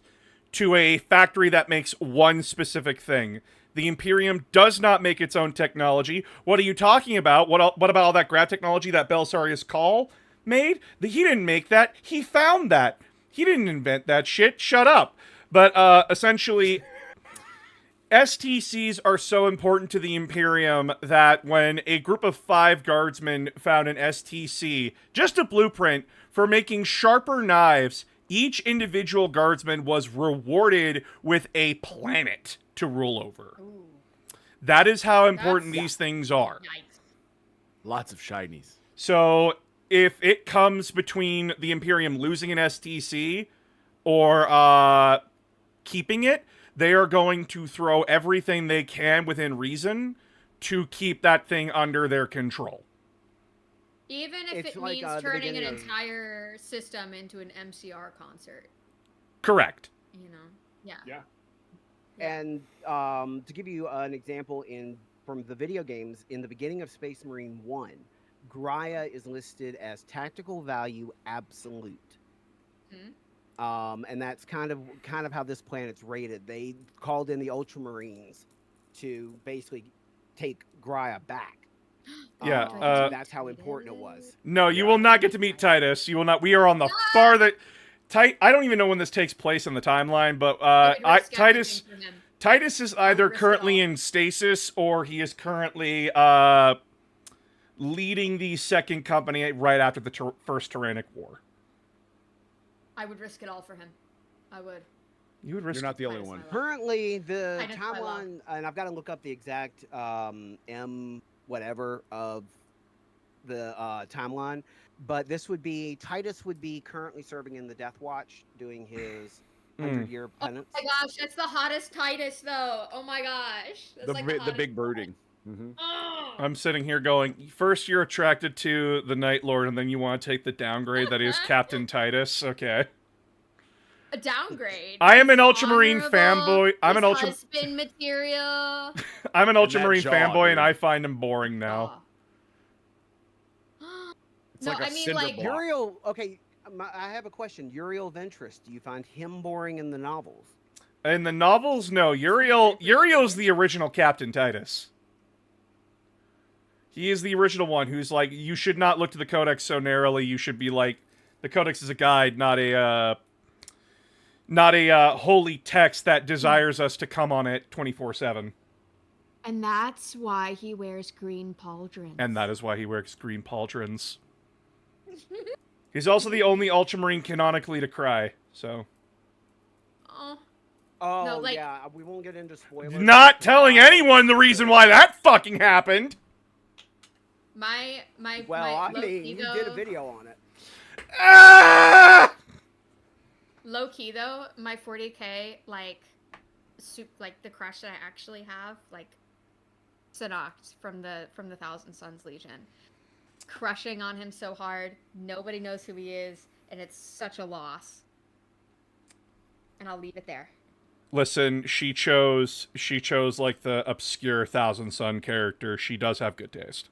to a factory that makes one specific thing. The Imperium does not make its own technology. What are you talking about? What about all that grab technology that Belisarius Call made? He didn't make that. He found that. He didn't invent that shit. Shut up. But essentially, STCs are so important to the Imperium that when a group of 5 guardsmen found an STC, just a blueprint for making sharper knives, each individual guardsman was rewarded with a planet to rule over. Ooh, That is how important these things are. yikes. Lots of shinies. So if it comes between the Imperium losing an STC or keeping it, they are going to throw everything they can within reason to keep that thing under their control. Even if It's it like, means the turning an beginning of- entire system into an MCR concert. Correct. You know? Yeah. Yeah. And to give you an example from the video games, in the beginning of Space Marine 1, Graia is listed as tactical value absolute. And that's kind of how this planet's rated. They called in the Ultramarines to basically take Graia back. Yeah, that's how important it was. No, you will not get to meet Titus. You will not. We are on the farther. I don't even know when this takes place in the timeline, but Titus is either risk it currently all. in stasis or he is currently leading the second company right after the first Tyrannic War. I would risk it all for him. I would. You would risk. You're not the only Titus one. my love. Currently, the Titus my love. timeline, and I've got to look up the exact M whatever of the timeline, but this would be Titus would be currently serving in the Death Watch, doing his 100-year penance. Oh my gosh, that's the hottest Titus though. Oh my gosh, that's The, like the hottest big brooding. Mm-hmm. Oh. I'm sitting here going, first you're attracted to the Night Lord, and then you want to take the downgrade that is Captain Titus. Okay. A downgrade. I am He's an Ultramarine honorable, fanboy. I'm an he's Ultra. husband material. I'm an that Ultramarine jaw, fanboy, and dude. I find him boring now. It's No, like a I mean, cinder like- block. Uriel, okay, I have a question. Uriel Ventress, do you find him boring in the novels? In the novels, no. Uriel's the original Captain Titus. He is the original one who's like, you should not look to the Codex so narrowly. You should be like, the Codex is a guide, not a holy text that desires us to come on it 24/7. And that's why he wears green pauldrons. And that is why he wears green pauldrons. He's also the only Ultramarine canonically to cry, so. Oh, Oh, No, like- yeah, we won't get into spoilers. Not telling anyone the reason why that fucking happened! my Well, I low mean, key you did a though- video on it. Ah! Low key though, my 40k like the crush that I actually have, like Sinoct from the Thousand Sons Legion. Crushing on him so hard, nobody knows who he is, and it's such a loss. And I'll leave it there. Listen, she chose like the obscure Thousand Sun character. She does have good taste.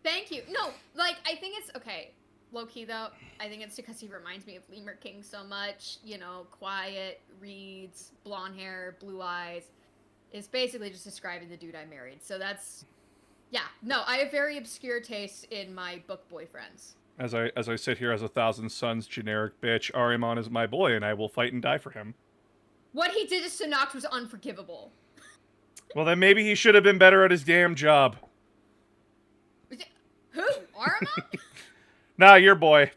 Thank you. No, like I think it's okay. Low key though, I think it's because he reminds me of Lemur King so much. You know, quiet, reads, blonde hair, blue eyes. It's basically just describing the dude I married. So that's, yeah. No, I have very obscure tastes in my book boyfriends. As I sit here as a Thousand Suns generic bitch, Ahriman is my boy, and I will fight and die for him. What he did to Sinoct was unforgivable. Well, then maybe he should have been better at his damn job. Who? Ahriman? Nah, your boy.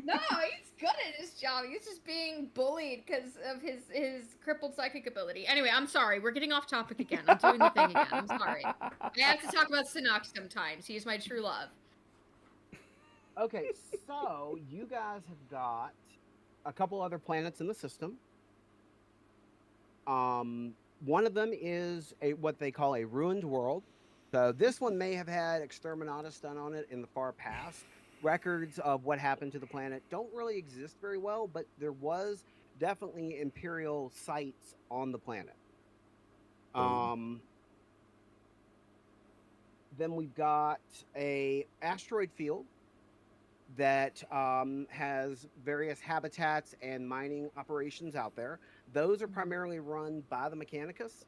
No, he's good at his job. He's just being bullied because of his crippled psychic ability. Anyway, I'm sorry. We're getting off topic again. I'm doing the thing again. I'm sorry. I have to talk about Sinoct sometimes. He's my true love. Okay, so you guys have got a couple other planets in the system. One of them is what they call a ruined world. So this one may have had Exterminatus done on it in the far past. Records of what happened to the planet don't really exist very well, but there was definitely Imperial sites on the planet. Then we've got a asteroid field that has various habitats and mining operations out there. Those are primarily run by the Mechanicus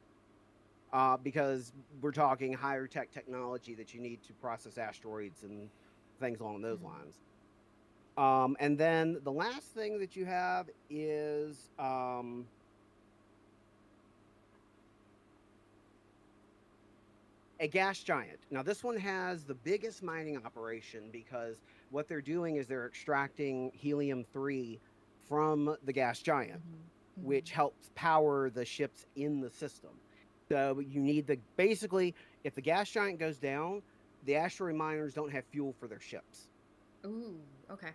because we're talking higher tech technology that you need to process asteroids and things along those lines. And then the last thing that you have is a gas giant. Now, this one has the biggest mining operation because what they're doing is they're extracting helium-3 from the gas giant, which helps power the ships in the system. So you need basically, if the gas giant goes down, the asteroid miners don't have fuel for their ships. Ooh, okay.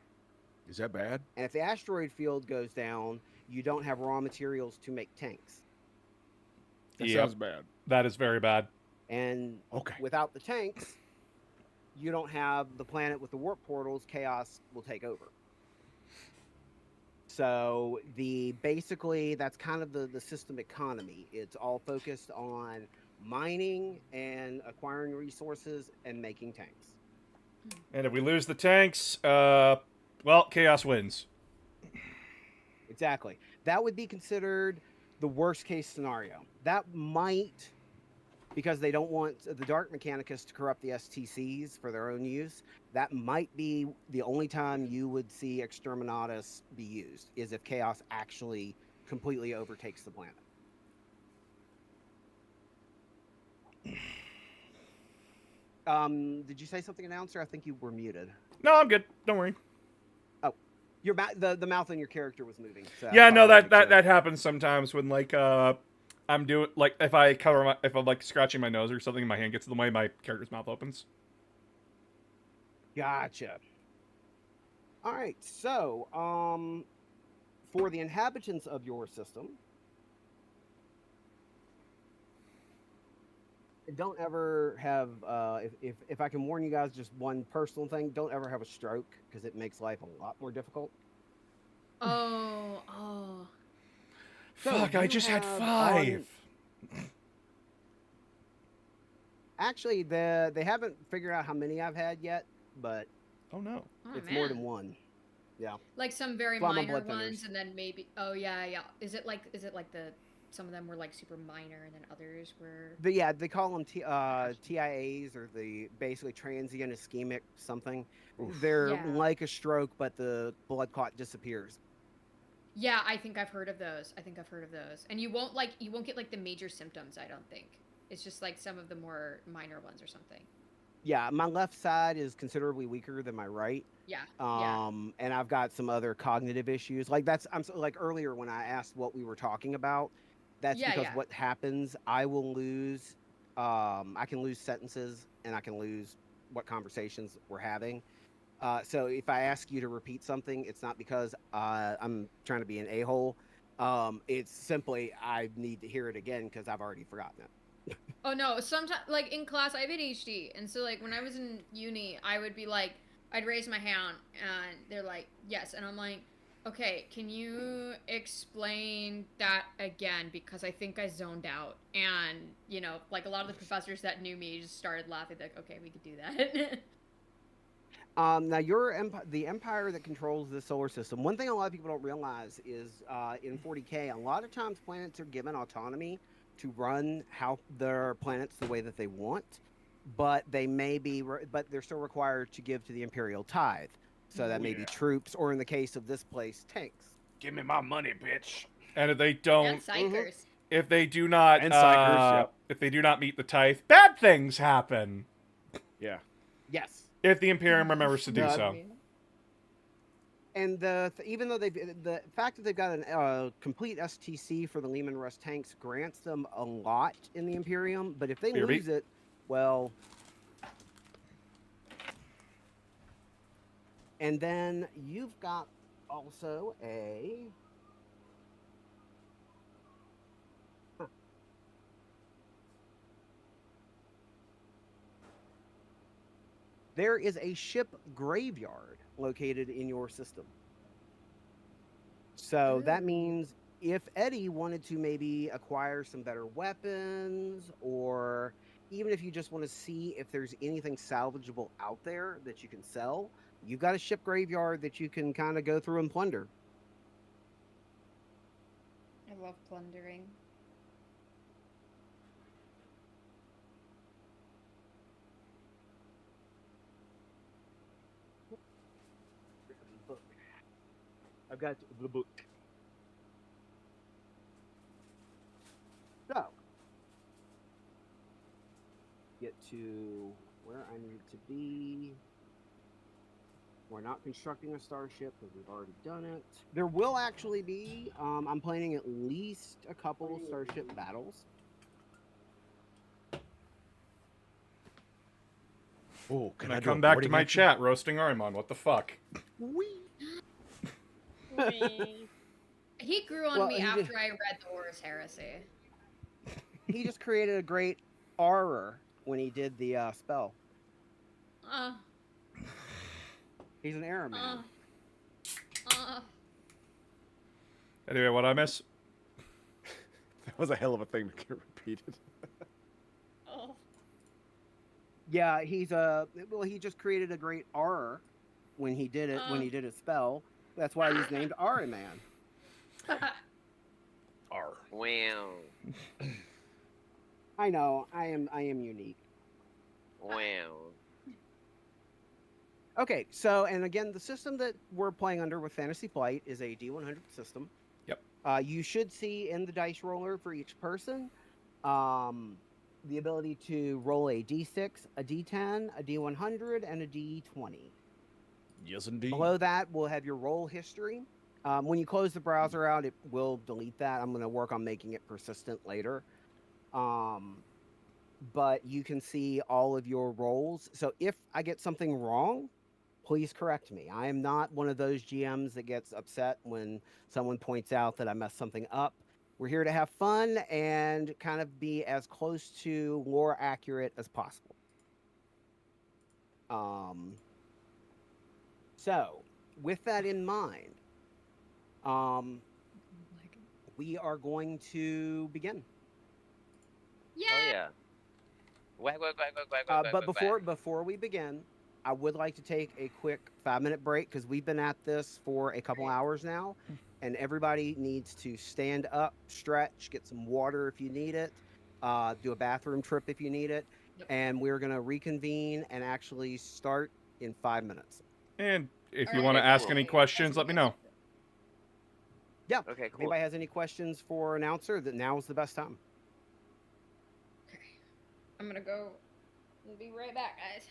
Is that bad? And if the asteroid field goes down, you don't have raw materials to make tanks. That Yep. sounds bad. That is very bad. And Okay. without the tanks, you don't have the planet with the warp portals. Chaos will take over. So basically that's kind of the system economy. It's all focused on mining and acquiring resources and making tanks. And if we lose the tanks, well, Chaos wins. Exactly. That would be considered the worst case scenario. That might, because they don't want the Dark Mechanicus to corrupt the STCs for their own use, that might be the only time you would see Exterminatus be used, is if Chaos actually completely overtakes the planet. Did you say something, announcer? I think you were muted. No, I'm good. Don't worry. Your the mouth on your character was moving. So Yeah, no, I thought that happens sometimes when like I'm doing like if I'm like scratching my nose or something, and my hand gets in the way, my character's mouth opens. Gotcha. All right. So, for the inhabitants of your system, don't ever have. If I can warn you guys, just one personal thing: don't ever have a stroke because it makes life a lot more difficult. Oh. So Fuck, I you just had have 5. Actually, they haven't figured out how many I've had yet, but Oh no. Oh, it's man. more than one. Yeah. Like some very Flammable minor blood thinners. ones, and then maybe. Oh yeah. Is it like the some of them were like super minor, and then others were. Yeah, they call them TIAs, or the basically transient ischemic something. Oof. They're Yeah. like a stroke, but the blood clot disappears. Yeah, I think I've heard of those. And you won't get like the major symptoms, I don't think. It's just like some of the more minor ones or something. Yeah, my left side is considerably weaker than my right. Yeah. And I've got some other cognitive issues. Like like earlier when I asked what we were talking about, that's because what happens, I will lose I can lose sentences, and I can lose what conversations we're having. So if I ask you to repeat something, it's not because I'm trying to be an a-hole. It's simply I need to hear it again because I've already forgotten it. Oh no, sometimes like in class I have ADHD, and so like when I was in uni, I would be like, I'd raise my hand and they're like, yes, and I'm like, okay, can you explain that again, because I think I zoned out. And like a lot of the professors that knew me just started laughing, like, okay, we could do that. Now, the empire that controls the solar system. One thing a lot of people don't realize is in 40K, a lot of times planets are given autonomy to run their planets the way that they want, but but they're still required to give to the imperial tithe. So that may be troops, or in the case of this place, tanks. Give me my money, bitch. And if they don't, And psychers. if they do not, And psychers, yep. if they do not meet the tithe, bad things happen. Yeah. Yes. If the Imperium remembers to do so. And even though the fact that they've got a complete STC for the Lehman Russ tanks grants them a lot in the Imperium, but if they lose it, well. And then you've got also a. There is a ship graveyard located in your system. So that means if Eddie wanted to maybe acquire some better weapons, or even if you just want to see if there's anything salvageable out there that you can sell, you've got a ship graveyard that you can kind of go through and plunder. I love plundering. I've got the book. So, get to where I need to be. We're not constructing a starship because we've already done it. There will actually be, I'm planning at least a couple starship battles. Oh, Can I come back to my chat roasting Arimon? What the fuck? He grew on me after I read the Horus Heresy. He just created a great aura when he did the spell. He's an error man. Anyway, what I miss? That was a hell of a thing to get repeated. Yeah, he just created a great aura when he did it, when he did his spell. That's why he's named Ari Man. R. Wow. I know, I am unique. Wow. Okay, so, and again, the system that we're playing under with Fantasy Flight is a D100 system. Yep. You should see in the dice roller for each person the ability to roll a D6, a D10, a D100, and a D20. Yes, indeed. Below that, we'll have your roll history. When you close the browser out, it will delete that. I'm going to work on making it persistent later. But you can see all of your rolls. So if I get something wrong, please correct me. I am not one of those GMs that gets upset when someone points out that I messed something up. We're here to have fun and kind of be as close to lore accurate as possible. So, with that in mind, we are going to begin. Yeah. Oh yeah. Wag, wag, wag, wag, wag, wag, But wag, wag. before we begin, I would like to take a quick 5-minute break because we've been at this for a couple hours now, and everybody needs to stand up, stretch, get some water if you need it, do a bathroom trip if you need it, and we're gonna reconvene and actually start in 5 minutes. And if you Alright, want to ask cool. any questions, let me know. Yeah. Okay, If cool. anybody has any questions for announcer, that now is the best time. Okay. I'm gonna go. We'll be right back, guys.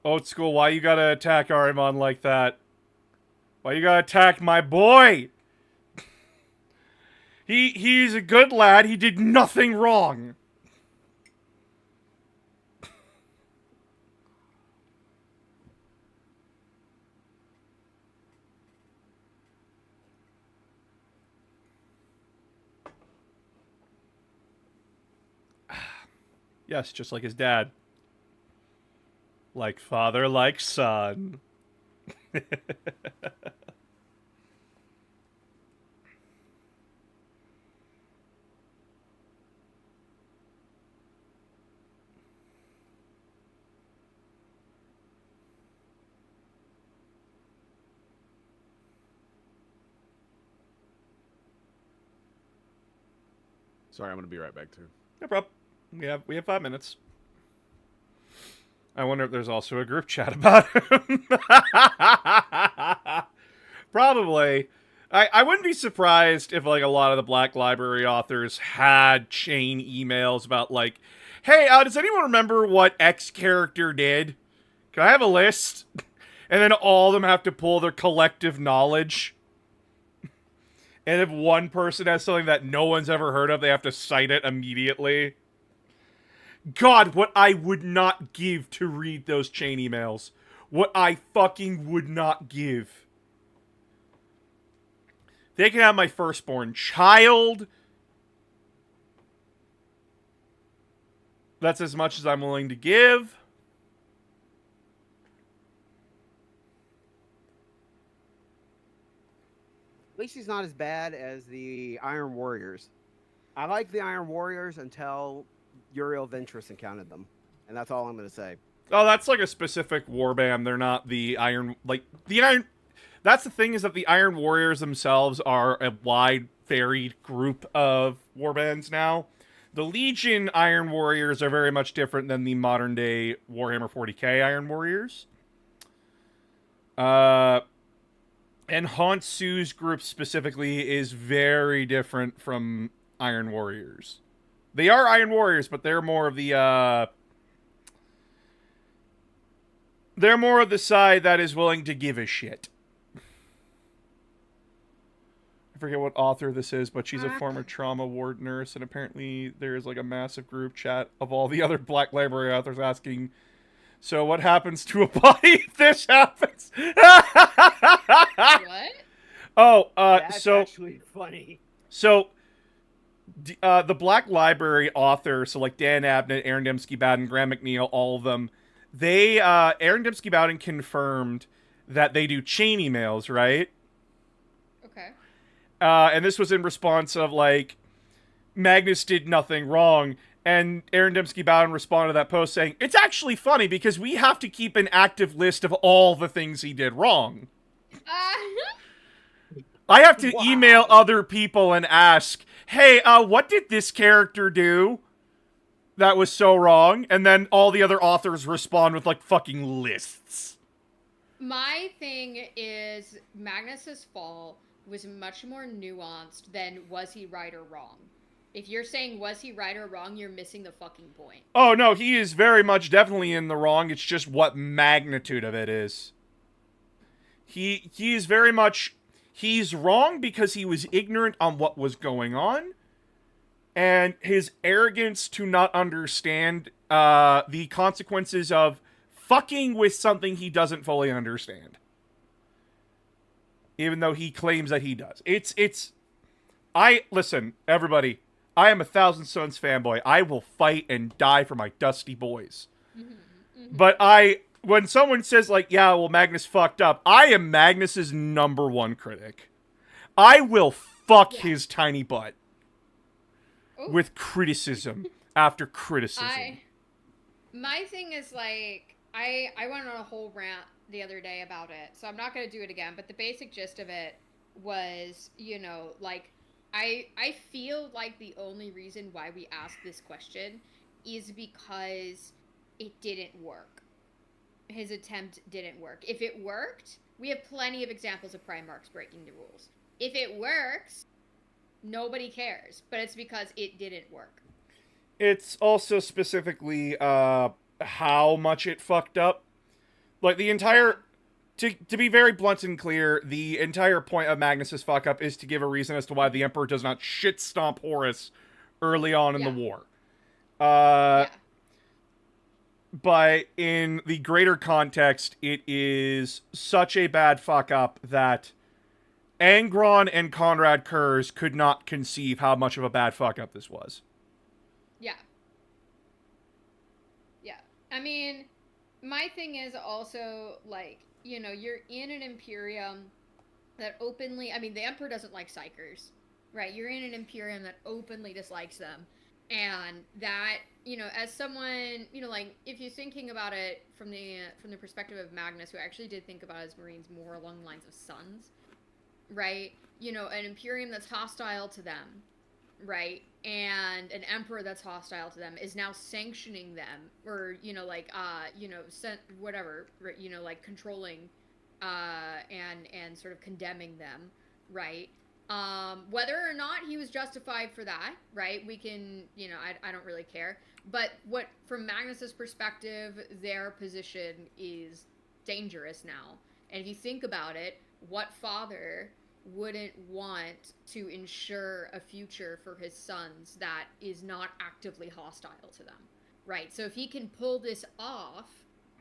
Old school, why you gotta attack Arimon like that? Why you gotta attack my boy? He's a good lad. He did nothing wrong. Yes, just like his dad. Like father, like son. Sorry, I'm gonna be right back too. No problem. We have 5 minutes. I wonder if there's also a group chat about him. Probably. I wouldn't be surprised if like a lot of the Black Library authors had chain emails about like, hey, does anyone remember what X character did? Can I have a list? And then all of them have to pull their collective knowledge. And if one person has something that no one's ever heard of, they have to cite it immediately. God, what I would not give to read those chain emails. What I fucking would not give. They can have my firstborn child. That's as much as I'm willing to give. At least he's not as bad as the Iron Warriors. I like the Iron Warriors until Uriel Ventress encountered them. And that's all I'm going to say. Oh, that's like a specific warband. They're not the Iron... Like, the Iron... That's the thing, is that the Iron Warriors themselves are a wide, varied group of warbands now. The Legion Iron Warriors are very much different than the modern-day Warhammer 40k Iron Warriors. And Hauntsu's group specifically is very different from Iron Warriors. They are Iron Warriors, but they're more of the, they're more of the side that is willing to give a shit. I forget what author this is, but she's a former trauma ward nurse, and apparently there's like a massive group chat of all the other Black Library authors asking, so what happens to a body if this happens? What? Oh, That's so... actually funny. So... the Black Library authors, so like Dan Abnett, Aaron Dembski-Bowden, Graham McNeil, all of them, they, Aaron Dembski-Bowden confirmed that they do chain emails, right? Okay. And this was in response of, like, Magnus did nothing wrong, and Aaron Dembski-Bowden responded to that post saying, it's actually funny because we have to keep an active list of all the things he did wrong. I have to email other people and ask, hey, what did this character do that was so wrong? And then all the other authors respond with, like, fucking lists. My thing is Magnus's fall was much more nuanced than was he right or wrong. If you're saying was he right or wrong, you're missing the fucking point. Oh, no, he is very much definitely in the wrong. It's just what magnitude of it is. He is very much... He's wrong because he was ignorant on what was going on. And his arrogance to not understand the consequences of fucking with something he doesn't fully understand. Even though he claims that he does. Listen, everybody, I am a Thousand Sons fanboy. I will fight and die for my dusty boys. But when someone says, like, yeah, well, Magnus fucked up, I am Magnus's #1 critic. I will fuck his tiny butt with criticism after criticism. My thing is, like, I went on a whole rant the other day about it, so I'm not going to do it again, but the basic gist of it was, you know, like, I feel like the only reason why we asked this question is because it didn't work. His attempt didn't work. If it worked, we have plenty of examples of Primarchs breaking the rules. If it works, nobody cares, but it's because it didn't work. It's also specifically how much it fucked up. Like, the entire... To be very blunt and clear, the entire point of Magnus's fuck up is to give a reason as to why the Emperor does not shit stomp Horus early on in the war. But in the greater context, it is such a bad fuck up that Angron and Conrad Kurz could not conceive how much of a bad fuck up this was. Yeah. Yeah. I mean, my thing is also, like, you know, you're in an Imperium that openly... I mean, the Emperor doesn't like Psychers, right? You're in an Imperium that openly dislikes them. And that, you know, as someone, you know, like, if you're thinking about it from the perspective of Magnus, who actually did think about his Marines more along the lines of sons, right? You know, an Imperium that's hostile to them, right? And an Emperor that's hostile to them is now sanctioning them, or, you know, like, you know, whatever, you know, like, controlling, and sort of condemning them, right? Whether or not he was justified for that, right? We can, you know, I don't really care. But from Magnus's perspective, their position is dangerous now. And if you think about it, what father wouldn't want to ensure a future for his sons that is not actively hostile to them, right? So if he can pull this off,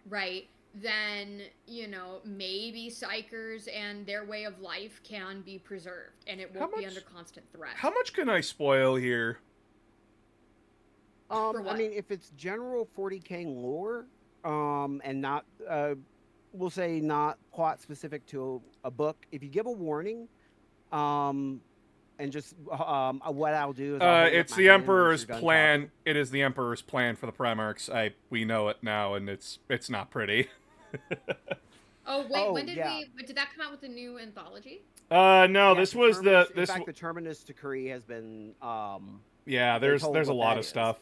right, then, you know, maybe Psychers and their way of life can be preserved, and it won't be under constant threat. How much can I spoil here? I mean, if it's general 40k lore, and not, we'll say not plot specific to a book, if you give a warning, and just what I'll do is it's the Emperor's plan. It is the Emperor's plan for the Primarchs. We know it now, and it's not pretty. Oh, when did did that come out with the new anthology? No, this was the in fact, the Terminus decree has been yeah, there's a lot of stuff.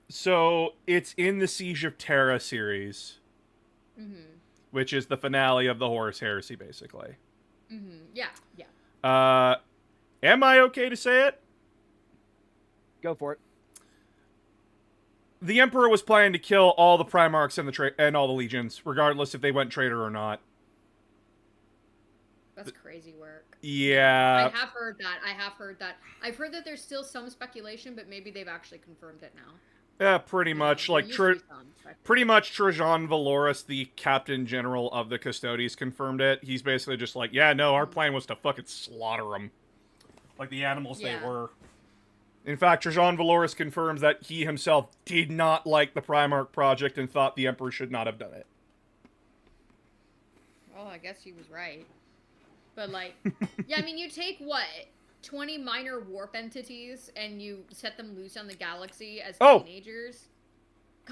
So it's in the Siege of Terra series, which is the finale of the Horus Heresy, basically. Yeah. Am I okay to say it? Go for it. The Emperor was planning to kill all the Primarchs and all the legions, regardless if they went traitor or not. That's crazy work. Yeah. I have heard that. I've heard that there's still some speculation, but maybe they've actually confirmed it now. Yeah, pretty much. Like, pretty much Trajan Valoris, the Captain General of the Custodes, confirmed it. He's basically just like, yeah, no, our plan was to fucking slaughter them. Like the animals they were. In fact, Trajan Valoris confirms that he himself did not like the Primarch project and thought the Emperor should not have done it. Well, I guess he was right. But, like, yeah, I mean, you take, 20 minor warp entities and you set them loose on the galaxy as teenagers?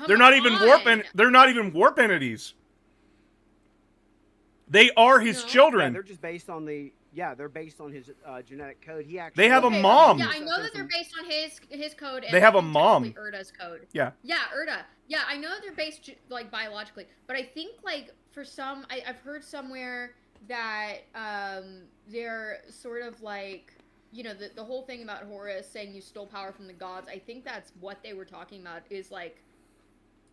They're not even warp entities. They are his children. Yeah, they're just based on they're based on his genetic code. They have a mom. Yeah, I know that they're based on his code. And they have a mom. Urda's code. Yeah. Yeah, Urda. Yeah, I know that they're based like biologically, but I think like for some, I've heard somewhere that they're sort of like, you know, the whole thing about Horus saying you stole power from the gods. I think that's what they were talking about. Is like,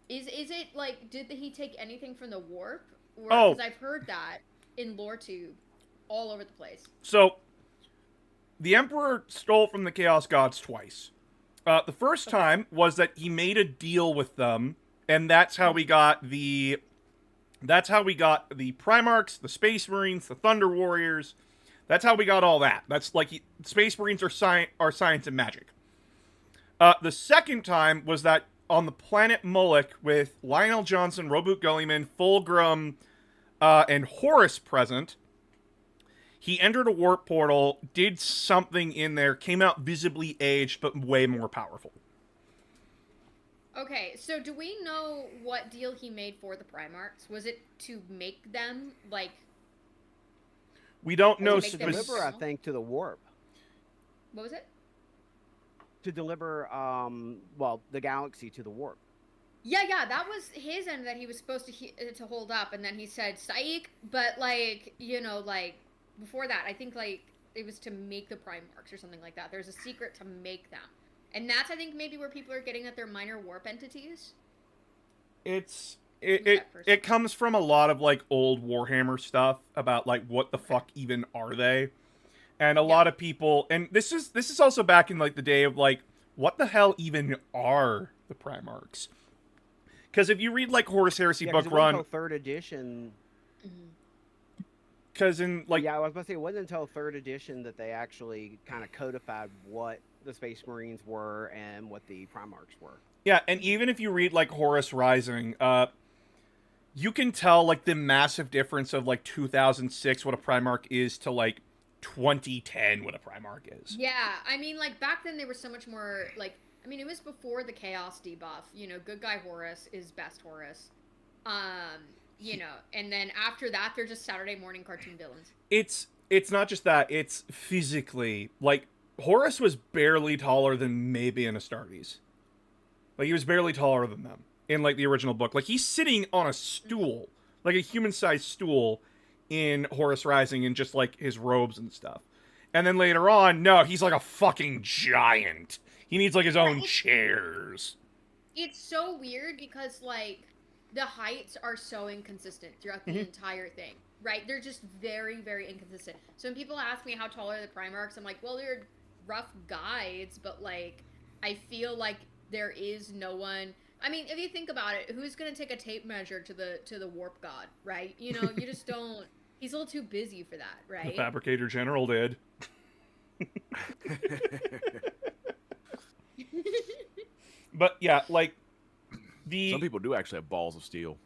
is it like, did he take anything from the warp? Because I've heard that in LoreTube all over the place. So, the Emperor stole from the Chaos Gods twice. The first time was that he made a deal with them and that's how we got the Primarchs, the Space Marines, the Thunder Warriors. That's how we got all that. That's like Space Marines are science and magic. The second time was that on the planet Moloch with Lionel Johnson, Roboot Gulliman, Fulgrim, and Horus present. He entered a warp portal, did something in there, came out visibly aged, but way more powerful. Okay, so do we know what deal he made for the Primarchs? Was it to make them, like... We don't know make them Deliver, I think, to the warp. What was it? To deliver, well, the galaxy to the warp. Yeah, that was his end that he was supposed to hold up, and then he said, psych, but, like, you know, like, before that, I think, like, it was to make the Primarchs or something like that. There's a secret to make them. And that's, I think, maybe where people are getting at their minor warp entities. It comes from a lot of, like, old Warhammer stuff about, like, what the fuck even are they? And a lot of people, and this is also back in, like, the day of, like, what the hell even are the Primarchs? Because if you read, like, Horus Heresy book run... third edition... Because in, like... Yeah, I was about to say, it wasn't until third edition that they actually kind of codified what the Space Marines were and what the Primarchs were. Yeah, and even if you read, like, Horus Rising, you can tell, like, the massive difference of, like, 2006, what a Primarch is, to, like, 2010, what a Primarch is. Yeah, I mean, like, back then they were so much more, like... I mean, it was before the Chaos debuff. You know, good guy Horus is best Horus. You know, and then after that, they're just Saturday morning cartoon villains. It's not just that, it's physically, like, Horus was barely taller than maybe an Astartes. Like, he was barely taller than them in, like, the original book. Like, he's sitting on a stool, like a human-sized stool in Horus Rising in just, like, his robes and stuff. And then later on, no, he's like a fucking giant. He needs, like, his own chairs. It's so weird because, like, the heights are so inconsistent throughout the entire thing, right? They're just very, very inconsistent. So when people ask me how tall are the Primarchs, I'm like, well, they're rough guides, but, like, I feel like there is no one... I mean, if you think about it, who's going to take a tape measure to the warp god, right? You know, you just don't... He's a little too busy for that, right? The Fabricator General did. But, yeah, like... Some people do actually have balls of steel.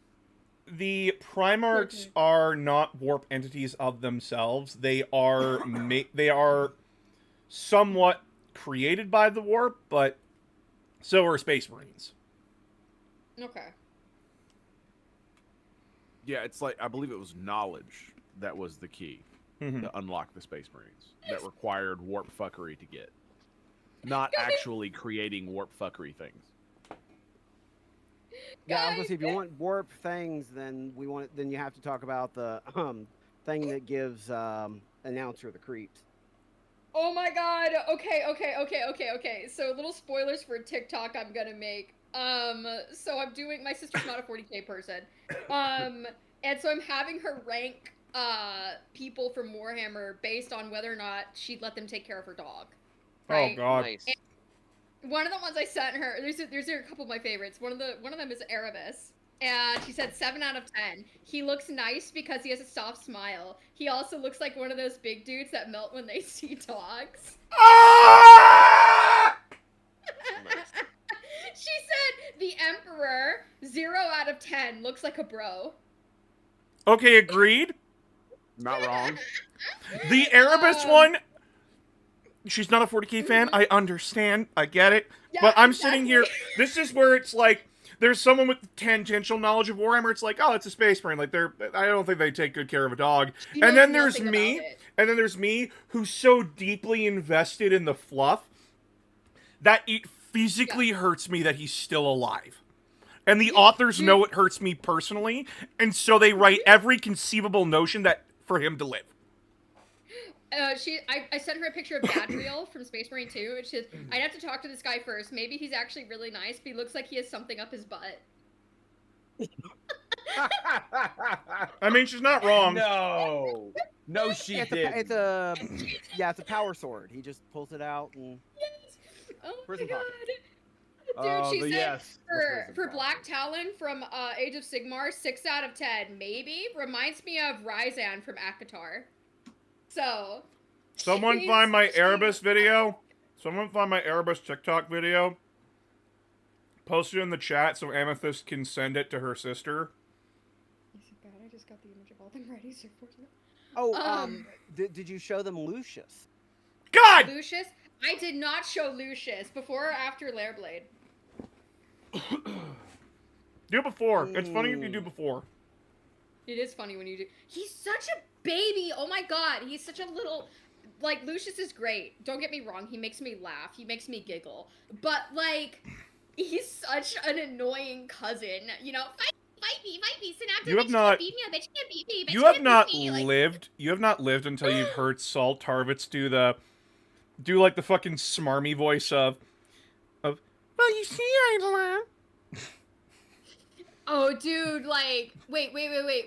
The Primarchs are not warp entities of themselves. They are they are somewhat created by the warp, but so are Space Marines. Okay. Yeah, it's like, I believe it was knowledge that was the key to unlock the Space Marines. That required warp fuckery to get. Not actually creating warp fuckery things. Yeah, I was gonna say, if you want warp things, then you have to talk about the thing that gives announcer the creeps. Oh my god. Okay. So little spoilers for TikTok I'm gonna make. So I'm doing, my sister's not a 40K person. And so I'm having her rank people from Warhammer based on whether or not she'd let them take care of her dog. Right? Oh god. Nice. One of the ones I sent her, there's a couple of my favorites. One of them is Erebus, and she said 7 out of 10. He looks nice because he has a soft smile. He also looks like one of those big dudes that melt when they see dogs. Ah! She said the Emperor, 0 out of 10, looks like a bro. Okay, agreed. Not wrong. The Erebus one, she's not a 40K fan. I understand. I get it. Yeah, but I'm exactly. sitting here. This is where it's like, there's someone with tangential knowledge of Warhammer. It's like, oh, it's a Space Marine. Like, I don't think they take good care of a dog. She And knows then there's nothing me. about it. And then there's me, who's so deeply invested in the fluff that it physically hurts me that he's still alive. And the authors know it hurts me personally, and so they write every conceivable notion that for him to live. I sent her a picture of Gadriel from Space Marine 2, which is, I'd have to talk to this guy first. Maybe he's actually really nice, but he looks like he has something up his butt. I mean, she's not wrong. No, she did. It's a power sword. He just pulls it out and Oh my prison god. pocket. Dude, she said yes. for Black Talon from Age of Sigmar, 6 out of 10. Maybe reminds me of Ryzan from Akatar. So. Someone find my Erebus video. Someone find my Erebus TikTok video. Post it in the chat so Amethyst can send it to her sister. God, I just got the image of all them ready. So Oh, did you show them Lucius? God! Lucius? I did not show Lucius before or after Lairblade. Do before. It's funny if you do before. It is funny when you do. He's such a baby. Oh my god. He's such a little. Like, Lucius is great. Don't get me wrong. He makes me laugh. He makes me giggle. But, like, he's such an annoying cousin. You know, fight me. Synapse, You have not. beat me. I bet you can't beat me. You have not lived. You have not lived until you've heard Salt Tarvitz do like the fucking smarmy voice of. Well, you see, Eidolon. Oh, dude, like, wait.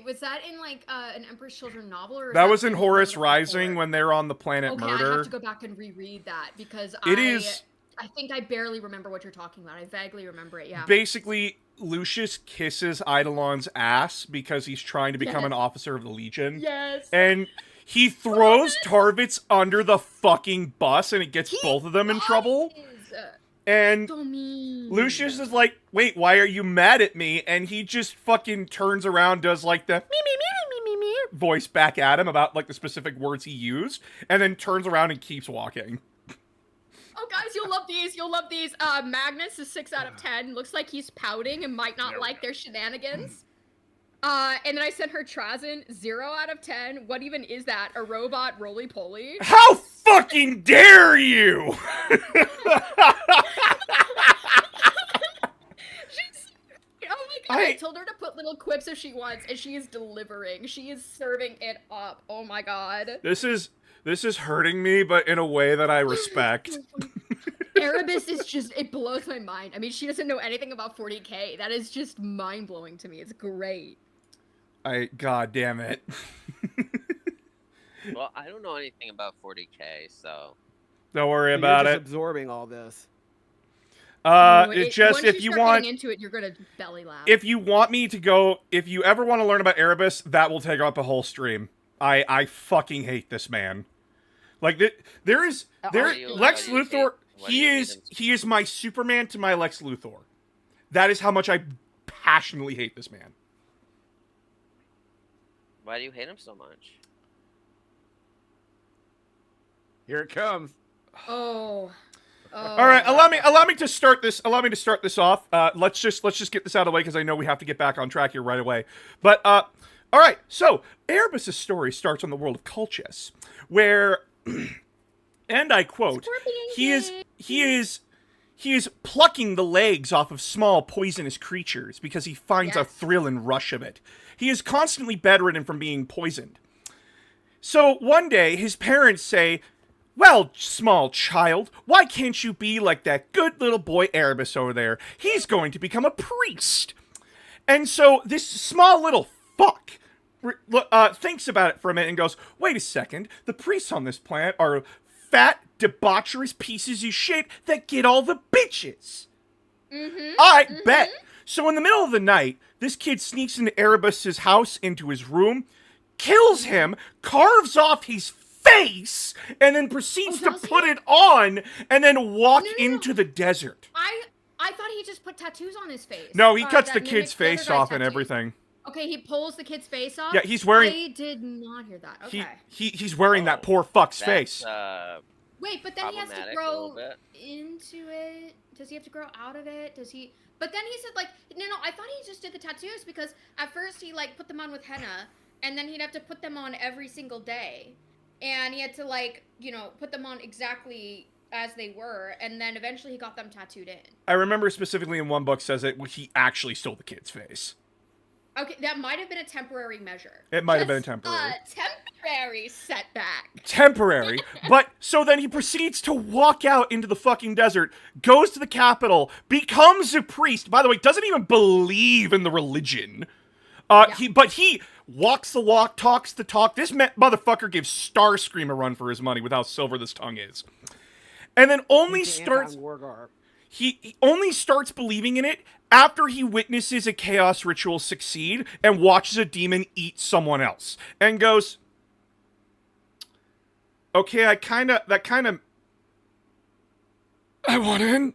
Was that in, like, an Emperor's Children novel? Or That was in from Horus one of the Rising before? when they're on the planet Okay, Murder. I have to go back and reread that because It is. I think I barely remember what you're talking about. I vaguely remember it, yeah. Basically, Lucius kisses Eidolon's ass because he's trying to become an officer of the Legion. Yes. And he throws Tarvitz under the fucking bus and it gets both of them in trouble. And So mean. Lucius is like, wait, why are you mad at me? And he just fucking turns around, does like the me voice back at him about like the specific words he used, and then turns around and keeps walking. Oh, guys, you'll love these. You'll love these. Magnus is 6 out of 10. Looks like he's pouting and might not like their shenanigans. And then I sent her Trazen, 0 out of 10. What even is that? A robot roly-poly? How fucking dare you! Oh my god, I told her to put little quips if she wants, and she is delivering. She is serving it up. Oh my god. This is hurting me, but in a way that I respect. Erebus is just, it blows my mind. I mean, she doesn't know anything about 40k. That is just mind-blowing to me. It's great. God damn it. Well, I don't know anything about 40k, so. Don't worry You're about just it. absorbing all this. It's just once if you start want getting into it, you're gonna belly laugh. if you want me to go, if you ever want to learn about Erebus, that will take up a whole stream. I fucking hate this man. Like Lex Luthor. He is my Superman to my Lex Luthor. That is how much I passionately hate this man. Why do you hate him so much? Here it comes. Oh. All right, allow me to start this. Allow me to start this off. Let's just get this out of the way because I know we have to get back on track here right away. But all right. So Erebus' story starts on the world of Colchis, where, and I quote, he is plucking the legs off of small poisonous creatures because he finds a thrill and rush of it. He is constantly bedridden from being poisoned. So one day his parents say, well, small child, why can't you be like that good little boy Erebus over there? He's going to become a priest. And so this small little fuck thinks about it for a minute and goes, wait a second, the priests on this planet are fat, debaucherous pieces of shit that get all the bitches. I bet. So in the middle of the night, this kid sneaks into Erebus's house, into his room, kills him, carves off his face, and then proceeds to put it on and then walk into the desert. I thought he just put tattoos on his face. No, he cuts the kid's face off and tattoo. everything. Okay, he pulls the kid's face off? Yeah, he's wearing... I did not hear that. Okay. He's wearing that poor fuck's face. Wait, but then he has to grow into it? Does he have to grow out of it? Does he... But then he said, like... No, I thought he just did the tattoos because at first he, like, put them on with henna, and then he'd have to put them on every single day. And he had to, like, you know, put them on exactly as they were, and then eventually he got them tattooed in. I remember specifically in one book says that he actually stole the kid's face. Okay, that might have been a temporary measure. It might have been temporary. Temporary setback. Temporary. But, so then he proceeds to walk out into the fucking desert, goes to the capital, becomes a priest. By the way, doesn't even believe in the religion. He walks the walk, talks the talk. This motherfucker gives Starscream a run for his money with how silver this tongue is. And then only starts... he only starts believing in it after he witnesses a chaos ritual succeed and watches a demon eat someone else and goes, okay, I want in.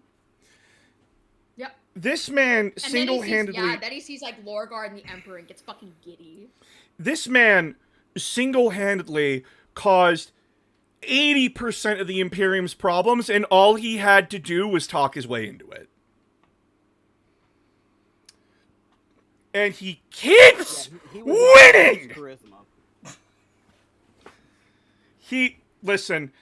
Yep. This man And single-handedly... then he sees like Lorgar and the Emperor and gets fucking giddy. This man single-handedly caused 80% of the Imperium's problems, and all he had to do was talk his way into it. And he keeps winning! Listen,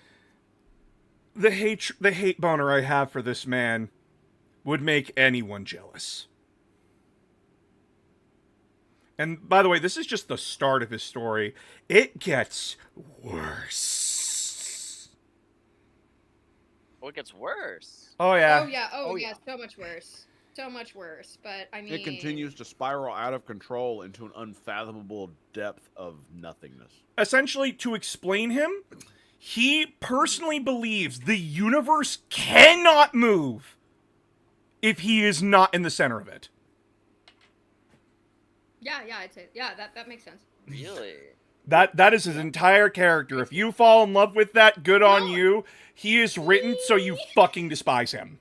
the hate boner I have for this man would make anyone jealous. And by the way, this is just the start of his story. It gets worse. Oh, it gets worse. Oh yeah. Oh yeah, so much worse. So much worse. But I mean, It continues to spiral out of control into an unfathomable depth of nothingness. Essentially, to explain him, he personally believes the universe cannot move if he is not in the center of it. Yeah, I'd say that makes sense. Really? That is his entire character. If you fall in love with that, good on you. He is written so you fucking despise him.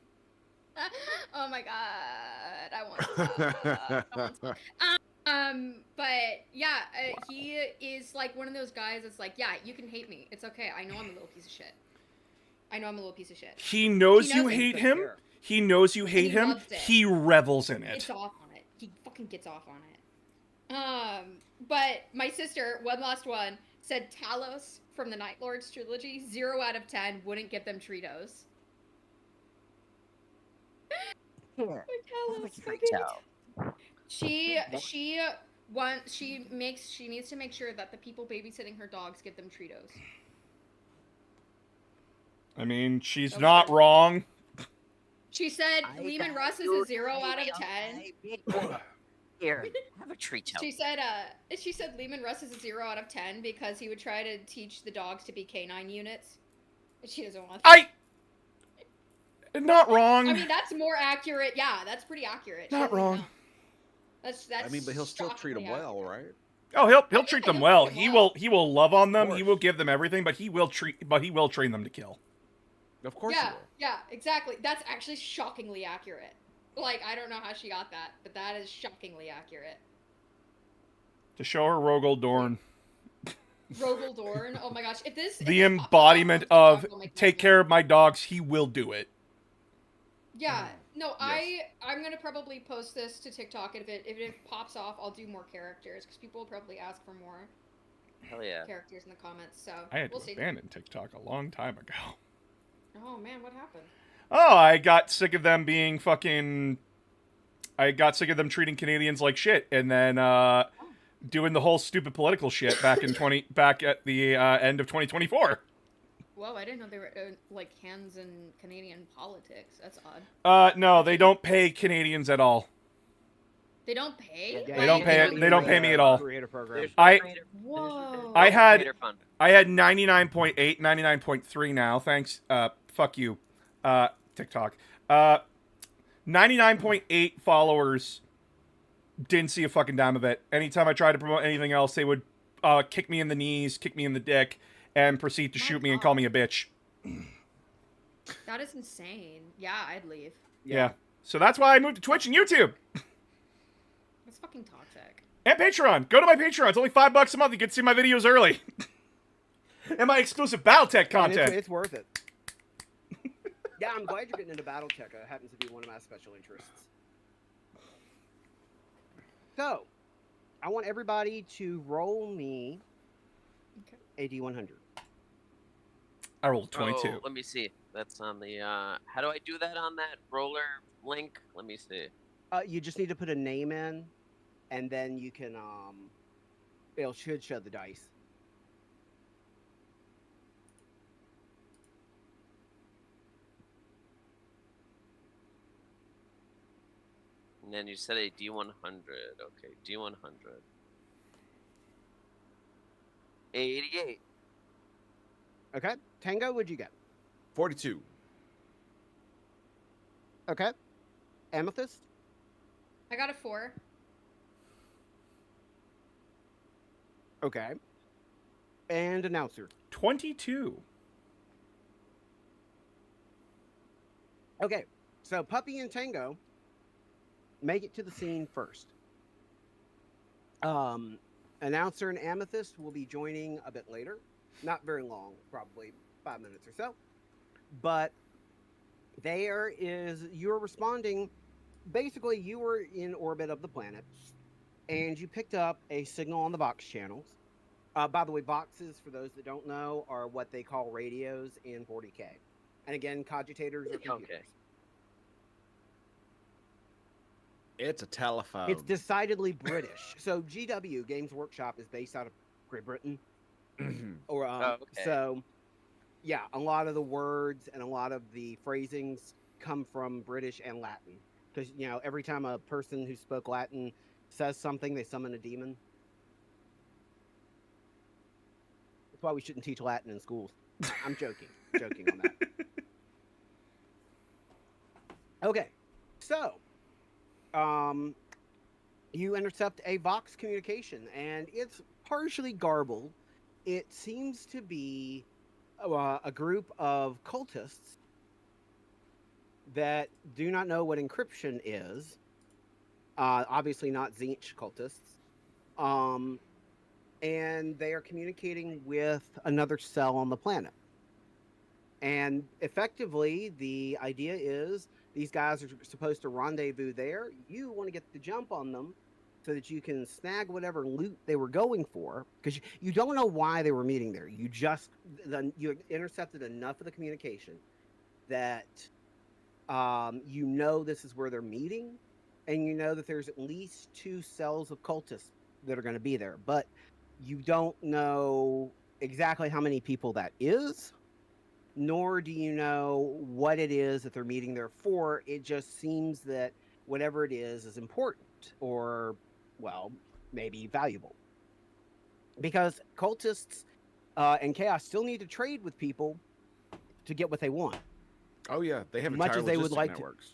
Oh my god, I want some. But yeah, he is like one of those guys that's like, yeah, you can hate me. It's okay. I know I'm a little piece of shit. He knows you hate him. He knows you hate him. He revels in it. Gets off on it. He fucking gets off on it. But my sister, one last one, said Talos from the Night Lords trilogy, 0 out of 10, wouldn't get them Tritos. She needs to make sure that the people babysitting her dogs get them Tritos. I mean, she's not wrong. She said Lehman Russ is a 0 out of 10. Here, have a Trito. She said Lehman Russ is a 0 out of 10 because he would try to teach the dogs to be canine units. But she doesn't want that. Not wrong. I mean, that's more accurate. Yeah, that's pretty accurate. Not wrong. That's. I mean, but he'll still treat them well, right? Oh, he'll treat them well. He will love on them. He will give them everything, but he will train them to kill. Of course. He will. Yeah, exactly. That's actually shockingly accurate. Like, I don't know how she got that, but that is shockingly accurate. To show her Rogel Dorn. Rogel Dorn? Oh my gosh. The embodiment of take care of my dogs, he will do it. Yeah. No, Yes. I'm gonna probably post this to TikTok, and if it pops off, I'll do more characters, because people will probably ask for more Hell yeah. characters in the comments, so I had we'll to see. abandon TikTok a long time ago. Oh man, what happened? Oh, I got sick of them being fucking... I got sick of them treating Canadians like shit, and then doing the whole stupid political shit back at the end of 2024. Whoa, I didn't know they were like hands in Canadian politics. That's odd. No, they don't pay Canadians at all. They don't pay? Yeah, They don't pay. They don't pay me at all. Creator program. Whoa. I had Creator fund. 99.8, 99.3 now. Thanks. Fuck you, TikTok. 99.8 followers. Didn't see a fucking dime of it. Anytime I tried to promote anything else, they would kick me in the knees, kick me in the dick, and proceed to shoot me and call me a bitch. That is insane. Yeah, I'd leave. Yeah. So that's why I moved to Twitch and YouTube. That's fucking toxic. And Patreon. Go to my Patreon. It's only $5 a month. You get to see my videos early. And my exclusive BattleTech content. It's worth it. Yeah, I'm glad you're getting into BattleTech. It happens to be one of my special interests. So, I want everybody to roll me a D100. I rolled 22. Oh, let me see. That's on the. How do I do that on that roller link? Let me see. You just need to put a name in, and then you can it should show the dice. And then you said a D100. Okay, D100. 88. Okay, Tango, what'd you get? 42. Okay. Amethyst. I got a 4. Okay. And announcer. 22. Okay. So Puppy and Tango make it to the scene first. Announcer and Amethyst will be joining a bit later. Not very long, probably 5 minutes or so. But you're responding. Basically, you were in orbit of the planet, and you picked up a signal on the Vox channels. By the way, Voxes, for those that don't know, are what they call radios in 40K. And again, cogitators are computers. Okay. It's a telephone. It's decidedly British. So GW, Games Workshop, is based out of Great Britain. So, yeah, a lot of the words and a lot of the phrasings come from British and Latin. Because, you know, every time a person who spoke Latin says something, they summon a demon. That's why we shouldn't teach Latin in schools. I'm joking. Joking on that. Okay. So, you intercept a Vox communication, and it's partially garbled. It seems to be a group of cultists that do not know what encryption is. Obviously not Tzeentch cultists. And they are communicating with another cell on the planet. And effectively, the idea is these guys are supposed to rendezvous there. You want to get the jump on them so that you can snag whatever loot they were going for, because you don't know why they were meeting there. You intercepted enough of the communication that you know this is where they're meeting, and you know that there's at least 2 cells of cultists that are going to be there, but you don't know exactly how many people that is, nor do you know what it is that they're meeting there for. It just seems that whatever it is important, or, well, maybe valuable. Because cultists and chaos still need to trade with people to get what they want. Oh yeah, they have Much entire as they would logistic like networks. to.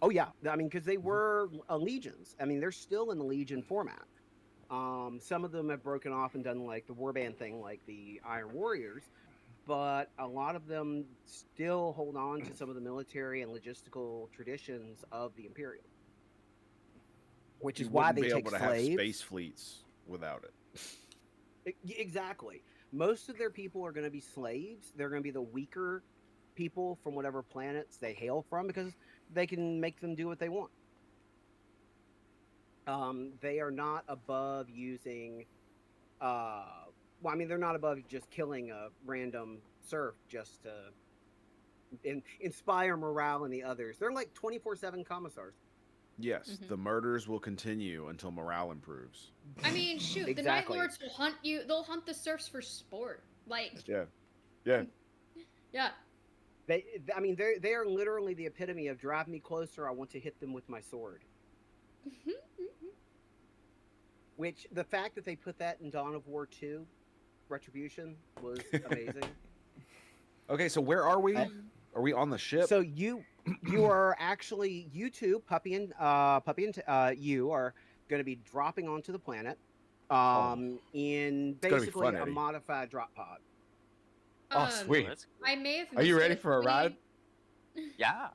Oh yeah, I mean, because they were legions. I mean, they're still in the legion format. Some of them have broken off and done like the warband thing, like the Iron Warriors, but a lot of them still hold on to some of the military and logistical traditions of the Imperium, which You is why wouldn't they be take able to slaves. have space fleets without it. Exactly. Most of their people are going to be slaves. They're going to be the weaker people from whatever planets they hail from, because they can make them do what they want. They are not above using, well, I mean, they're not above just killing a random serf just to inspire morale in the others. They're like 24/7 commissars. Yes, the murders will continue until morale improves. I mean, shoot, Exactly. the Night Lords will hunt you. They'll hunt the serfs for sport. Like, Yeah. yeah. I mean, they are literally the epitome of drive me closer, I want to hit them with my sword. Which, the fact that they put that in Dawn of War 2, Retribution, was amazing. Okay, so where are we? Are we on the ship? So you are actually, you two, Puppy and you are going to be dropping onto the planet in basically fun, a Eddie. modified drop pod. Oh, sweet. That's cool. I may have. Are you missed ready it. for a ride? Yeah.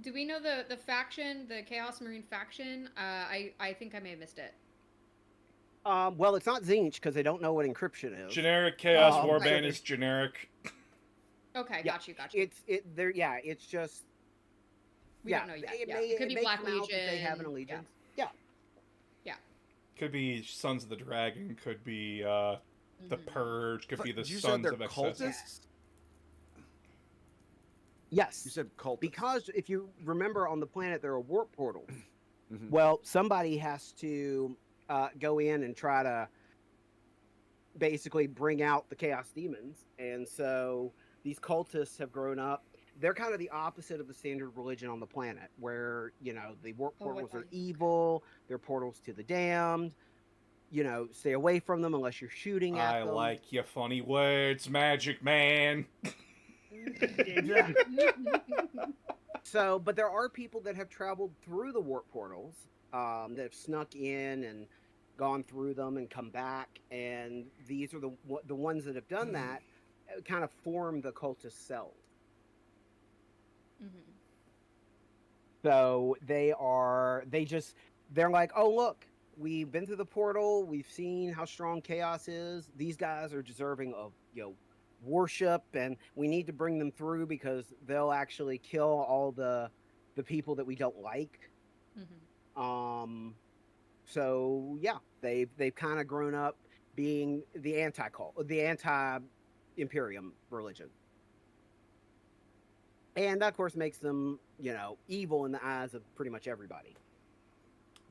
Do we know the faction, the Chaos Marine faction? I think I may have missed it. Well, it's not Tzeentch because they don't know what encryption is. Generic Chaos Right. Warband is generic. Okay, Yeah, got you. It's just. We don't know yet. It, Yeah. may, It could be may Black come out that Legion. they have an allegiance. Yeah. Could be Sons of the Dragon. Could be the Purge. Could be the You said Sons they're of Excess. cultists? Yes. You said cultists. Because if you remember, on the planet there are warp portals. Mhm. Well, somebody has to go in and try to basically bring out the chaos demons, and so these cultists have grown up. They're kind of the opposite of the standard religion on the planet, where, you know, the warp portals are evil. They're portals to the damned. You know, stay away from them unless you're shooting at I them. like your funny words, Magic Man. So, but there are people that have traveled through the warp portals, that have snuck in and gone through them and come back, and these are the ones that have done that, kind of form the cultist cells. Mm-hmm. So they're like, oh look, we've been through the portal, we've seen how strong chaos is. These guys are deserving of worship, and we need to bring them through because they'll actually kill all the people that we don't like. Mm-hmm. So yeah, they've kind of grown up being the anti-cult, the anti-imperium religion. And that, of course, makes them, evil in the eyes of pretty much everybody.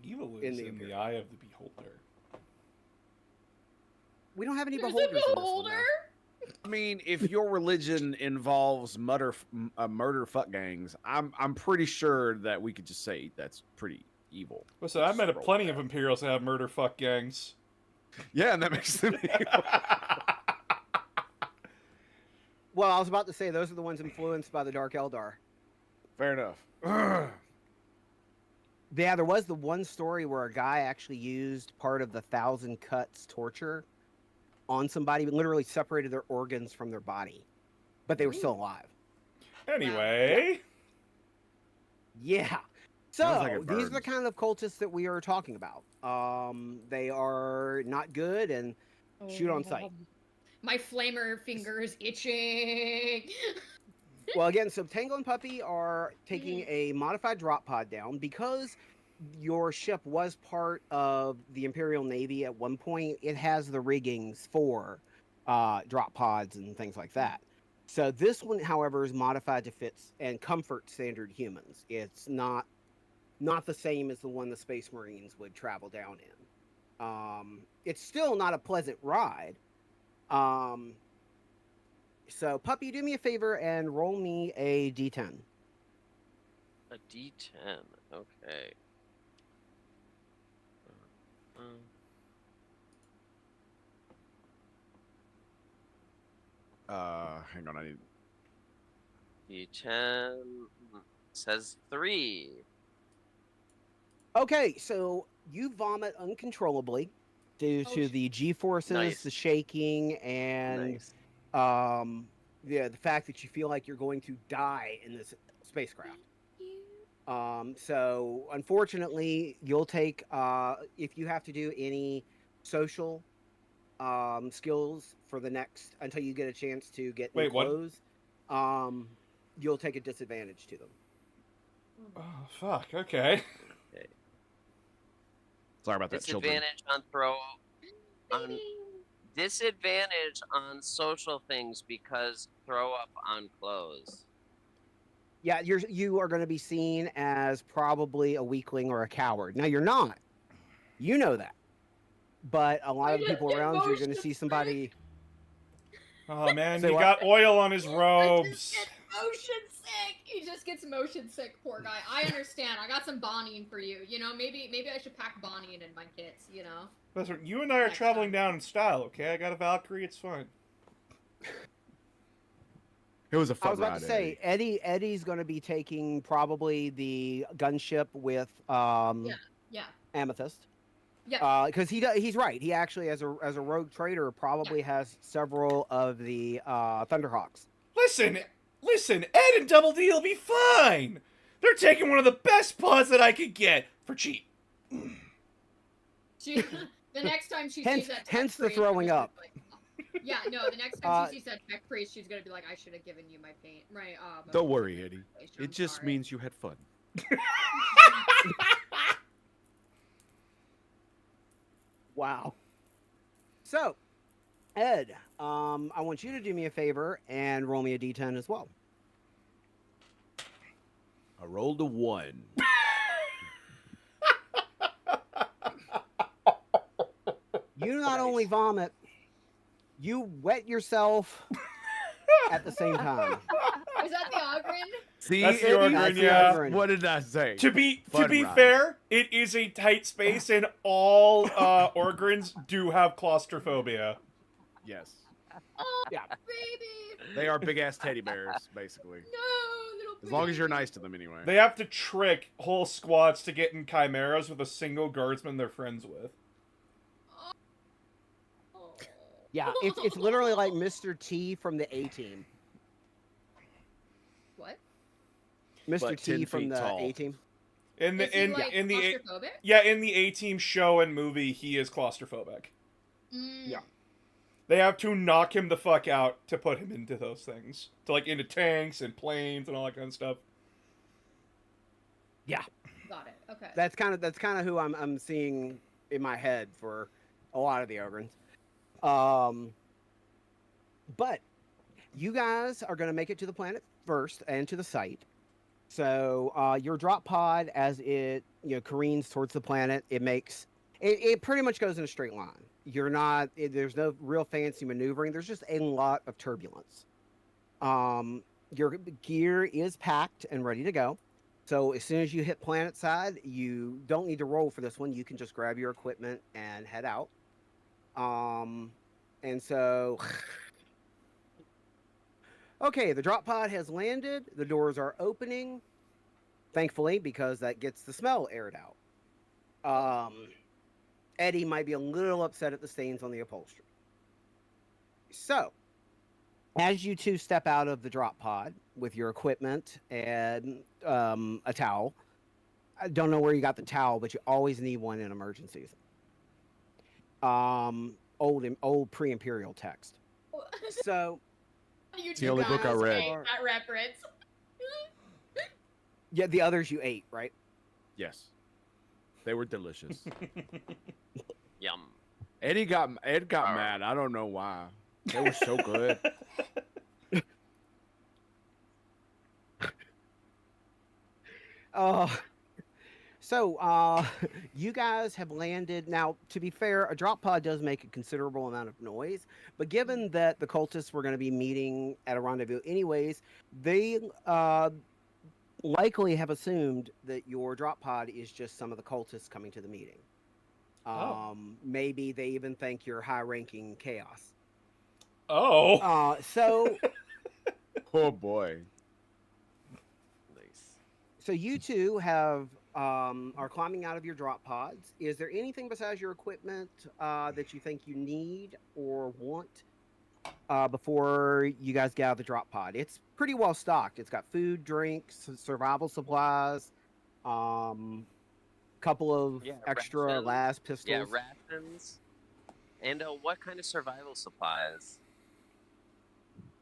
Evil is in the eye of the beholder. We don't have any There's beholders a in this one, beholder. though. I mean, if your religion involves murder fuck gangs, I'm pretty sure that we could just say that's pretty evil. Listen, I've met Just roll plenty with of that. Imperials that have murder fuck gangs. Yeah, and that makes them evil. Well, I was about to say those are the ones influenced by the Dark Eldar. Fair enough. Yeah, there was the one story where a guy actually used part of the 1,000 cuts torture on somebody, literally separated their organs from their body, but they were still alive. Anyway. Yeah. Sounds like So it these are the burns. kind of cultists that we are talking about. They are not good and shoot on sight. My flamer finger's itching. Well, again, so Tango and Puppy are taking a modified drop pod down because your ship was part of the Imperial Navy at one point. It has the riggings for drop pods and things like that. So this one, however, is modified to fit and comfort standard humans. It's not the same as the one the Space Marines would travel down in. It's still not a pleasant ride. So, Puppy, do me a favor and roll me a d10. A D10. Okay. Hang on, I need. D10 says 3. Okay, so you vomit uncontrollably due to the G-forces, Nice. the shaking, and Nice. the fact that you feel like you're going to die in this spacecraft. So unfortunately, you'll take if you have to do any social skills for the next until you get a chance to get new Wait, what? clothes, you'll take a disadvantage to them. Oh, fuck. Okay. Sorry about that, children. Disadvantage on disadvantage on social things because throw up on clothes. Yeah, you are going to be seen as probably a weakling or a coward. Now you're not. You know that. But a lot of the people around you are going to see somebody. Oh, man, Say you what? got oil on his I robes. just get motion sick. He just gets motion sick, poor guy. I understand. I got some Bonnie for you. Maybe I should pack Bonnie in my kits. Listen, you and I are Next traveling time. down in style, okay? I got a Valkyrie, it's fine. It was a fun I was about ride, to say Eddie's going to be taking probably the gunship with Yeah. Amethyst. Yeah. Because he's right. He actually, as a rogue trader, probably has several of the Thunderhawks. Listen, Ed and Double D will be fine. They're taking one of the best pods that I could get for cheap. The next time she Hence- sees that tech hence the priest, throwing she's up. like, yeah, no. The next time she sees that tech priest, she's gonna be like, "I should have given you my paint." Right? Don't worry, Eddie. I'm It just sorry. means you had fun. Wow. So, Ed, I want you to do me a favor and roll me a d10 as well. I rolled a 1. You not only vomit, you wet yourself at the same time. Was that the Ogren? See, That's the Eddie? Ogren, That's the yeah. Ogren. What did I say? To be Fun ride. fair, it is a tight space, and all Orgrins do have claustrophobia. Yes. Oh, Yeah. baby. They are big ass teddy bears, basically. No, little As long as you're nice to them, anyway. They have to trick whole squads to get in chimeras with a single guardsman they're friends with. Yeah, it's literally like Mr. T from the A-Team. What? Mr. But T 10 from feet the tall. A-Team. In the Is he, like, claustrophobic? in the A-Team show and movie, he is claustrophobic. Mm. Yeah. They have to knock him the fuck out to put him into those things. To like into tanks and planes and all that kind of stuff. Yeah. Got it. Okay. That's kind of who I'm seeing in my head for a lot of the Ogrins. But you guys are going to make it to the planet first and to the site. So your drop pod, as it careens towards the planet, it pretty much goes in a straight line. There's no real fancy maneuvering. There's just a lot of turbulence. Your gear is packed and ready to go. So as soon as you hit planet side, you don't need to roll for this one. You can just grab your equipment and head out. And so, okay, the drop pod has landed. The doors are opening, thankfully, because that gets the smell aired out. Eddie might be a little upset at the stains on the upholstery. So, as you two step out of the drop pod with your equipment and a towel, I don't know where you got the towel, but you always need one in emergencies. Old pre-imperial text. So, You the only book I guys read. ate that reference. yeah, the others you ate, right? Yes. They were delicious. Yum. Ed got mad. I don't know why. They were so good. So you guys have landed. Now, to be fair, a drop pod does make a considerable amount of noise, but given that the cultists were going to be meeting at a rendezvous anyways, they likely have assumed that your drop pod is just some of the cultists coming to the meeting. Maybe they even think you're high-ranking chaos. Oh. So Oh boy. Nice. So you two are climbing out of your drop pods. Is there anything besides your equipment that you think you need or want before you guys get out of the drop pod? It's pretty well stocked. It's got food, drinks, survival supplies, couple of extra rations. las pistols. Yeah, rations. And what kind of survival supplies?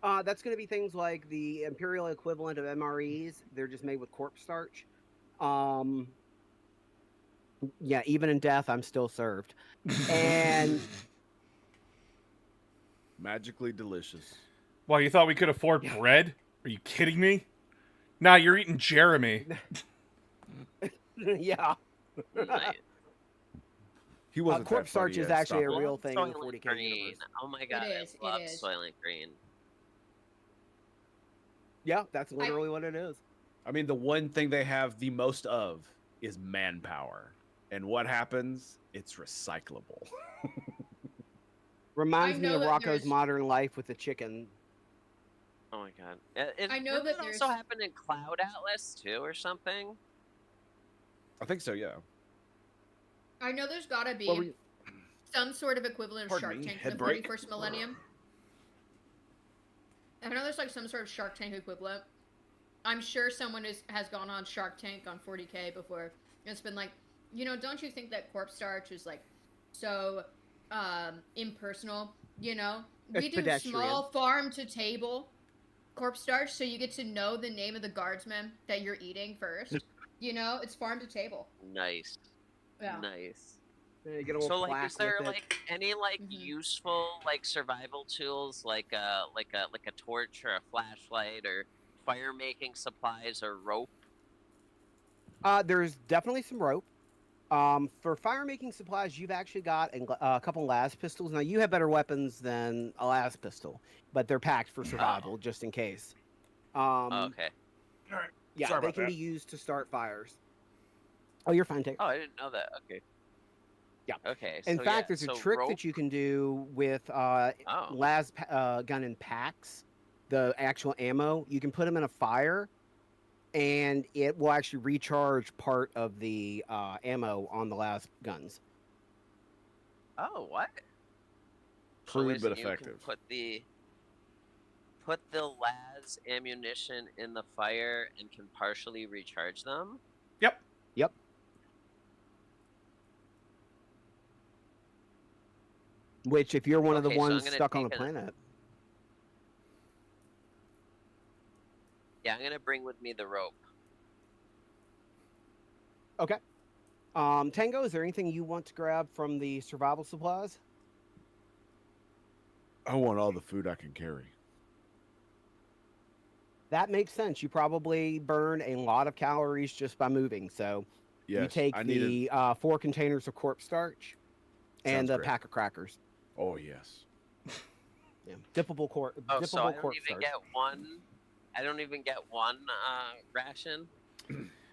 That's going to be things like the imperial equivalent of MREs. They're just made with corpse starch. Yeah, even in death, I'm still served. And Magically delicious. Well, you thought we could afford bread? Are you kidding me? Nah, you're eating Jeremy. yeah. Nice. He wasn't that corpse starch funny is yet. actually Stop a it. real thing in the Soylent 40K Green. universe. Oh my god, is, I love it is. Soylent Green. Yeah, that's literally what it is. I mean, the one thing they have the most of is manpower. And what happens? It's recyclable. Reminds me know of that Rocco's there's- Modern Life with the chicken. Oh my god. I know didn't that also there's- happened in Cloud Atlas too, or something. I think so, yeah. I know there's gotta be What were you- some sort of equivalent of Pardon Shark me, Tank in head the break. 41st millennium. I know there's like some sort of Shark Tank equivalent. I'm sure someone has gone on Shark Tank on 40K before. And it's been like, don't you think that corpse starch is like so impersonal? We It's do pedestrian. small farm to table corpse starch, so you get to know the name of the guardsman that you're eating first. It's farm to table. Nice. Yeah. Nice. You get a little So like, plaque is there with it. like any like Mhm. useful like survival tools like a torch or a flashlight or fire making supplies or rope? There's definitely some rope. For fire making supplies, you've actually got a couple las pistols. Now you have better weapons than a las pistol, but they're packed for survival just in case. Okay. Yeah, Sorry they about can that. be used to start fires. Oh, you're fine, Tate. Oh, I didn't know that. Okay. Yeah. Okay. In so fact, yeah, there's a so trick rope. that you can do with Oh. gun in packs, the actual ammo. You can put them in a fire, and it will actually recharge part of the ammo on the last guns. Oh, what? Crude but you effective. Can put the las ammunition in the fire and can partially recharge them. Yep. Yep. Which, if you're one of the Okay, so I'm ones gonna stuck on the take planet, Yeah, I'm gonna bring with me the rope. okay. Tango, is there anything you want to grab from the survival supplies? I want all the food I can carry. That makes sense. You probably burn a lot of calories just by moving. So Yes, you take I needed. the 4 containers of corpse starch and Sounds a great. pack of crackers. Oh yes. Yeah, dippable Oh, so I don't corpse even starch. get one. I don't even get one ration.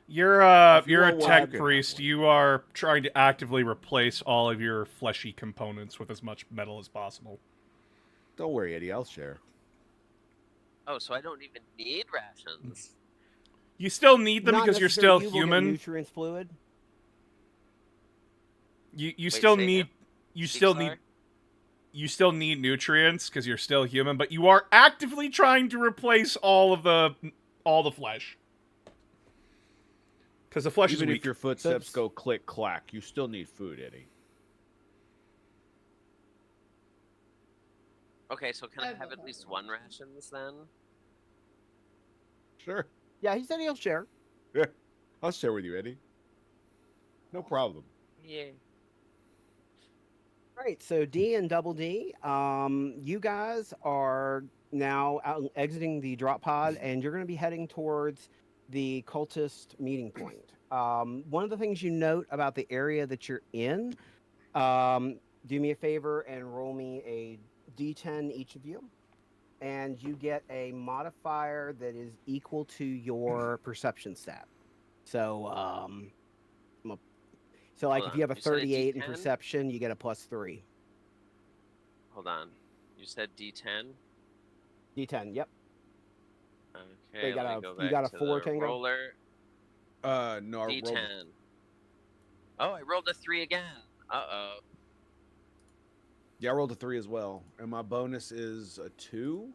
You're If you you're a want one, you tech can have priest. one. You are trying to actively replace all of your fleshy components with as much metal as possible. Don't worry, Eddie. I'll share. Oh, so I don't even need rations. You still need them Not because you're necessarily, still you will get human. nutrients fluid. You Wait, still say need again? you Speak still slower. need you still need nutrients because you're still human, but you are actively trying to replace all the flesh. Because the flesh Even is if weak. your footsteps go click clack, you still need food, Eddie. Okay, so can I have at have least one. one rations then? Sure. Yeah, he said he'll share. Yeah, I'll share with you, Eddie. No problem. Yeah. Right. So D and Double D, you guys are now exiting the drop pod, and you're going to be heading towards the cultist meeting point. One of the things you note about the area that you're in, do me a favor and roll me a D10 each of you, and you get a modifier that is equal to your perception stat. So, so like Hold if on, you have a you said a 38 in D10? perception, you get a +3. Hold on. You said D10? D10. Yep. Okay, you got let me a- go you back got a to 4, the Tango? roller. No, I rolled. D10. Oh, I rolled a 3 again. Uh-oh. Yeah, I rolled a 3 as well, and my bonus is a 2.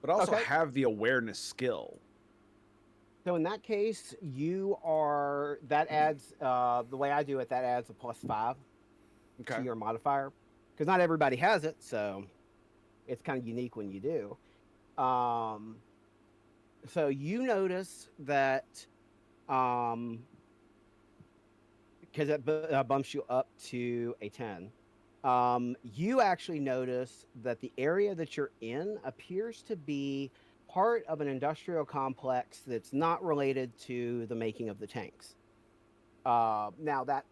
But I also Okay. have the awareness skill. So in that case, that adds the way I do it, that adds a +5 to your modifier, because not everybody has it, so it's kind of unique when you do. So you notice that because it bumps you up to a 10. You actually notice that the area that you're in appears to be part of an industrial complex that's not related to the making of the tanks. Now that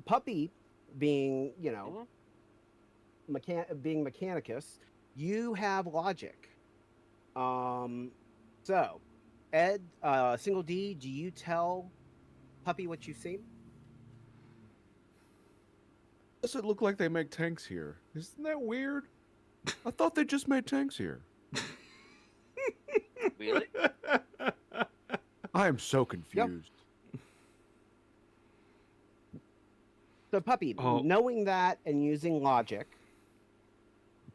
Puppy being, being Mechanicus, you have logic. So Ed, Single D, do you tell Puppy what you've seen? Does it look like they make tanks here? Isn't that weird? I thought they just made tanks here. Really? I am so confused. So Puppy, Oh. knowing that and using logic,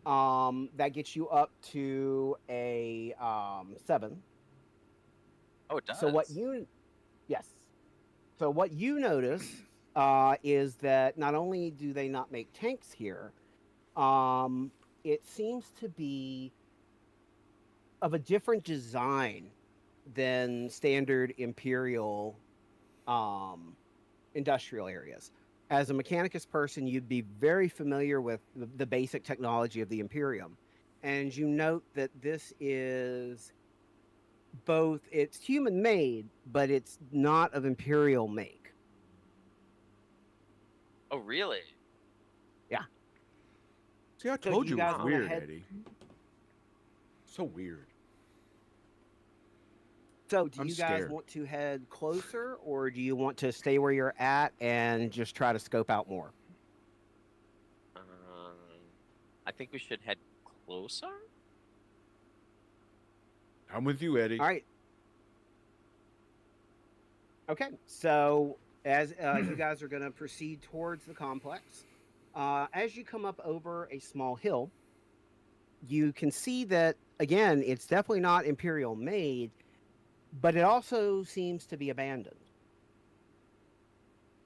that gets you up to a 7. Oh, it does? So what you notice is that not only do they not make tanks here, it seems to be of a different design than standard Imperial industrial areas. As a Mechanicus person, you'd be very familiar with the basic technology of the Imperium. And you note that this is it's human made, but it's not of Imperial make. Oh, really? See, I So told you you it guys was wanna weird, head- Eddie. So weird. So do I'm you guys scared. want to head closer, or do you want to stay where you're at and just try to scope out more? I think we should head closer. I'm with you, Eddie. All right. Okay, so as you guys are going to proceed towards the complex, as you come up over a small hill, you can see that, again, it's definitely not Imperial made, but it also seems to be abandoned.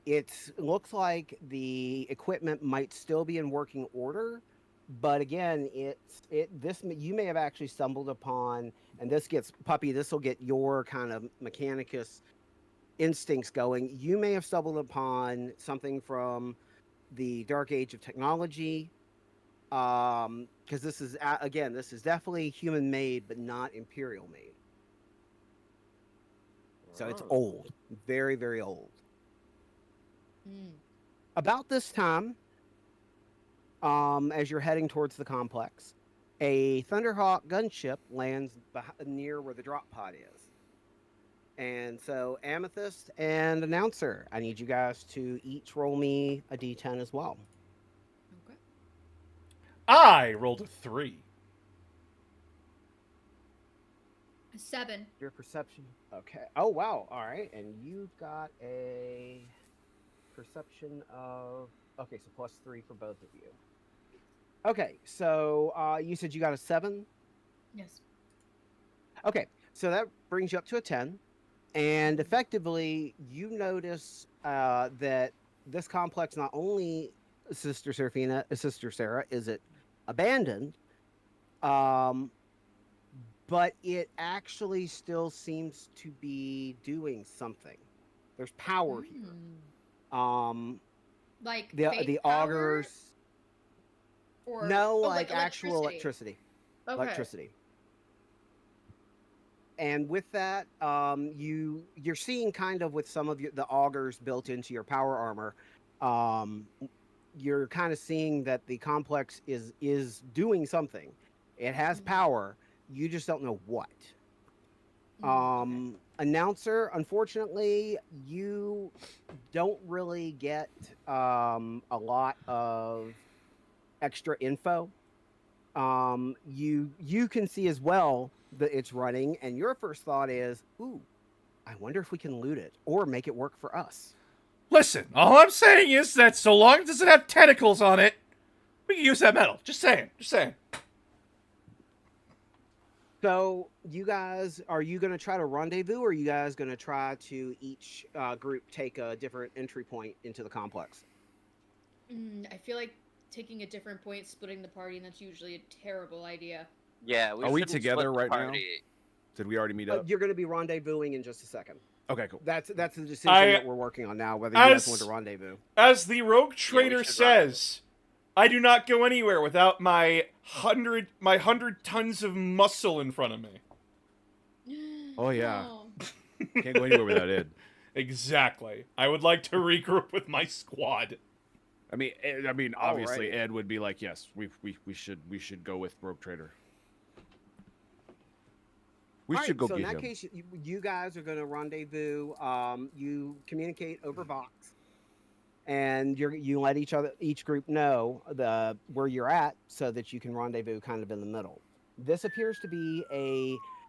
It looks like the equipment might still be in working order, but again, you may have actually stumbled upon, and this will get your kind of Mechanicus instincts going. You may have stumbled upon something from the Dark Age of technology, because this is definitely human made, but not Imperial made. So it's old, very, very old. About this time, as you're heading towards the complex, a Thunderhawk gunship lands near where the drop pod is. And so, Amethyst and Announcer, I need you guys to each roll me a d10 as well. Okay. I rolled a 3. A 7. Your perception. Okay. Oh, wow. All right. And you've got a perception of... Okay, so +3 for both of you. Okay, so you said you got a 7? Yes. Okay, so that brings you up to a 10. And effectively, you notice that this complex, not only Sister Sarah, is it abandoned, but it actually still seems to be doing something. There's power here. Like the augers. Or No, like actual electricity. Okay. Electricity. And with that, you're seeing kind of with some of the augers built into your power armor, you're kind of seeing that the complex is doing something. It has power. You just don't know what. Okay. Announcer, unfortunately, you don't really get a lot of extra info. You can see as well that it's running, and your first thought is, ooh, I wonder if we can loot it or make it work for us. Listen, all I'm saying is that so long as it doesn't have tentacles on it, we can use that metal. Just saying. So, you guys, are you going to try to rendezvous, or are you guys going to try to each group take a different entry point into the complex? I feel like taking a different point, splitting the party, and that's usually a terrible idea. Yeah, Are we shouldn't together split the right now? party. Did we already meet up? You're going to be rendezvousing in just a second. Okay, cool. That's the decision that we're working on now, whether you guys want to rendezvous. As the rogue trader says, I do not go anywhere without my 100 tons of muscle in front of me. Oh, yeah. Can't go anywhere without Ed. Exactly. I would like to regroup with my squad. I mean, obviously Ed would be like, yes, we should go with Rogue Trader. We should go get him. So in that case, you guys are going to rendezvous. You communicate over Vox, and you let each group know where you're at, so that you can rendezvous kind of in the middle. This appears to be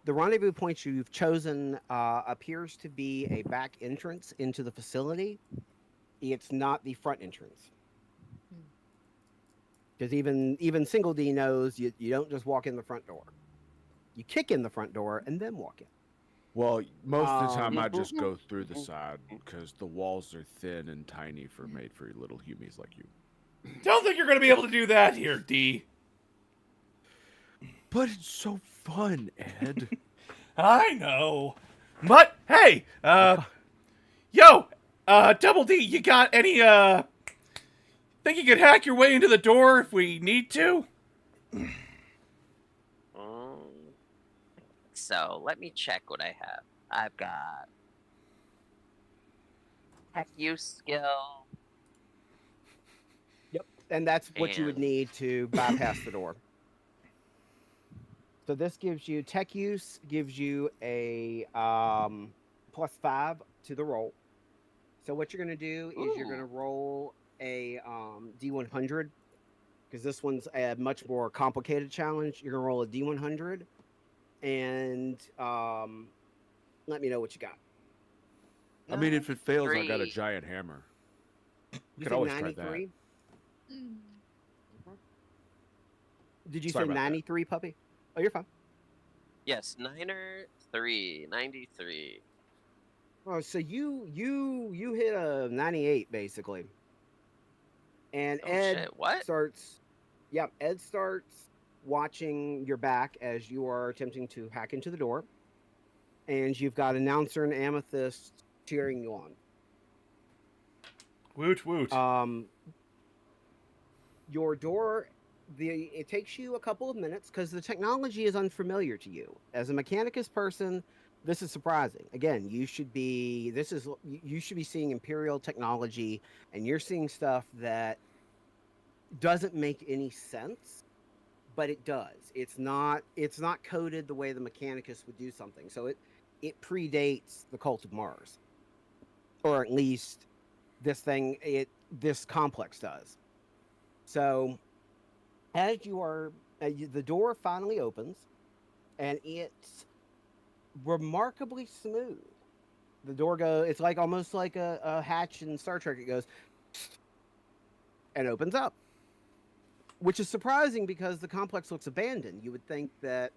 the rendezvous point you've chosen appears to be a back entrance into the facility. It's not the front entrance. Because even Single D knows you don't just walk in the front door. You kick in the front door and then walk in. Well, most of the time I just go through the side because the walls are thin and tiny made for little humies like you. Don't think you're going to be able to do that here, D. But it's so fun, Ed. I know. But, hey, Double D, you got any, think you could hack your way into the door if we need to? So, let me check what I have. I've got tech use skill. Yep, and that's what you would need to bypass the door. So this gives you tech use, gives you a +5 to the roll. So what you're going to do is you're going to roll a D100, because this one's a much more complicated challenge. You're going to roll a D100, and let me know what you got. I mean, if it fails, I got a 93. giant hammer. You Could said always try 93? Mm. Did you Sorry say about that. 93, puppy? Oh, you're fine. Yes, 93. Oh, so you hit a 98 basically. And Oh Ed shit! What? starts Ed starts watching your back as you are attempting to hack into the door. And you've got Announcer and Amethyst cheering you on. Woot woot. Your door, it takes you a couple of minutes because the technology is unfamiliar to you. As a Mechanicus person, this is surprising. Again, you should be seeing Imperial technology, and you're seeing stuff that doesn't make any sense, but it does. It's not coded the way the Mechanicus would do something. So it predates the Cult of Mars, or at least this complex does. So as you are, the door finally opens, and it's remarkably smooth. The door it's like almost like a hatch in Star Trek. It goes and opens up, which is surprising because the complex looks abandoned. You would think that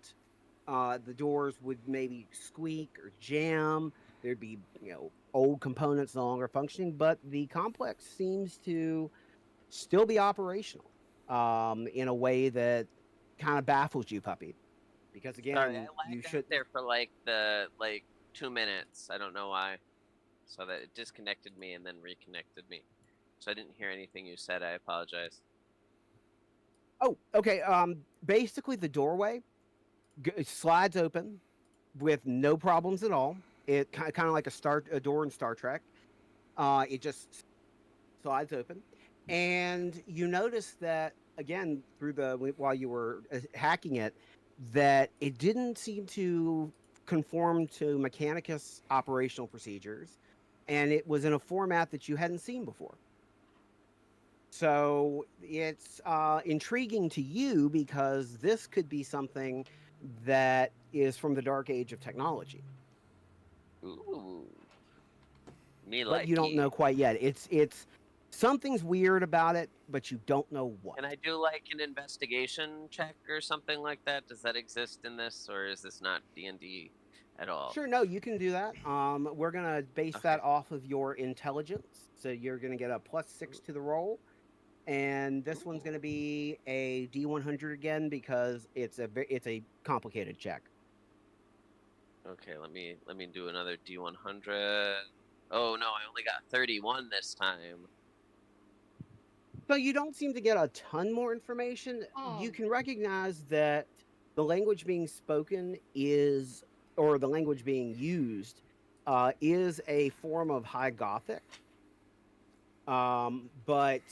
the doors would maybe squeak or jam. There'd be old components no longer functioning, but the complex seems to still be operational in a way that kind of baffles you, puppy. Because Sorry, again, I you lagged should. out there for like 2 minutes. I don't know why. So that it disconnected me and then reconnected me. So I didn't hear anything you said. I apologize. Oh, okay. Basically, the doorway slides open with no problems at all. It kind of like a door in Star Trek. It just slides open, and you notice that again while you were hacking it, that it didn't seem to conform to Mechanicus operational procedures, and it was in a format that you hadn't seen before. So it's intriguing to you because this could be something that is from the dark age of technology. Ooh. Me But you don't know quite yet. It's something's weird about it, but you don't know what. Can I do like an investigation check or something like that? Does that exist in this, or is this not D&D at all? Sure, no, you can do that. We're gonna base that off of your intelligence, so you're gonna get a +6 to the roll, and this one's gonna be a D100 again because it's a complicated check. Okay, let me do another D100. Oh no, I only got 31 this time. So you don't seem to get a ton more information. Oh. You can recognize that the language being spoken or the language being used, is a form of High Gothic. But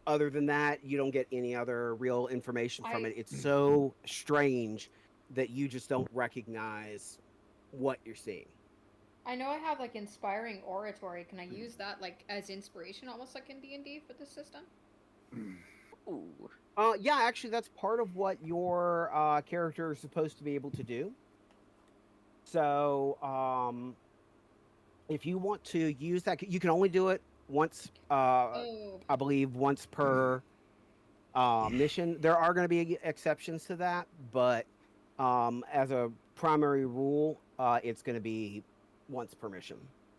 other than that, you don't get any other real information from it. It's so strange that you just don't recognize what you're seeing. I know I have like inspiring oratory. Can I use that like as inspiration, almost like in D&D for this system? Ooh. Yeah, actually, that's part of what your character is supposed to be able to do. So, if you want to use that, you can only do it once. I believe once per mission. There are going to be exceptions to that, but as a primary rule, it's going to be once per mission.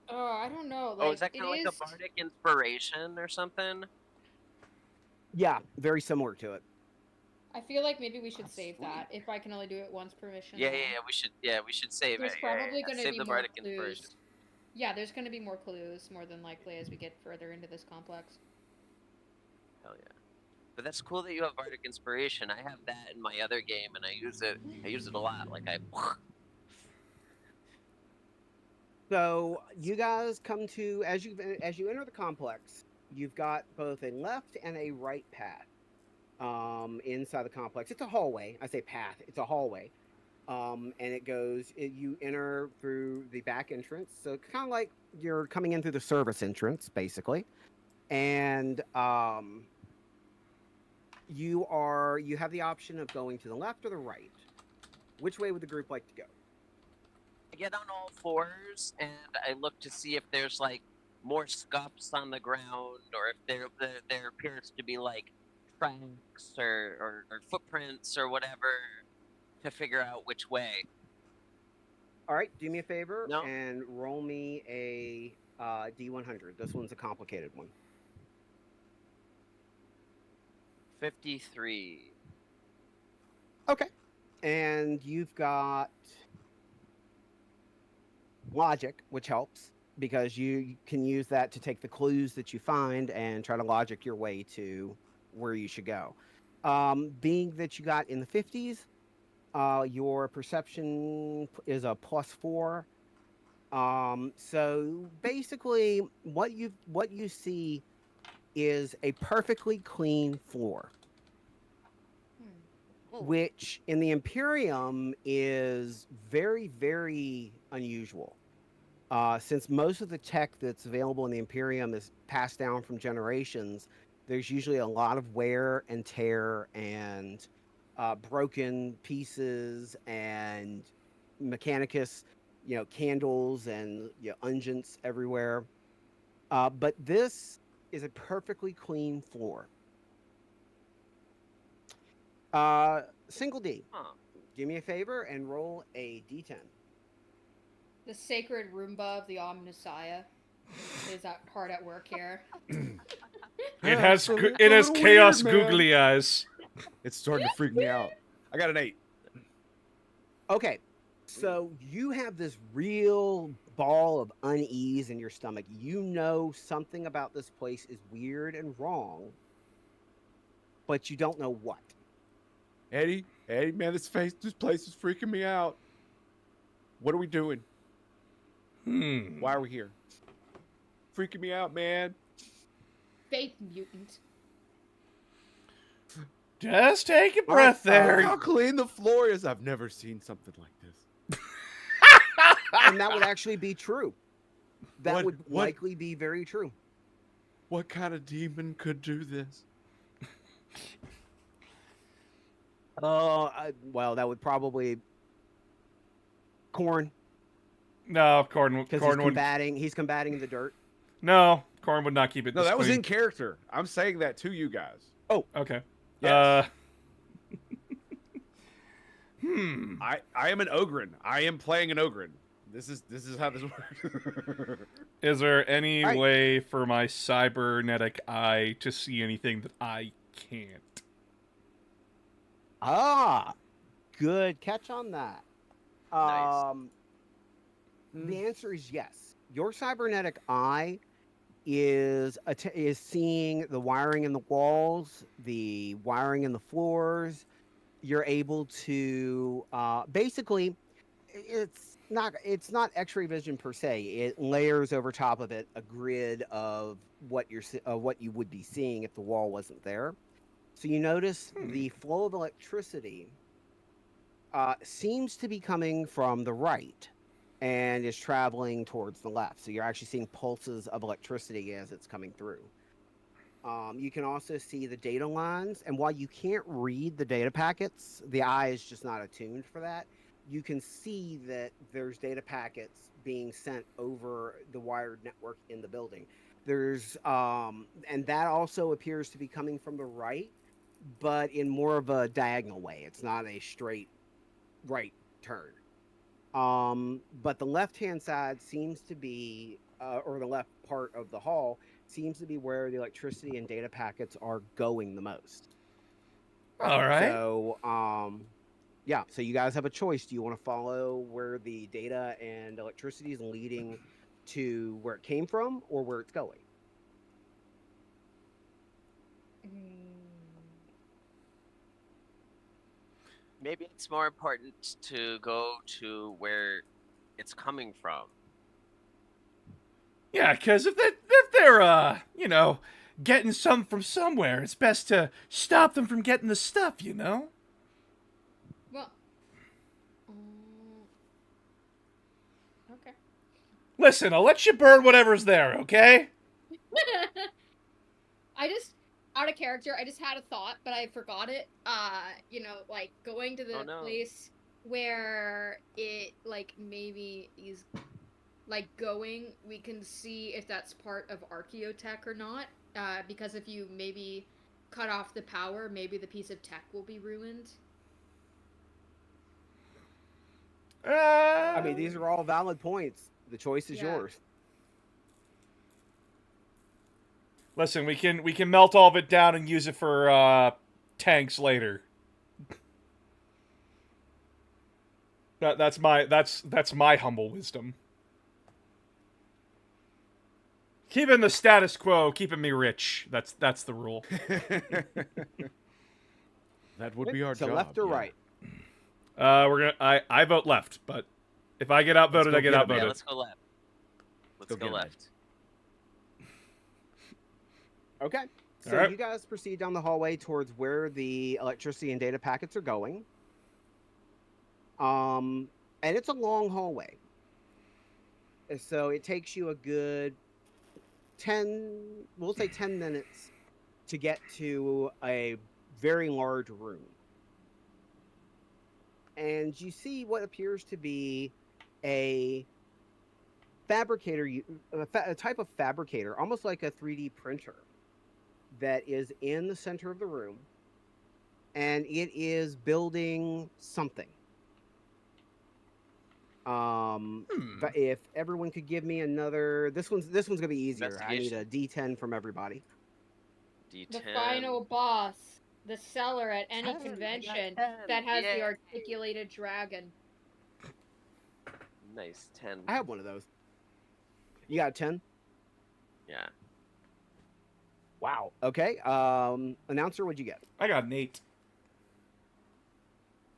Oh, I don't know. Like, oh, is that kind of like a bardic inspiration or something? Yeah, very similar to it. I feel like maybe we should save that if I can only do it once per mission. Yeah, we should save there's it. Probably going to save be the more bardic clues. inspiration. Yeah, there's going to be more clues, more than likely, as we get further into this complex. Hell yeah. But that's cool that you have bardic inspiration. I have that in my other game, and I use it a lot. Like So you guys come to as you enter the complex, you've got both a left and a right path inside the complex. It's a hallway. I say path. It's a hallway. And you enter through the back entrance. So kind of like you're coming in through the service entrance, basically. And you have the option of going to the left or the right. Which way would the group like to go? I get on all fours and I look to see if there's like more scuffs on the ground, or if there appears to be like tracks or footprints or whatever, to figure out which way. All right, do me a favor No. and roll me a D100. This one's a complicated one. 53. Okay. And you've got logic, which helps because you can use that to take the clues that you find and try to logic your way to where you should go. Being that you got in the 50s, your perception is a +4. So basically, what you see is a perfectly clean floor, which in the Imperium is very, very unusual. Since most of the tech that's available in the Imperium is passed down from generations, there's usually a lot of wear and tear and broken pieces and mechanicus, candles and unguents everywhere. But this is a perfectly clean floor. Single D. Huh. Do me a favor and roll a D10. The sacred Roomba of the Omnissiah is hard at work here. It has a chaos little weird, googly eyes. It's starting to freak me out. I got an 8. Okay, so you have this real ball of unease in your stomach. You know something about this place is weird and wrong, but you don't know what. Eddie, man, this place is freaking me out. What are we doing? Why are we here? Freaking me out, man. Faith mutant. Just take a breath there. How clean the floor is. I've never seen something like this. And that would actually be true. That What- would what- likely be very true. What kind of demon could do this? Well, that would probably Corn, No, Corn because he's combating the dirt. No, Corn would not keep it. No, this that was clean. in character. I'm saying that to you guys. Okay. Yes. I I am an ogren. I am playing an ogren. This is how this works. Is there any Right. way for my cybernetic eye to see anything that I can't? Good catch on that. Nice. The answer is yes. Your cybernetic eye is seeing the wiring in the walls, the wiring in the floors. You're able to basically, it's not X-ray vision per se. It layers over top of it a grid of what you would be seeing if the wall wasn't there. So you notice the flow of electricity seems to be coming from the right and is traveling towards the left. So you're actually seeing pulses of electricity as it's coming through. You can also see the data lines, and while you can't read the data packets, the eye is just not attuned for that. You can see that there's data packets being sent over the wired network in the building. There's and that also appears to be coming from the right, but in more of a diagonal way. It's not a straight right turn. But the left-hand side seems to be, or the left part of the hall seems to be where the electricity and data packets are going the most. All right. So, yeah. So you guys have a choice. Do you want to follow where the data and electricity is leading to where it came from, or where it's going? Maybe it's more important to go to where it's coming from. Yeah, because if they're getting some from somewhere, it's best to stop them from getting the stuff, you know? Well, okay. Listen, I'll let you burn whatever's there, okay? Out of character, I just had a thought, but I forgot it. Like going to the Oh, no. place where it like maybe is like going, we can see if that's part of archaeotech or not. Because if you maybe cut off the power, maybe the piece of tech will be ruined. I mean, these are all valid points. The choice is Yeah. yours. Listen, we can melt all of it down and use it for tanks later. That's my humble wisdom. Keeping the status quo, keeping me rich. That's the rule. That would be our So job. left or yeah. right? I vote left, but if I get outvoted, go I get get it, outvoted. Yeah, let's go left. Let's Go go get it, left. Okay. So Alright. you guys proceed down the hallway towards where the electricity and data packets are going. And it's a long hallway. So it takes you a good 10 minutes to get to a very large room. And you see what appears to be a fabricator, a type of fabricator, almost like a 3D printer, that is in the center of the room, and it is building something. But if everyone could give me another, this one's gonna be easier. I need a D10 from everybody. D10. The final boss, the seller at any 10, I got convention 10, that has the yay. articulated dragon. Nice 10. I have one of those. You got a 10? Yeah. Wow. Okay. Announcer, what'd you get? I got an 8.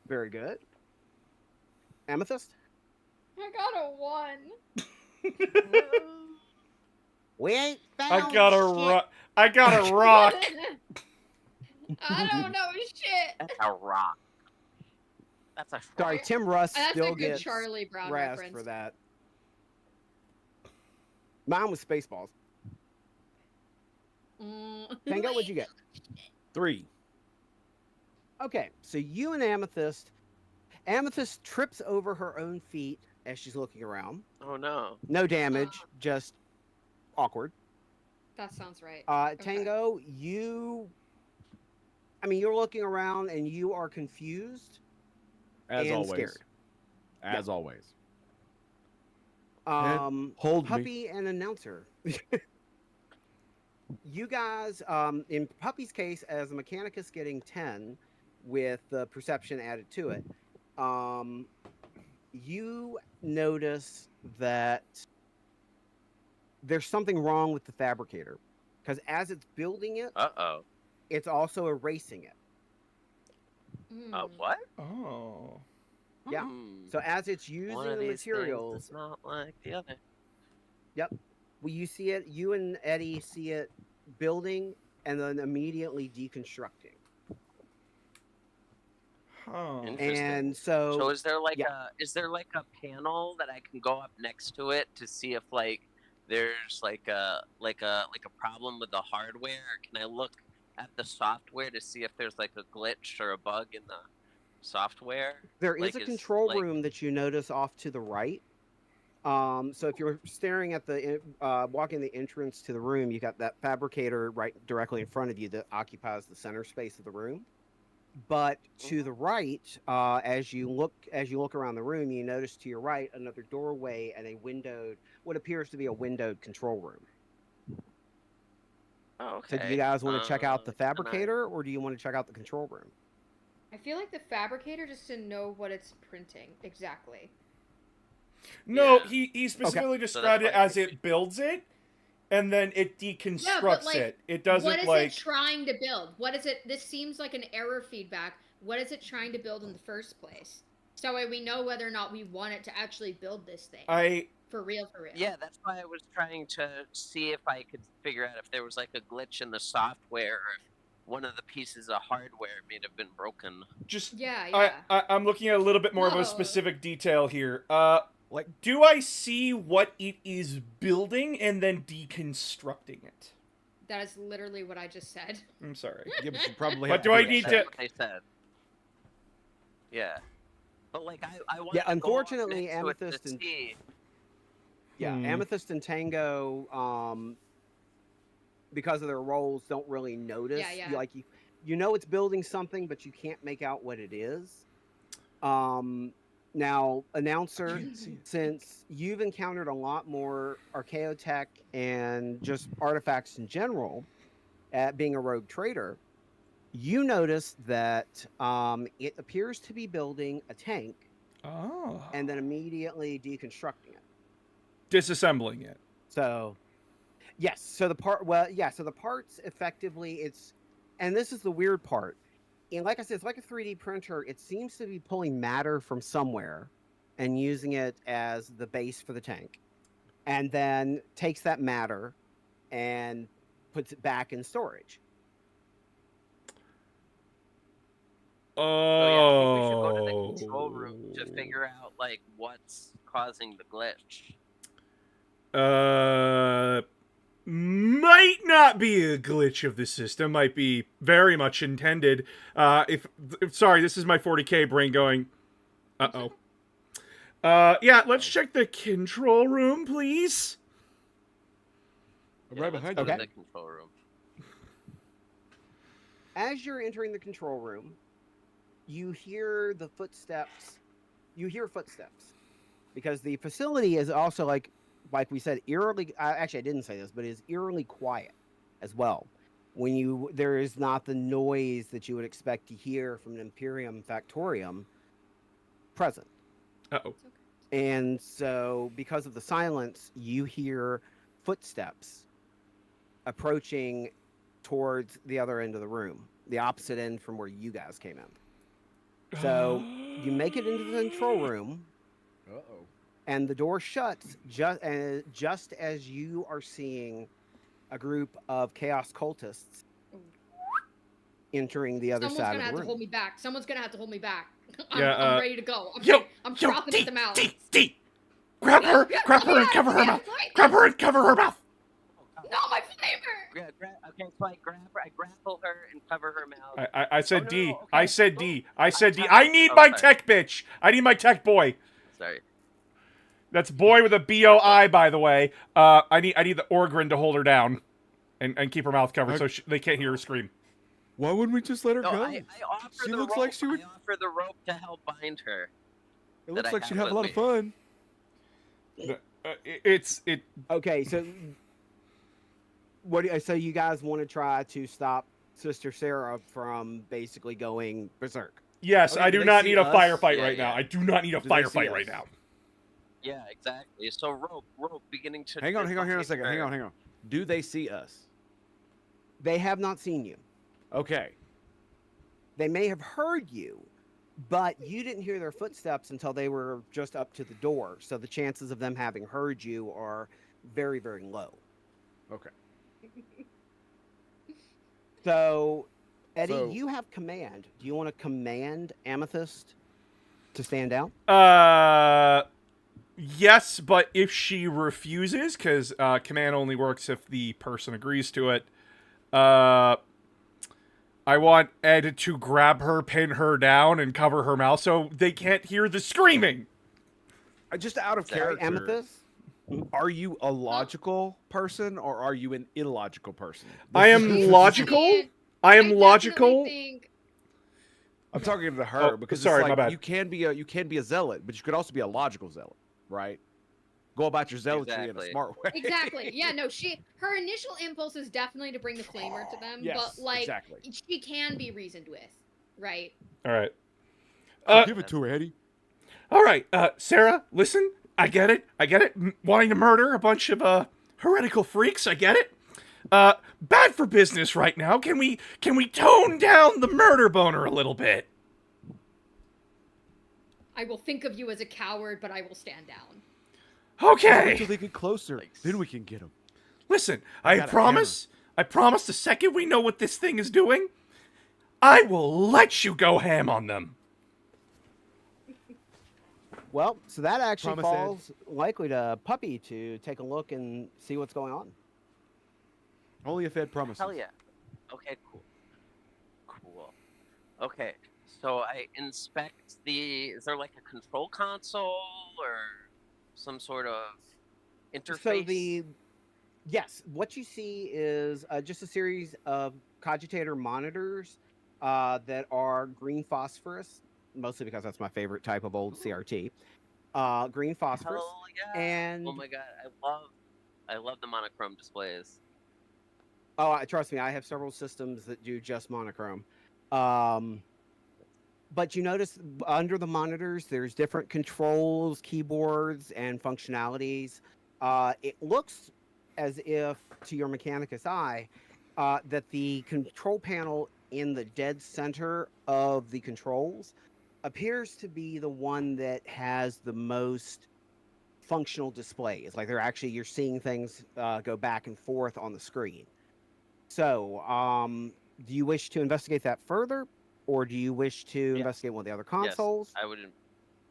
Very good. Amethyst? I got a 1. We ain't I found got shit. I got a rock. I don't know shit. That's a rock. That's a Sorry, Tim Russ That's still a good gets Charlie Brown rest reference. for that. Mine was Spaceballs. Tango, what'd you get? 3. Okay, so you and Amethyst. Amethyst trips over her own feet as she's looking around. Oh no. No damage, just awkward. That sounds right. Tango, you're looking around and you are confused As and always. scared. As always. Hold Puppy and Announcer. You guys, in Puppy's case, as a Mechanicus getting 10 with the perception added to it, you notice that there's something wrong with the fabricator, because as it's building it, Uh-oh. it's also erasing it. What? Oh. Yeah. So as it's using One of the these materials, things is not like the other. well, you see it. You and Eddie see it building and then immediately deconstructing. Huh. Interesting. And so is there like yeah. a panel that I can go up next to it to see if like there's like a problem with the hardware? Or can I look at the software to see if there's like a glitch or a bug in the software? there is Like, a is, control like- room that you notice off to the right. So if you're staring at the walking the entrance to the room, you got that fabricator right directly in front of you that occupies the center space of the room. But to the right, as you look around the room, you notice to your right another doorway and what appears to be a windowed control room. Oh, So okay. do you guys want to check out the can I- fabricator, or do you want to check out the control room? I feel like the fabricator just didn't know what it's printing exactly. No, Yeah. he specifically So that's described it why I as think- it builds it, and then it deconstructs like, it. It doesn't What is like. it trying to build? What is it? This seems like an error feedback. What is it trying to build in the first place? So that way we know whether or not we want it to actually build this thing. For real. Yeah, that's why I was trying to see if I could figure out if there was like a glitch in the software or if one of the pieces of hardware may have been broken. Just Yeah. I'm looking at a little bit more of No. a specific detail here. Do I see what it is building and then deconstructing it? That is literally what I just said. I'm sorry. Yeah, but you probably But have do I do need that. to- That's what they said. Yeah. But like I want Yeah, to unfortunately, go up next to it Amethyst to and see. Amethyst and Tango, because of their roles, don't really notice. Yeah. Like you know it's building something, but you can't make out what it is. Now, announcer, since you've encountered a lot more archaeotech and just artifacts in general, at being a rogue trader, you notice that it appears to be building a tank Oh. and then immediately deconstructing it. Disassembling it. So, yes. So the parts effectively, and this is the weird part. And like I said, it's like a 3D printer. It seems to be pulling matter from somewhere and using it as the base for the tank, and then takes that matter and puts it back in storage. So yeah, I think we should go to the control room to figure out like what's causing the glitch. Might not be a glitch of the system. Might be very much intended. Sorry, this is my 40K brain going. Uh-oh. Yeah, let's check the control room, please. I'm right behind you. Let's go to the control room. As you're entering the control room, you hear the footsteps. You hear footsteps because the facility is also like we said, eerily. Actually, I didn't say this, but it is eerily quiet as well. There is not the noise that you would expect to hear from an Imperium Factorium present. Uh-oh. And so, because of the silence, you hear footsteps approaching towards the other end of the room, the opposite end from where you guys came in. So, you make it into the control room. Uh-oh. And the door shuts just as you are seeing a group of chaos cultists entering the other side of the room. Someone's gonna have to hold me back. Someone's gonna have to hold me back. I'm ready to go. I'm yo, frothing at the mouth. D, grab her and cover her mouth. Grab her and cover her mouth. No, my flavor. Okay, so I grapple her and cover her mouth. I said no, D. okay. I said D. I said D. I need my tech bitch. I need my tech boy. Sorry. That's boy with a B-O-I, by the way. I need the Orgrin to hold her down and keep her mouth covered so they can't hear her scream. Why wouldn't we just let her No, go? I offer She the looks rope. like she would. I offer the rope to help bind her. It looks I like she'd have have a lot with of fun. Okay, so so you guys want to try to stop Sister Sarah from basically going berserk? Yes, Okay, I do do they not see need a us? firefight Yeah, right now. yeah. I do not need a Do they see firefight us? right now. Yeah, exactly. So rope beginning to. Hang on here a dislocate second. her. Hang on. Do they see us? They have not seen you. Okay. They may have heard you, but you didn't hear their footsteps until they were just up to the door. So the chances of them having heard you are very, very low. Okay. So, Eddie, So- you have command. Do you want to command Amethyst to stand out? Yes, but if she refuses, because command only works if the person agrees to it, I want Ed to grab her, pin her down, and cover her mouth so they can't hear the screaming. Just out of Sorry, character. Amethyst? Are you a logical person or are you an illogical person? I am logical. I am logical. I'm talking to her Oh, because sorry, it's like my bad. you can be a zealot, but you could also be a logical zealot, right? Go about your zealotry in a Exactly. smart way. Exactly. Yeah, no, her initial impulse is definitely to bring the flamer to them, Yes, but like exactly. she can be reasoned with, right? All right. Give it to her, Eddie. All right, Sarah, listen. I get it. Wanting to murder a bunch of heretical freaks. I get it. Bad for business right now. Can we tone down the murder boner a little bit? I will think of you as a coward, but I will stand down. Wait Okay. till they get closer, then we can get them. Listen, I I got a promise the second we know what this thing is doing, I will let you go ham on them. Well, so that actually Promise, Ed. falls likely to Puppy to take a look and see what's going on. Only if Ed promises. Hell yeah. Okay, cool. Okay, So I inspect the. Is there like a control console or some sort of interface? So yes, what you see is just a series of cogitator monitors that are green phosphorus, mostly because that's my favorite type of old CRT. Green phosphorus, Hell yeah! and Oh my god, I love the monochrome displays. trust me, I have several systems that do just monochrome. Um, but you notice under the monitors, there's different controls, keyboards, and functionalities. It looks as if, to your Mechanicus eye, that the control panel in the dead center of the controls appears to be the one that has the most functional displays. Like you're seeing things go back and forth on the screen. So, do you wish to investigate that further, or do you wish to investigate one of the other consoles? Yes,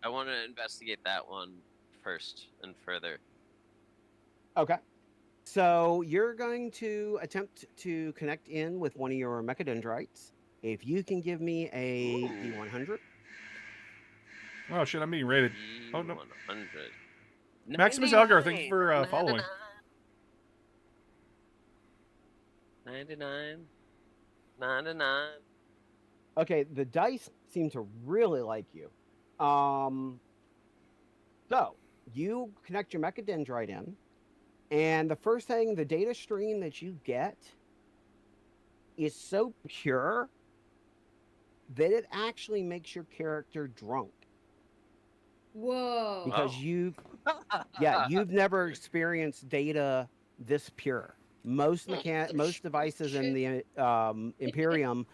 I want to investigate that one first and further. Okay. So you're going to attempt to connect in with one of your mechadendrites. If you can give me a D100. Oh shit, I'm being rated. Oh no. 100. Maximus Algar, thank you for following. 99. 99. Okay, the dice seem to really like you. So you connect your mechadendrite in, and the first thing, the data stream that you get is so pure that it actually makes your character drunk. Whoa. Because you've never experienced data this pure. Most devices in the Imperium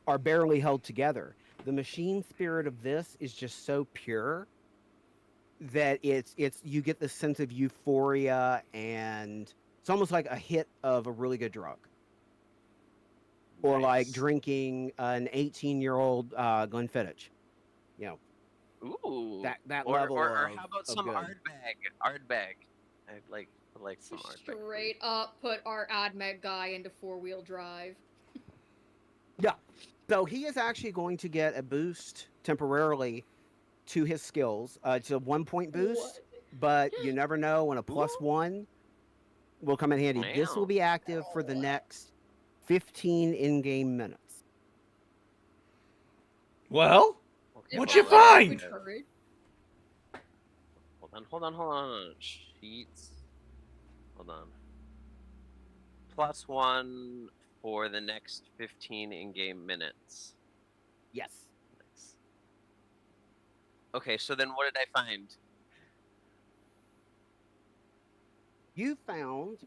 are barely held together. The machine spirit of this is just so pure that it's you get this sense of euphoria, and it's almost like a hit of a really good drug. Or like drinking an 18-year-old Glenfiddich. You know. Ooh. That or, level or of how about of some good. Ardbeg? I'd like some Ardbeg. Straight up put our AdMech guy into 4-wheel drive. Yeah. So he is actually going to get a boost temporarily to his skills. It's a 1-point boost, but you never know when a +1 will come in handy. Wow. This will be active for the next 15 in-game minutes. Well, Okay, what'd hold you on. find? Hold on. Sheets. Hold on. +1 for the next 15 in-game minutes. Yes. Nice. Okay, so then what did I find? You found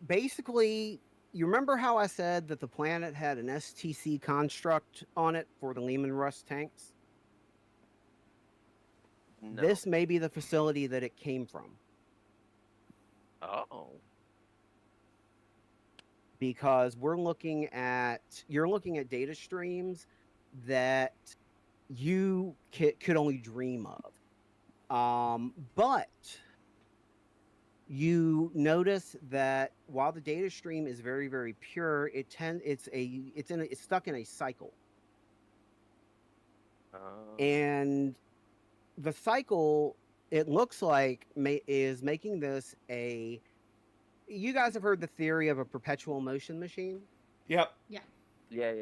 basically, you remember how I said that the planet had an STC construct on it for the Lehman Russ tanks? No. This may be the facility that it came from. Oh. Because you're looking at data streams that you could only dream of. But you notice that while the data stream is very, very pure, it's stuck in a cycle. And the cycle, it looks like, is making this a. You guys have heard the theory of a perpetual motion machine? Yep. Yeah. Yeah.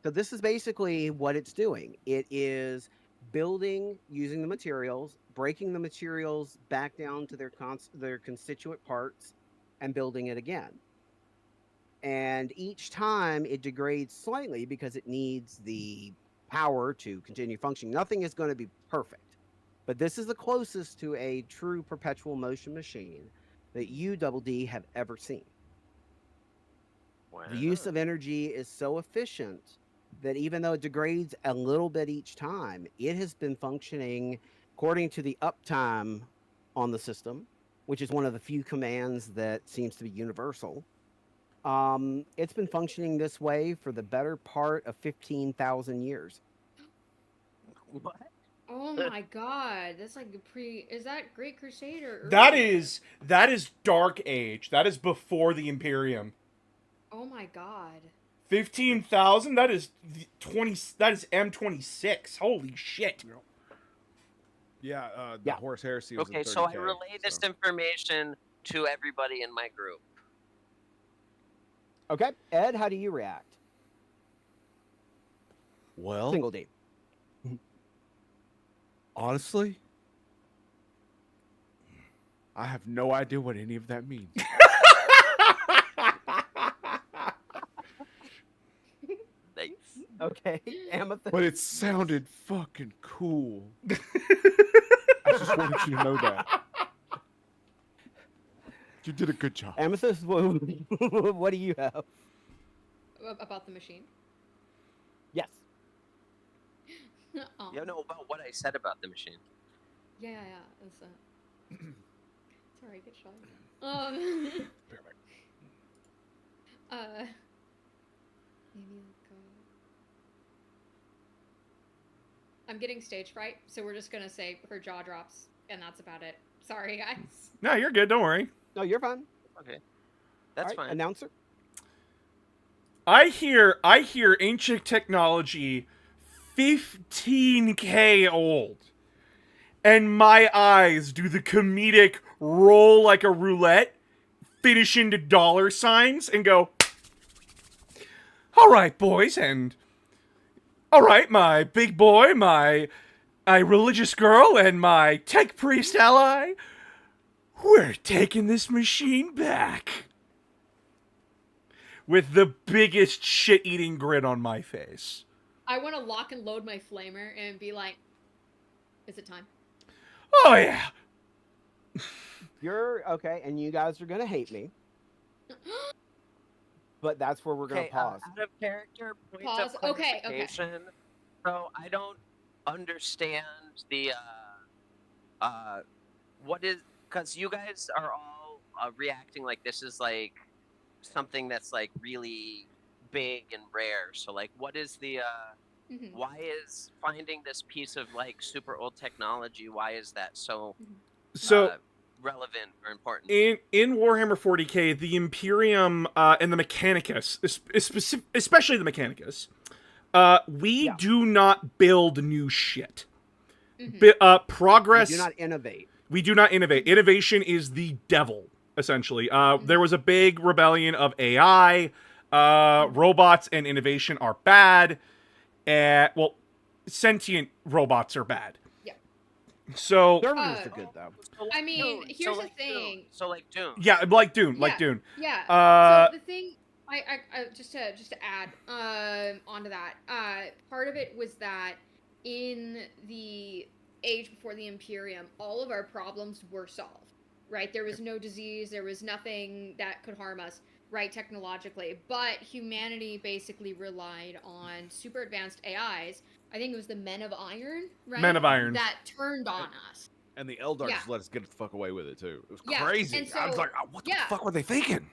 So this is basically what it's doing. It is building using the materials, breaking the materials back down to their constituent parts, and building it again. And each time it degrades slightly because it needs the power to continue functioning. Nothing is going to be perfect. But this is the closest to a true perpetual motion machine that you, Double D, have ever seen. Wow. The use of energy is so efficient that even though it degrades a little bit each time, it has been functioning according to the uptime on the system, which is one of the few commands that seems to be universal. It's been functioning this way for the better part of 15,000 years. What? Oh my god, that's like is that Great Crusade or That earlier? is Dark Age. That is before the Imperium. Oh my god. 15,000? That is 20. That is M26. Holy shit. Yeah, the Yeah. Horus Heresy was Okay, in 30K, so I relay this information to everybody in my group. Okay, Ed, how do you react? Well, Single D. honestly, I have no idea what any of that means. Nice. Okay, Amethyst. But it sounded fucking cool. I just wanted you to know that. You did a good job. Amethyst, what do you have? About the machine. Yes. Aw. You know about what I said about the machine. Yeah. It's alright, good shot. Maybe like I'm getting stage fright, so we're just gonna say her jaw drops, and that's about it. Sorry, guys. No, you're good. Don't worry. No, you're fine. Okay, that's All right, fine. Announcer. I hear ancient technology 15K old. And my eyes do the comedic roll like a roulette, finish into dollar signs, and go, all right, boys, and all right, my big boy, my religious girl, and my tech priest ally, we're taking this machine back. With the biggest shit-eating grin on my face. I want to lock and load my flamer and be like, is it time? Oh, yeah. You're okay, and you guys are gonna hate me, but that's where we're gonna Okay, pause. out of character, point Pause. of Okay, okay. clarification. So I don't understand the what is, because you guys are all reacting like this is like something that's like really big and rare. So like, what is the Mhm. why is finding this piece of like super old technology? Why is that so So, relevant or important? in Warhammer 40K, the Imperium and the Mechanicus, especially the Mechanicus, we Yeah. do not build new shit. Mhm. Progress. We do not innovate. We do not innovate. Innovation is the devil, essentially. There was a big rebellion of AI. Robots and innovation are bad. Well, sentient robots are bad. Yeah. So, Servitors are good though. So I mean, Dune, here's the like thing. Dune. So like Dune. yeah, like Dune, like Yeah. Dune. Yeah. So the thing, I just to add onto that, part of it was that in the age before the Imperium, all of our problems were solved. Right? There was no disease. There was nothing that could harm us. Right, technologically, but humanity basically relied on super advanced AIs. I think it was the Men of Iron, right? Men of Iron. That turned on us. And the Eldar Yeah. just let us get the fuck away with it too. It was Yeah, crazy. and I was so- like, what the yeah. fuck were they thinking?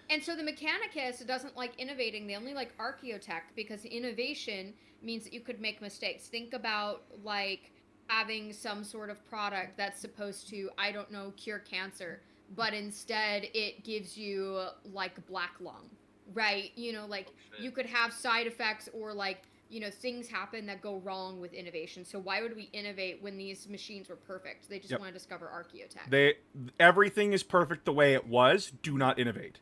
And so the Mechanicus doesn't like innovating. They only like archaeotech because innovation means that you could make mistakes. Think about like having some sort of product that's supposed to, I don't know, cure cancer, but instead it gives you like black lung, right? You know, like you could have side effects or like, you know, things happen that go wrong with innovation. So why would we innovate when these machines were perfect? They just Yep. want to discover archaeotech. Everything is perfect the way it was. Do not innovate.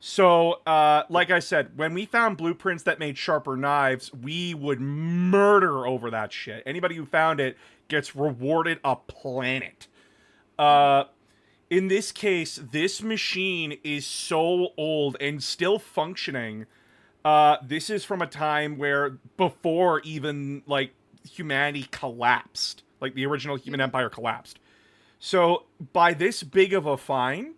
So, like I said, when we found blueprints that made sharper knives, we would murder over that shit. Anybody who found it gets rewarded a planet. In this case, this machine is so old and still functioning. This is from a time where before even like humanity collapsed, like the original human empire collapsed. So by this big of a find,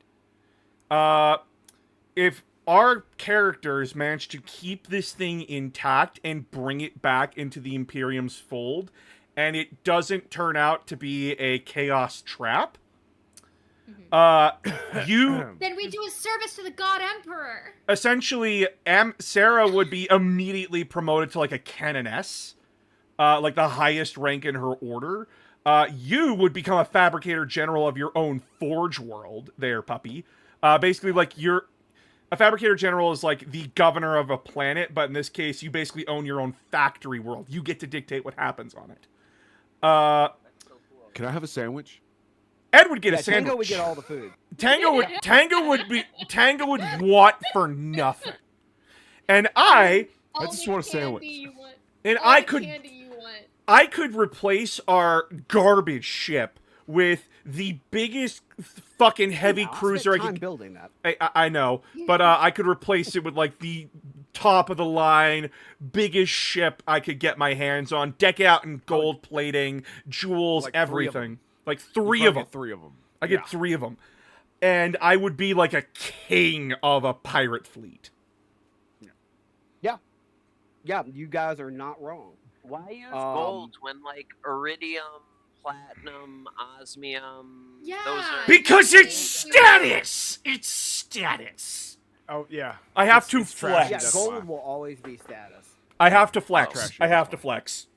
if our characters manage to keep this thing intact and bring it back into the Imperium's fold, and it doesn't turn out to be a chaos trap, you Then we do a service to the God Emperor. essentially Sarah would be immediately promoted to like a canoness, like the highest rank in her order. You would become a fabricator general of your own forge world there, puppy. Basically, like A fabricator general is like the governor of a planet, but in this case, you basically own your own factory world. You get to dictate what happens on it. That's so cool. Can I have a sandwich? Ed would get Yeah, a sandwich. Tango would get all the food. Tango would want for nothing. And I All just the want a candy sandwich. You want. and All I the could candy you want. I could replace our garbage ship with the biggest fucking heavy Wow, I cruiser I spent time could. building that. I know, but I could replace it with like the top of the line, biggest ship I could get my hands on, deck out in gold plating, jewels, Like 3 of 'em. everything. Like You three probably of them. get 3 of them. I get 3 of them, and I would be like a king of a pirate fleet. Yeah, you guys are not wrong. Why use Um, gold when like iridium, platinum, osmium? Yeah. Those are Because it's status. It's status. Oh yeah. I have It's- to it's trashy, Yeah, flex. that's gold why. will always be status. I have to flex. trashy, I have that's to flex.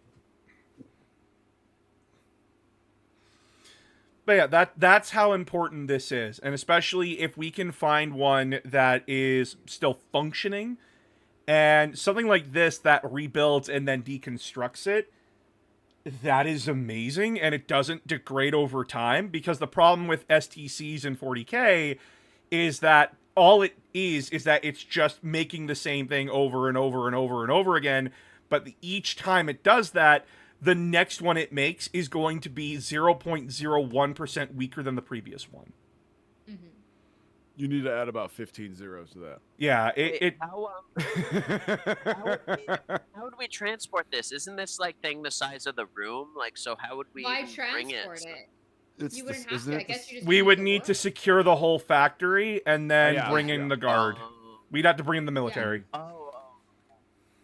But yeah, that's how important this is, and especially if we can find one that is still functioning, and something like this that rebuilds and then deconstructs it. That is amazing, and it doesn't degrade over time, because the problem with STCs and 40K is that all it is that it's just making the same thing over and over and over and over again, but each time it does that, the next one it makes is going to be 0.01% weaker than the previous one. Mhm. You need to add about 15 zeros to that. Yeah, Wait, how would we transport this? Isn't this like thing the size of the room? Like, so how would we Why even bring transport it? it? You wouldn't have isn't to. I it guess you just. we use would the need to work. secure the whole factory and then Yeah. bring in Yeah. the guard. Oh, We'd have to bring in the military. oh.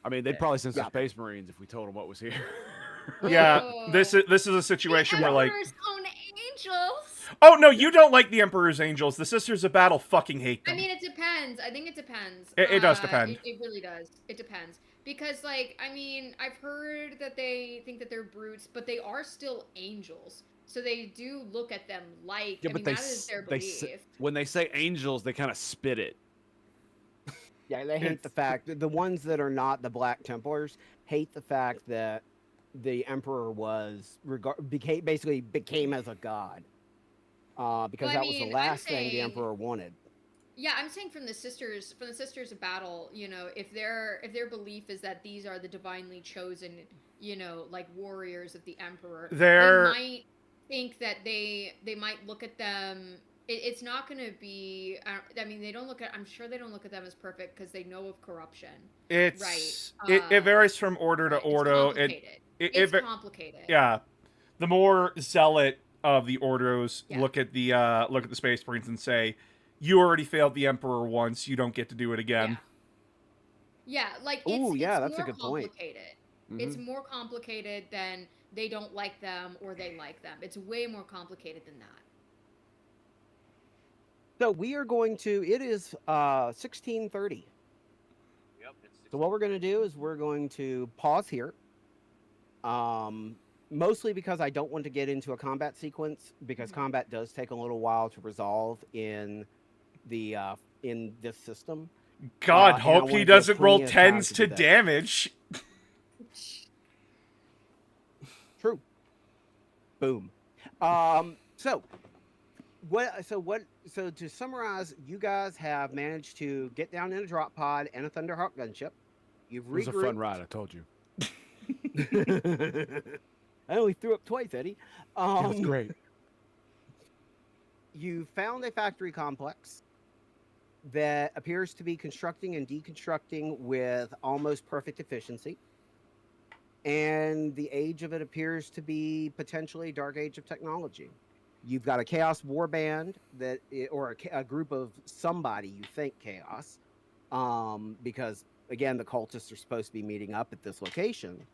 I mean, they'd probably send some Yeah. Space Marines if we told them what was here. Yeah, Oh. this is a situation the where like, Emperor's own angels. oh no, you don't like the Emperor's Angels. The Sisters of Battle fucking hate them. I mean, it depends. I think it depends. It does depend. It really does. It depends. Because, like, I mean, I've heard that they think that they're brutes, but they are still angels. So they do look at them like, Yeah, I but mean, they that is s- their they belief. s- when they say angels, they kind of spit it. Yeah, they hate the fact that the ones that are not the Black Templars hate the fact that the Emperor was basically became as a god. Because Well, I that was the mean, I'm last thing the saying- Emperor wanted. Yeah, I'm saying from the sisters of battle, you know, if their belief is that these are the divinely chosen, you know, like warriors of the Emperor, They're- they might think that they might look at them. It's not going to be. I mean, they don't look at. I'm sure they don't look at them as perfect because they know of corruption. It's Right, it varies from order to Right, order. It's complicated. It's it- complicated. Yeah, the more zealot of the orders Yeah. look at the Space Marines and say, "You already failed the Emperor once. You don't get to do it again." Yeah, like it's, Ooh, yeah, it's that's a more good point. complicated. Mhm. It's more complicated than they don't like them or they like them. It's way more complicated than that. So we are going to. It is 16:30. Yep, it's So what we're going to do is we're going to pause here. Mostly because I don't want to get into a combat sequence, because combat does take a little while to resolve in the in this system. God, and I hope wanna he give doesn't roll plenty of time tens to to do that. damage. True. Boom. So to summarize, you guys have managed to get down in a drop pod and a Thunderhawk gunship. You've It was a fun regrouped. ride, I told you. I only threw up twice, Eddie. It was Um, great. You found a factory complex that appears to be constructing and deconstructing with almost perfect efficiency. And the age of it appears to be potentially dark age of technology. You've got a chaos warband or a group of somebody you think chaos, because again the cultists are supposed to be meeting up at this location.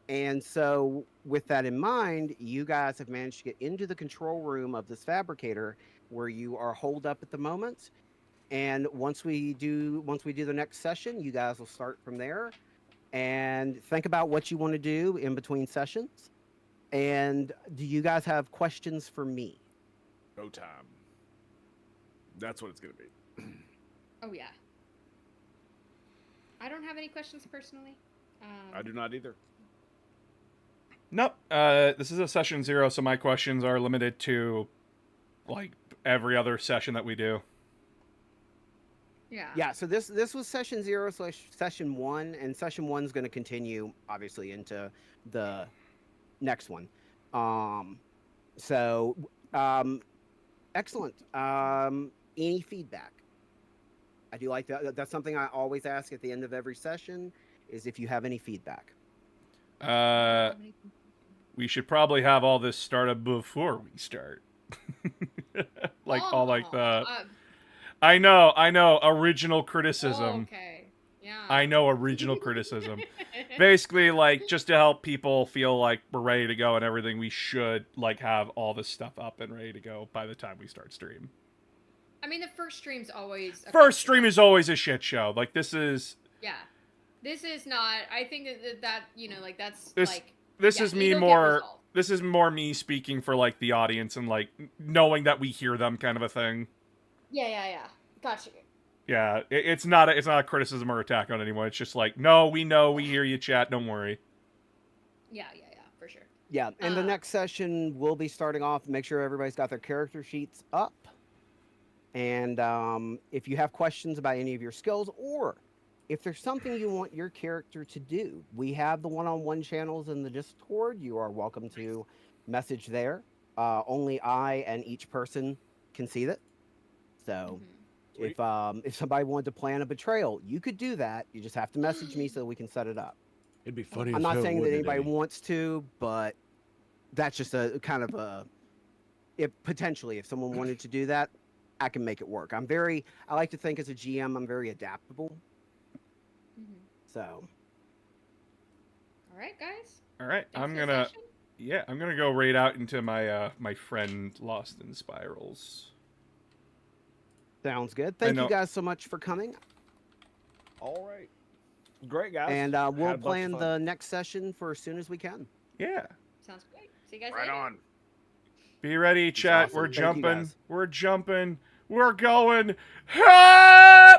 And so, with that in mind, you guys have managed to get into the control room of this fabricator, where you are holed up at the moment. And once we do the next session, you guys will start from there, and think about what you want to do in between sessions. And do you guys have questions for me? Go time. That's what it's gonna be. Oh yeah. I don't have any questions personally. I do not either. Nope. This is a session 0, so my questions are limited to like every other session that we do. Yeah. Yeah, so this was session 0 / session 1, and session 1's going to continue obviously into the next one. Excellent. Any feedback? I do like that. That's something I always ask at the end of every session, is if you have any feedback. We should probably have all this started before we start. Like all like the. I know. Original criticism. Okay. Yeah. I know original criticism. Basically, like, just to help people feel like we're ready to go and everything, we should like have all this stuff up and ready to go by the time we start stream. I mean, the first stream's always... First stream is always a shit show. Like, this is... Yeah. This is not... I think that you know, like, that's, This yeah, is me it'll get more... resolved. This is more me speaking for, like, the audience and, like, knowing that we hear them kind of a thing. Yeah. Gotcha. Yeah, it's not a criticism or attack on anyone. It's just like, no, we know, we hear you, chat, don't worry. Yeah, for sure. Yeah, and the next session we'll be starting off. Make sure everybody's got their character sheets up. And if you have questions about any of your skills, or if there's something you want your character to do, we have the one-on-one channels in the Discord. You are welcome to message there. Only I and each person can see that. So if somebody wanted to plan a betrayal, you could do that. You just have to message me so we can set it up. It'd be funny. I'm not saying that anybody wants to, but that's just a kind of a... potentially, if someone wanted to do that, I can make it work. I like to think as a GM, I'm very adaptable. So. All right, guys. All right, I'm gonna go raid out into my my friend Lost in Spirals. Sounds good. Thank you guys so much for coming. All right. Great, guys. And we'll plan the next session for as soon as we can. Yeah. Sounds great. See you guys Right later. on. Be ready, chat. Awesome. We're Thank you, jumping. guys. We're jumping. We're going. Hey!